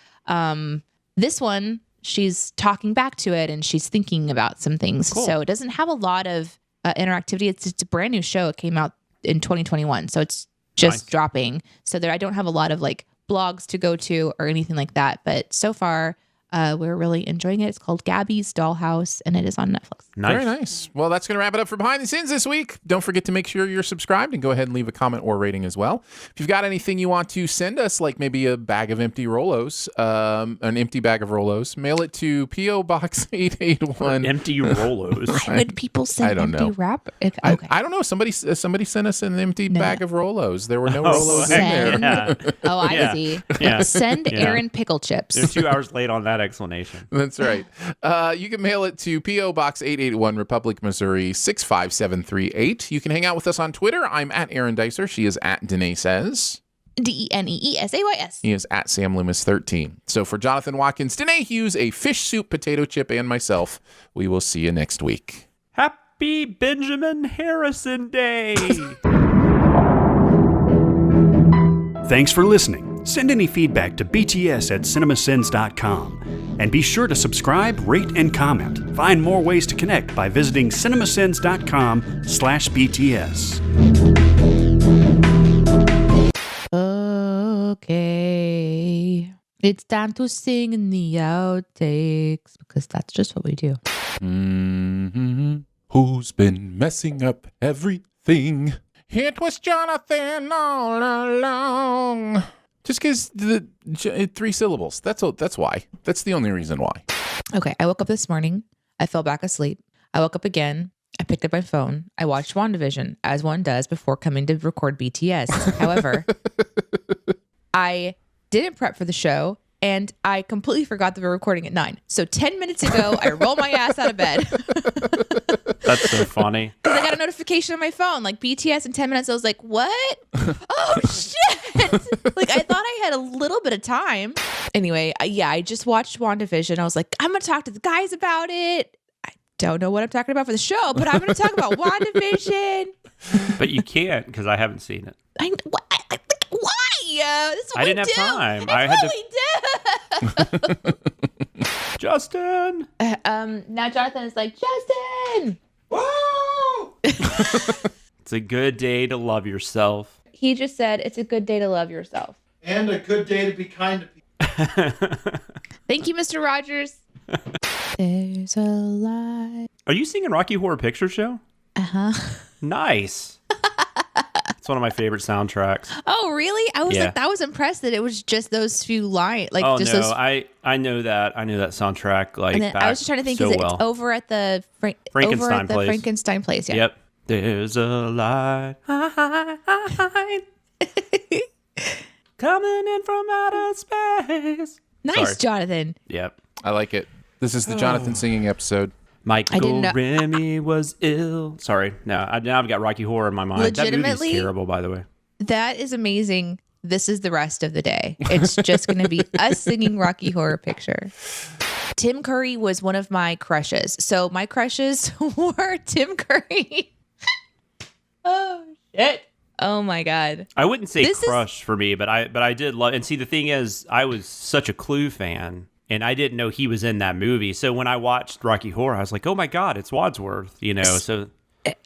this one, she's talking back to it and she's thinking about some things. Cool. So it doesn't have a lot of interactivity. It's a brand new show. It came out in 2021. So it's just dropping. So I don't have a lot of like blogs to go to or anything like that. But so far, We're really enjoying it. It's called Gabby's Dollhouse, and it is on Netflix. Nice. Very nice. Well, that's going to wrap it up for Behind the Scenes this week. Don't forget to make sure you're subscribed and go ahead and leave a comment or rating as well. If you've got anything you want to send us, like maybe a bag of empty Rolos, an empty bag of Rolos, mail it to P.O. Box 881. Empty Rolos. Why would people send empty wrap? Okay. I don't know. Somebody sent us an empty bag of Rolos. There were no Rolos in there. Yeah. Oh, I see. Yeah. Send Aaron pickle chips. They're 2 hours late on that explanation. That's right. You can mail it to P.O. Box 881, Republic, Missouri, 65738. You can hang out with us on Twitter. I'm at Aaron Dicer. She is at Danae Says. DENEESAYS. He is at Sam Loomis 13. So for Jonathan Watkins, Danae Hughes, a fish soup, potato chip, and myself, we will see you next week. Happy Benjamin Harrison Day. Thanks for listening. Send any feedback to bts@cinemasins.com. And be sure to subscribe, rate, and comment. Find more ways to connect by visiting cinemasins.com/BTS. Okay. It's time to sing in the outtakes because that's just what we do. Mm-hmm. Who's been messing up everything? It was Jonathan all along. Just because the 3 syllables. That's why. That's the only reason why. Okay, I woke up this morning. I fell back asleep. I woke up again. I picked up my phone. I watched WandaVision, as one does before coming to record BTS. However, I didn't prep for the show, and I completely forgot that we were recording at 9. So 10 minutes ago, I rolled my ass out of bed. That's so funny. Because I got a notification on my phone, like BTS in 10 minutes. I was like, what? Oh, shit. Like, I thought I had a little bit of time. Anyway, I just watched WandaVision. I was like, I'm going to talk to the guys about it. I don't know what I'm talking about for the show, but I'm going to talk about WandaVision. But you can't because I haven't seen it. Why? This is what I didn't have time. I had to. Justin. Now Jonathan is like, Justin. Whoa! It's a good day to love yourself. He just said it's a good day to love yourself. And a good day to be kind to people. Thank you, Mr. Rogers. There's a light. Are you singing Rocky Horror Picture Show? Uh-huh. Nice. It's one of my favorite soundtracks. Oh, really? I was like, I was impressed that it was just those few lines. Like, oh, just no, those... I know that. I knew that soundtrack. Like, and then I was just trying to think, so it's well. over at the Frankenstein place. Yeah. Yep. There's a light coming in from outer space. Nice, Sorry. Jonathan. Yep. I like it. This is the Jonathan singing episode. Michael Remy was ill. Sorry. Now I've got Rocky Horror in my mind. Legitimately, that movie's terrible, by the way. That is amazing. This is the rest of the day. It's just going to be us singing Rocky Horror Picture. Tim Curry was one of my crushes. So my crushes were Tim Curry. Oh, shit. Oh, my God. I wouldn't say crush for me, but I did love. And see, the thing is, I was such a Clue fan. And I didn't know he was in that movie. So when I watched Rocky Horror, I was like, oh my God, it's Wadsworth, you know? So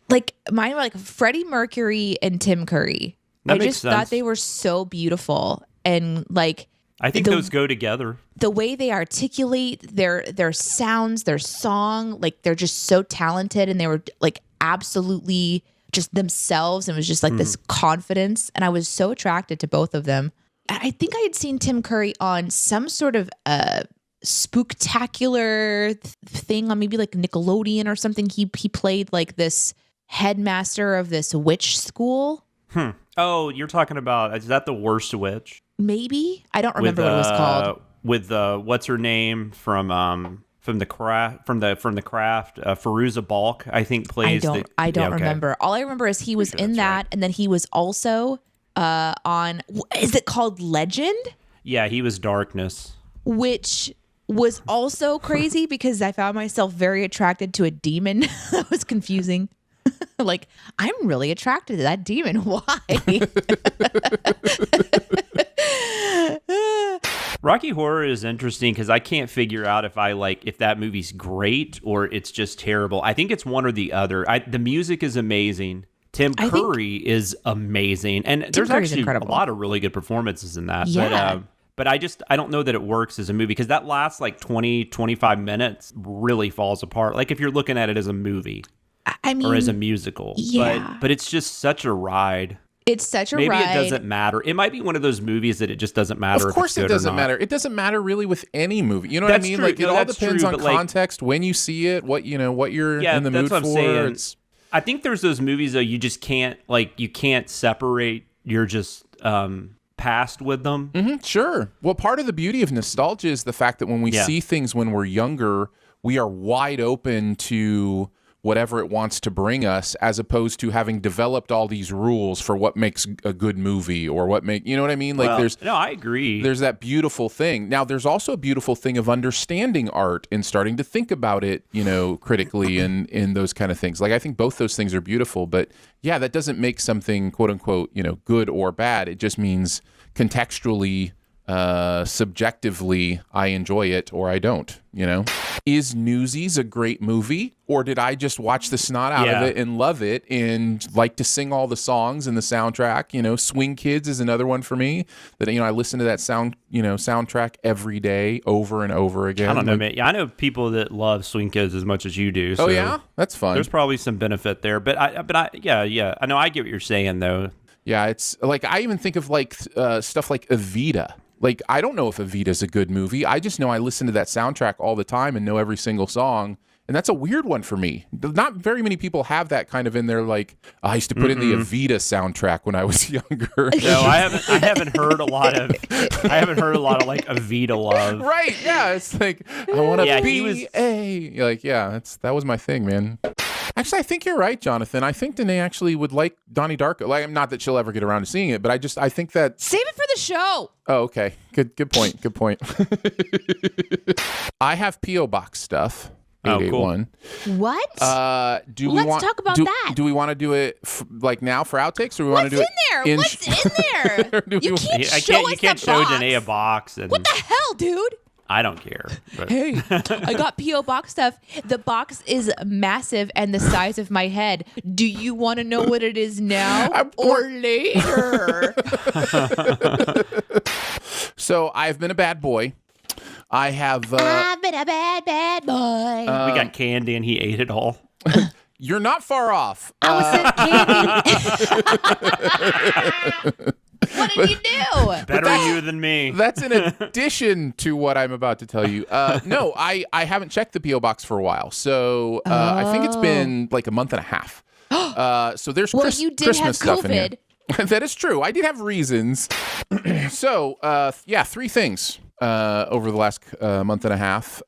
like mine were like Freddie Mercury and Tim Curry. I just thought they were so beautiful. And like, I think those go together. The way they articulate their sounds, their song, like they're just so talented, and they were like absolutely just themselves. And it was just like this confidence. And I was so attracted to both of them. I think I had seen Tim Curry on some sort of Spooktacular thing on maybe like Nickelodeon or something. He played like this headmaster of this witch school. Oh, you're talking about, is that The Worst Witch? Maybe. I don't remember what it was called. With what's her name from the Craft, Fairuza Balk, I think plays. I don't remember. All I remember is he was in that, right. And then he was also on, is it called Legend? Yeah, he was Darkness. Which was also crazy because I found myself very attracted to a demon. That was confusing. Like, I'm really attracted to that demon. Why? Rocky Horror is interesting because I can't figure out if that movie's great or it's just terrible. I think it's one or the other. The music is amazing. Tim Curry is amazing. And there's actually a lot of really good performances in that. Yeah. But I don't know that it works as a movie because that last like 20, 25 minutes really falls apart. Like if you're looking at it as a movie or as a musical. Yeah. But it's just such a ride. It's such a ride. Maybe it doesn't matter. It might be one of those movies that it just doesn't matter. Of course, it doesn't matter. It doesn't matter really with any movie. You know what I mean? True. Like it all depends on context, when you see it, what you're in the mood for. Saying. I think there's those movies though you just can't you can't separate your just past with them. Mm-hmm, sure. Well, part of the beauty of nostalgia is the fact that when we see things when we're younger, we are wide open to whatever it wants to bring us, as opposed to having developed all these rules for what makes a good movie or you know what I mean? Like I agree. There's that beautiful thing. Now, there's also a beautiful thing of understanding art and starting to think about it, critically and in those kind of things. Like I think both those things are beautiful, but yeah, that doesn't make something quote unquote, good or bad. It just means contextually, subjectively, I enjoy it or I don't, Is Newsies a great movie, or did I just watch the snot out of it and love it and like to sing all the songs and the soundtrack? Swing Kids is another one for me that, I listen to that soundtrack every day over and over again. I don't know, man. I know people that love Swing Kids as much as you do. So oh yeah? That's fun. There's probably some benefit there, but I know I get what you're saying though. Yeah, it's like I even think of stuff like Evita. Like, I don't know if Evita's a good movie. I just know I listen to that soundtrack all the time and know every single song. And that's a weird one for me. Not very many people have that kind of in their, like, I used to put in the Evita soundtrack when I was younger. No, I haven't heard a lot of like Evita love. Right, yeah. It's like, I want to be that was my thing, man. Actually, I think you're right, Jonathan. I think Danae actually would like Donnie Darko. Like, not that she'll ever get around to seeing it, but I think that... Save it for the show. Oh, okay. Good point. Good point. I have P.O. Box stuff. 881. Cool. What? Let's talk about that. Do we want to do it now for outtakes, or we want to do it? What's in there? You can't show Danae a box. What the hell, dude? I don't care. But. Hey, I got P.O. Box stuff. The box is massive and the size of my head. Do you want to know what it is now or later? So I've been a bad boy. I've been a bad boy. We got candy and he ate it all. You're not far off. Candy. What did you do? Better you than me. That's in addition to what I'm about to tell you. No, I haven't checked the P.O. Box for a while. So I think it's been like a month and a half. So there's you did Christmas have stuff in here. That is true. I did have reasons. So, 3 things over the last month and a half.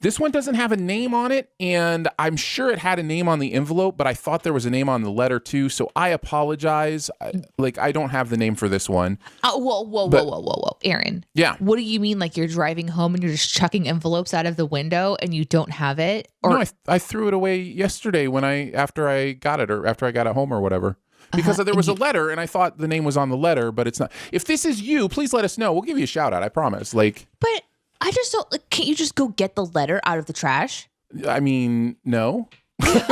This one doesn't have a name on it, and I'm sure it had a name on the envelope, but I thought there was a name on the letter too, so I apologize. I don't have the name for this one. Whoa, Aaron. Yeah. What do you mean? Like you're driving home and you're just chucking envelopes out of the window and you don't have it? Or no, I threw it away yesterday after I got it home or whatever. Because there was a letter, and I thought the name was on the letter, but it's not. If this is you, please let us know. We'll give you a shout out. I promise. But I just don't. Can't you just go get the letter out of the trash? I mean, no. What?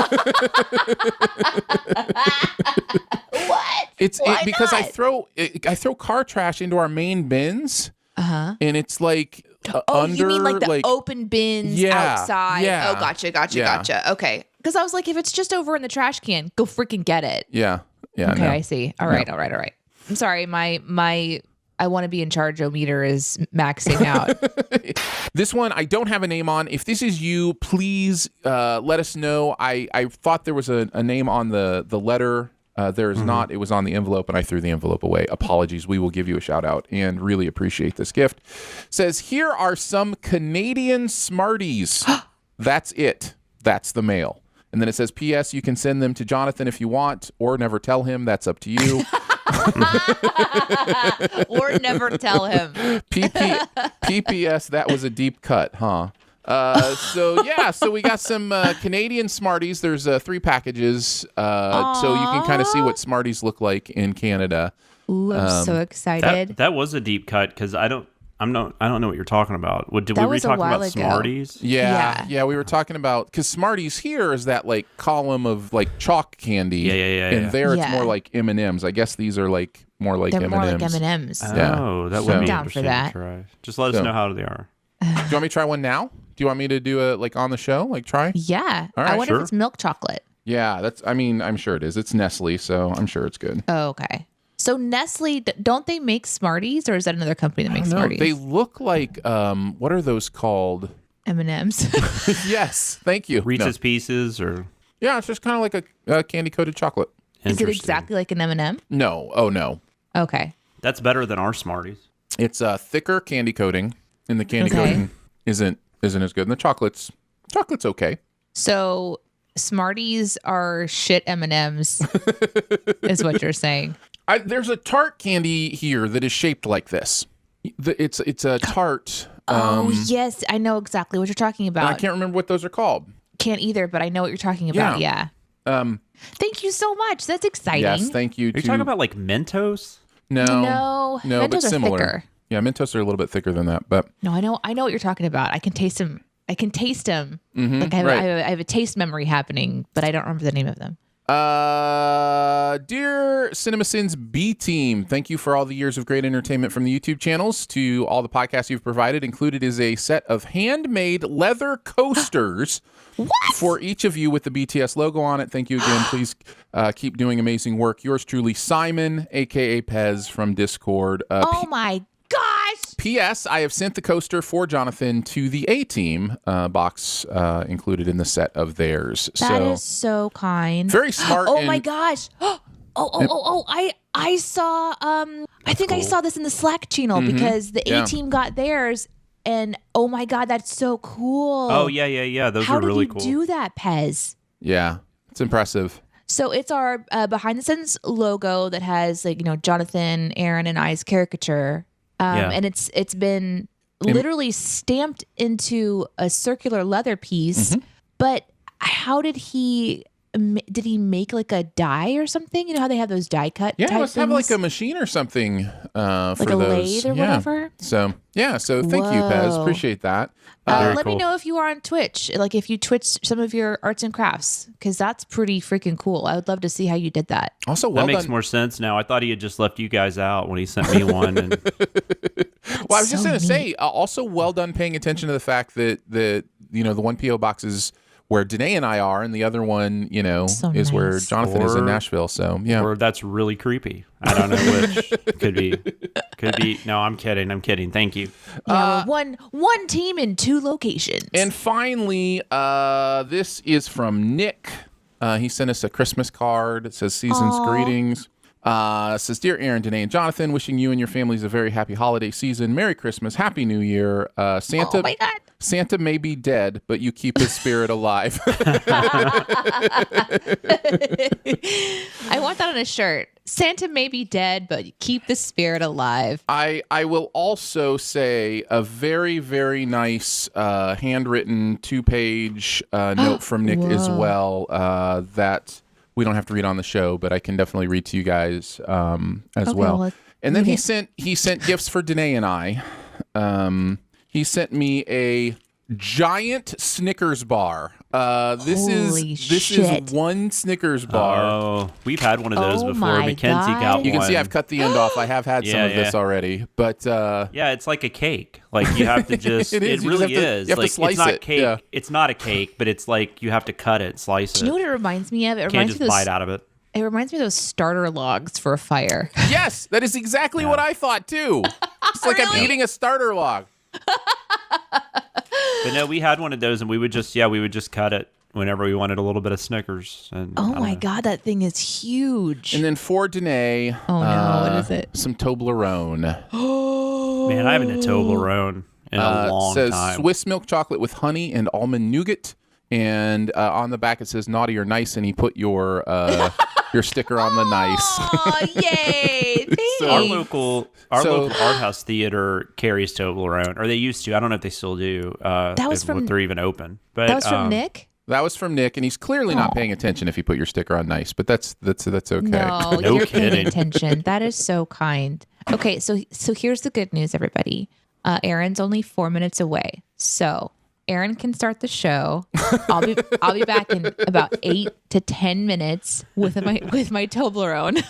Because I throw car trash into our main bins. And it's like under. You mean like the open bins outside? Yeah. Oh, gotcha. Okay. Because I was like, if it's just over in the trash can, go freaking get it. Yeah. Okay, no. I see. All right. I'm sorry. My I want to be in charge meter is maxing out. This one I don't have a name on. If this is you, please let us know. I thought there was a name on the letter. There is not. It was on the envelope, and I threw the envelope away. Apologies. We will give you a shout out and really appreciate this gift. Says, here are some Canadian Smarties. That's it. That's the mail. And then it says, P.S. You can send them to Jonathan if you want, or never tell him. That's up to you. Or never tell him. PPS, that was a deep cut, huh? So we got some Canadian Smarties. There's 3 packages, so you can kind of see what Smarties look like in Canada. Ooh, I'm so excited. That was a deep cut because I don't know what you're talking about. Were we talking about Smarties? Yeah, we were talking about, because Smarties here is that like column of like chalk candy. Yeah. And there it's more like M&Ms. I guess these are like more like They're M&Ms. more like M&Ms. Oh, that would be down for interesting that. to try. Just let us know how they are. Do you want me to try one now? Do you want me to do a like on the show? Like try? Yeah. All right, I wonder if it's milk chocolate. Yeah, I'm sure it is. It's Nestle, so I'm sure it's good. Oh, okay. So Nestle, don't they make Smarties, or is that another company that makes Smarties? They look like what are those called? M&Ms. Yes, thank you. Reese's Pieces, or yeah, it's just kind of like a candy coated chocolate. Is it exactly like an M&M? No. Oh no. Okay. That's better than our Smarties. It's a thicker candy coating, and the candy coating isn't as good. And the chocolate's okay. So Smarties are shit M&Ms, is what you're saying. There's a tart candy here that is shaped like this. It's a tart. Yes, I know exactly what you're talking about. I can't remember what those are called. Can't either, but I know what you're talking about. Yeah. Thank you so much. That's exciting. Yes, thank you. Are you talking about like Mentos? No, but Mentos are similar. Thicker. Yeah, Mentos are a little bit thicker than that, but no, I know what you're talking about. I can taste them. Mm-hmm, like I have a taste memory happening, but I don't remember the name of them. Dear CinemaSins B team, thank you for all the years of great entertainment from the YouTube channels to all the podcasts you've provided. Included is a set of handmade leather coasters for each of you with the BTS logo on it. Thank you again. Please keep doing amazing work. Yours truly, Simon, a.k.a. Pez from Discord. Oh my gosh! P.S. I have sent the coaster for Jonathan to the A-Team box included in the set of theirs. That is so kind. Very smart. Oh my gosh. I saw I think I saw this in the Slack channel because the A-Team got theirs, and oh my god, that's so cool. Oh yeah. Those are really cool. How did you do that, Pez? Yeah, it's impressive. So it's our behind the scenes logo that has Jonathan, Aaron, and I's caricature. And it's been literally stamped into a circular leather piece. But how did he make like a die or something? You know how they have those die cut? Yeah, type let's have like a machine or something for like a those. lathe or whatever. So thank you, Pez. Appreciate that. Let me know if you are on Twitch. Like if you Twitch some of your arts and crafts, because that's pretty freaking cool. I would love to see how you did that. Also, that makes more sense now. I thought he had just left you guys out when he sent me one. And well, I was just going to say, also well done paying attention to the fact that the one PO box is where Danae and I are, and the other one, is where Jonathan is in Nashville. So yeah, or that's really creepy. I don't know which. Could be. No, I'm kidding. Thank you. Yeah, we're one team in two locations. And finally, this is from Nick. He sent us a Christmas card. It says "Season's Greetings." It says, "Dear Aaron, Danae, and Jonathan, wishing you and your families a very happy holiday season. Merry Christmas, Happy New Year. Santa." Oh my God. Santa may be dead, but you keep his spirit alive. I want that on a shirt. Santa may be dead, but keep the spirit alive. I will also say a very, very nice handwritten 2-page note from Nick as well that we don't have to read on the show, but I can definitely read to you guys as well. And then he sent gifts for Danae and I. He sent me a giant Snickers bar. This is one Snickers bar. Oh, we've had one of those before. Mackenzie got one. You can see I've cut the end off. I have had some of this already, but yeah, it's like a cake. Like you have to just it really is. You have like to slice it's not it. cake. Yeah. It's not a cake, but it's like you have to cut it, slice it. Do you know what it reminds me of? It Can't reminds just me of bite out of it. It reminds me of those starter logs for a fire. Yes, that is exactly what I thought too. It's like I'm eating a starter log. But no, we had one of those, and we would just cut it whenever we wanted a little bit of Snickers. And oh my God, that thing is huge. And then for Danae, oh no, what is it? Some Toblerone. Oh man, I haven't had Toblerone in a long time. It time. says Swiss milk chocolate with honey and almond nougat, and on the back it says naughty or nice, and he put your sticker on the nice. Oh, yay! So our local art house theater carries Toblerone, or they used to. I don't know if they still do. That was if they're even open. But that was from Nick. That was from Nick, and he's clearly not paying attention if you put your sticker on nice. But that's okay. No, no you're kidding. paying attention. That is so kind. Okay, so here's the good news, everybody. Aaron's only 4 minutes away, so Aaron can start the show. I'll be back in about 8 to 10 minutes with my Toblerone.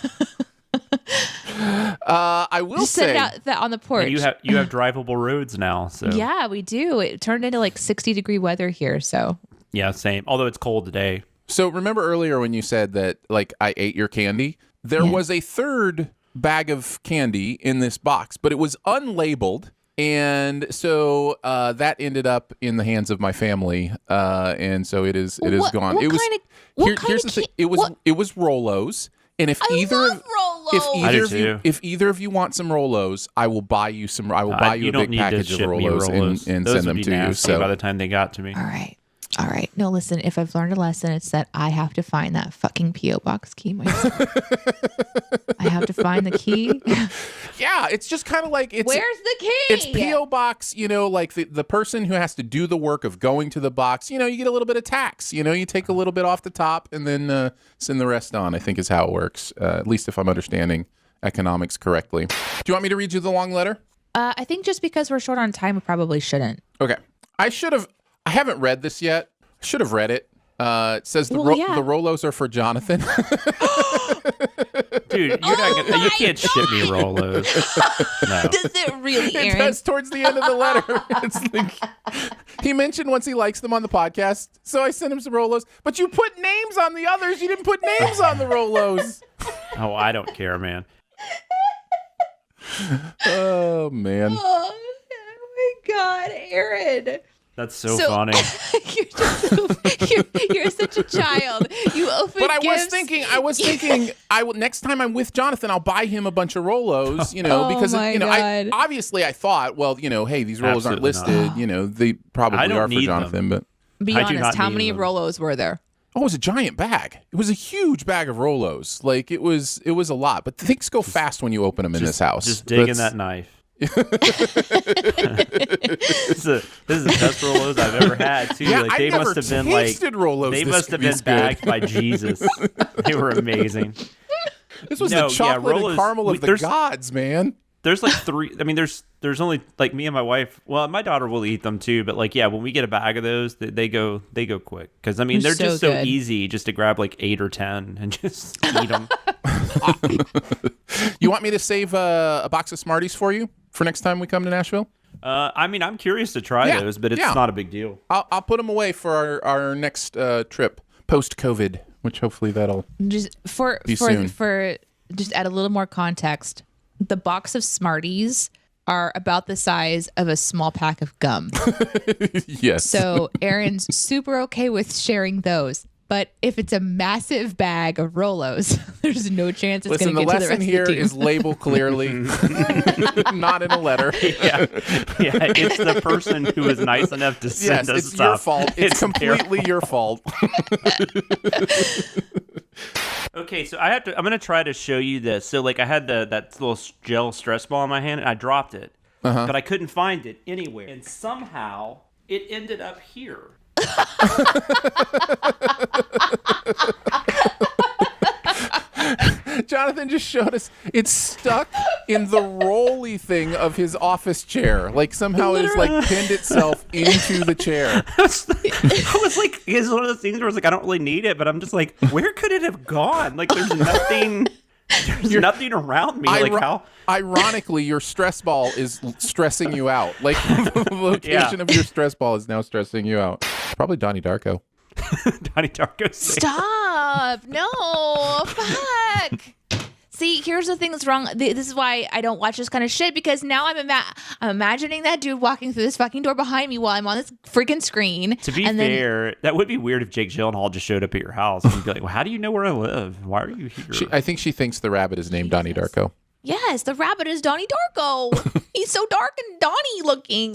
I will Just say sit out on the porch. And you have drivable roads now. So yeah, we do. It turned into like 60-degree weather here. So yeah, same. Although it's cold today. So remember earlier when you said that like I ate your candy? There was a third bag of candy in this box, but it was unlabeled. And so that ended up in the hands of my family, and so it is gone. Here's the thing. It was Rolos, and if either of you want some Rolos, I will buy you some. I will buy you a big package of Rolos and send them to you. So by the time they got to me, all right. No, listen, if I've learned a lesson, it's that I have to find that fucking P.O. box key myself. I have to find the key. Yeah, it's just kind of like where's the key? It's P.O. box, like the person who has to do the work of going to the box, you get a little bit of tax. You take a little bit off the top and then send the rest on, I think is how it works, at least if I'm understanding economics correctly. Do you want me to read you the long letter? I think just because we're short on time, we probably shouldn't. Okay. I haven't read this yet. I should have read it. It says the Rolos are for Jonathan. Dude, you can't ship me Rolos. No. Does it really, Aaron? It does towards the end of the letter. It's like, he mentioned once he likes them on the podcast, so I sent him some Rolos. But you put names on the others. You didn't put names on the Rolos. Oh, I don't care, man. Oh, man. Oh, my God, Aaron. That's so funny. You're such a child. You open But I gifts. was thinking I will next time I'm with Jonathan, I'll buy him a bunch of Rolos, because I thought, well, hey, these Rolos aren't listed, they probably are for Jonathan, but be honest, how many Rolos were there? Oh, it was a giant bag. It was a huge bag of Rolos. Like it was a lot, but things go fast when you open them in this house. Just dig in that knife. This is the best Rolos I've ever had too. Yeah, they must have been Rolos. They must have been bagged by Jesus. They were amazing. This was the chocolate and caramel of the gods, man. There's like 3. I mean, there's only like me and my wife. Well, my daughter will eat them too. But like, when we get a bag of those, they go quick because they're just so easy just to grab like 8 or 10 and just eat them. You want me to save a box of Smarties for you for next time we come to Nashville? I'm curious to try those, but it's not a big deal. I'll put them away for our next trip post-COVID, which hopefully that'll be soon. For just add a little more context. The box of Smarties are about the size of a small pack of gum. Yes. So Aaron's super okay with sharing those. But if it's a massive bag of Rolos, there's no chance it's going to get to the rest of the team. Listen, the lesson here is label clearly, not in a letter. Yeah, it's the person who is nice enough to send us it's stuff. Your fault. It's completely your fault. Okay, so I'm going to try to show you this. So like I had that little gel stress ball in my hand and I dropped it, but I couldn't find it anywhere. And somehow it ended up here. Jonathan just showed us it's stuck in the rolly thing of his office chair. Like somehow it's like pinned itself into the chair. I was like, it's one of those things where it's like, I don't really need it, but I'm just like, where could it have gone? Like there's nothing. There's nothing around me. Like how? Ironically, your stress ball is stressing you out. Like the location of your stress ball is now stressing you out. Probably Donnie Darko. Donnie Darko. Stop! No, fuck. See, here's the thing that's wrong. This is why I don't watch this kind of shit, because now I'm imagining that dude walking through this fucking door behind me while I'm on this freaking screen. To be fair, that would be weird if Jake Gyllenhaal just showed up at your house and you'd be like, well, how do you know where I live? Why are you here? I think she thinks the rabbit is named Donnie Darko. Yes, the rabbit is Donnie Darko. He's so dark and Donnie looking.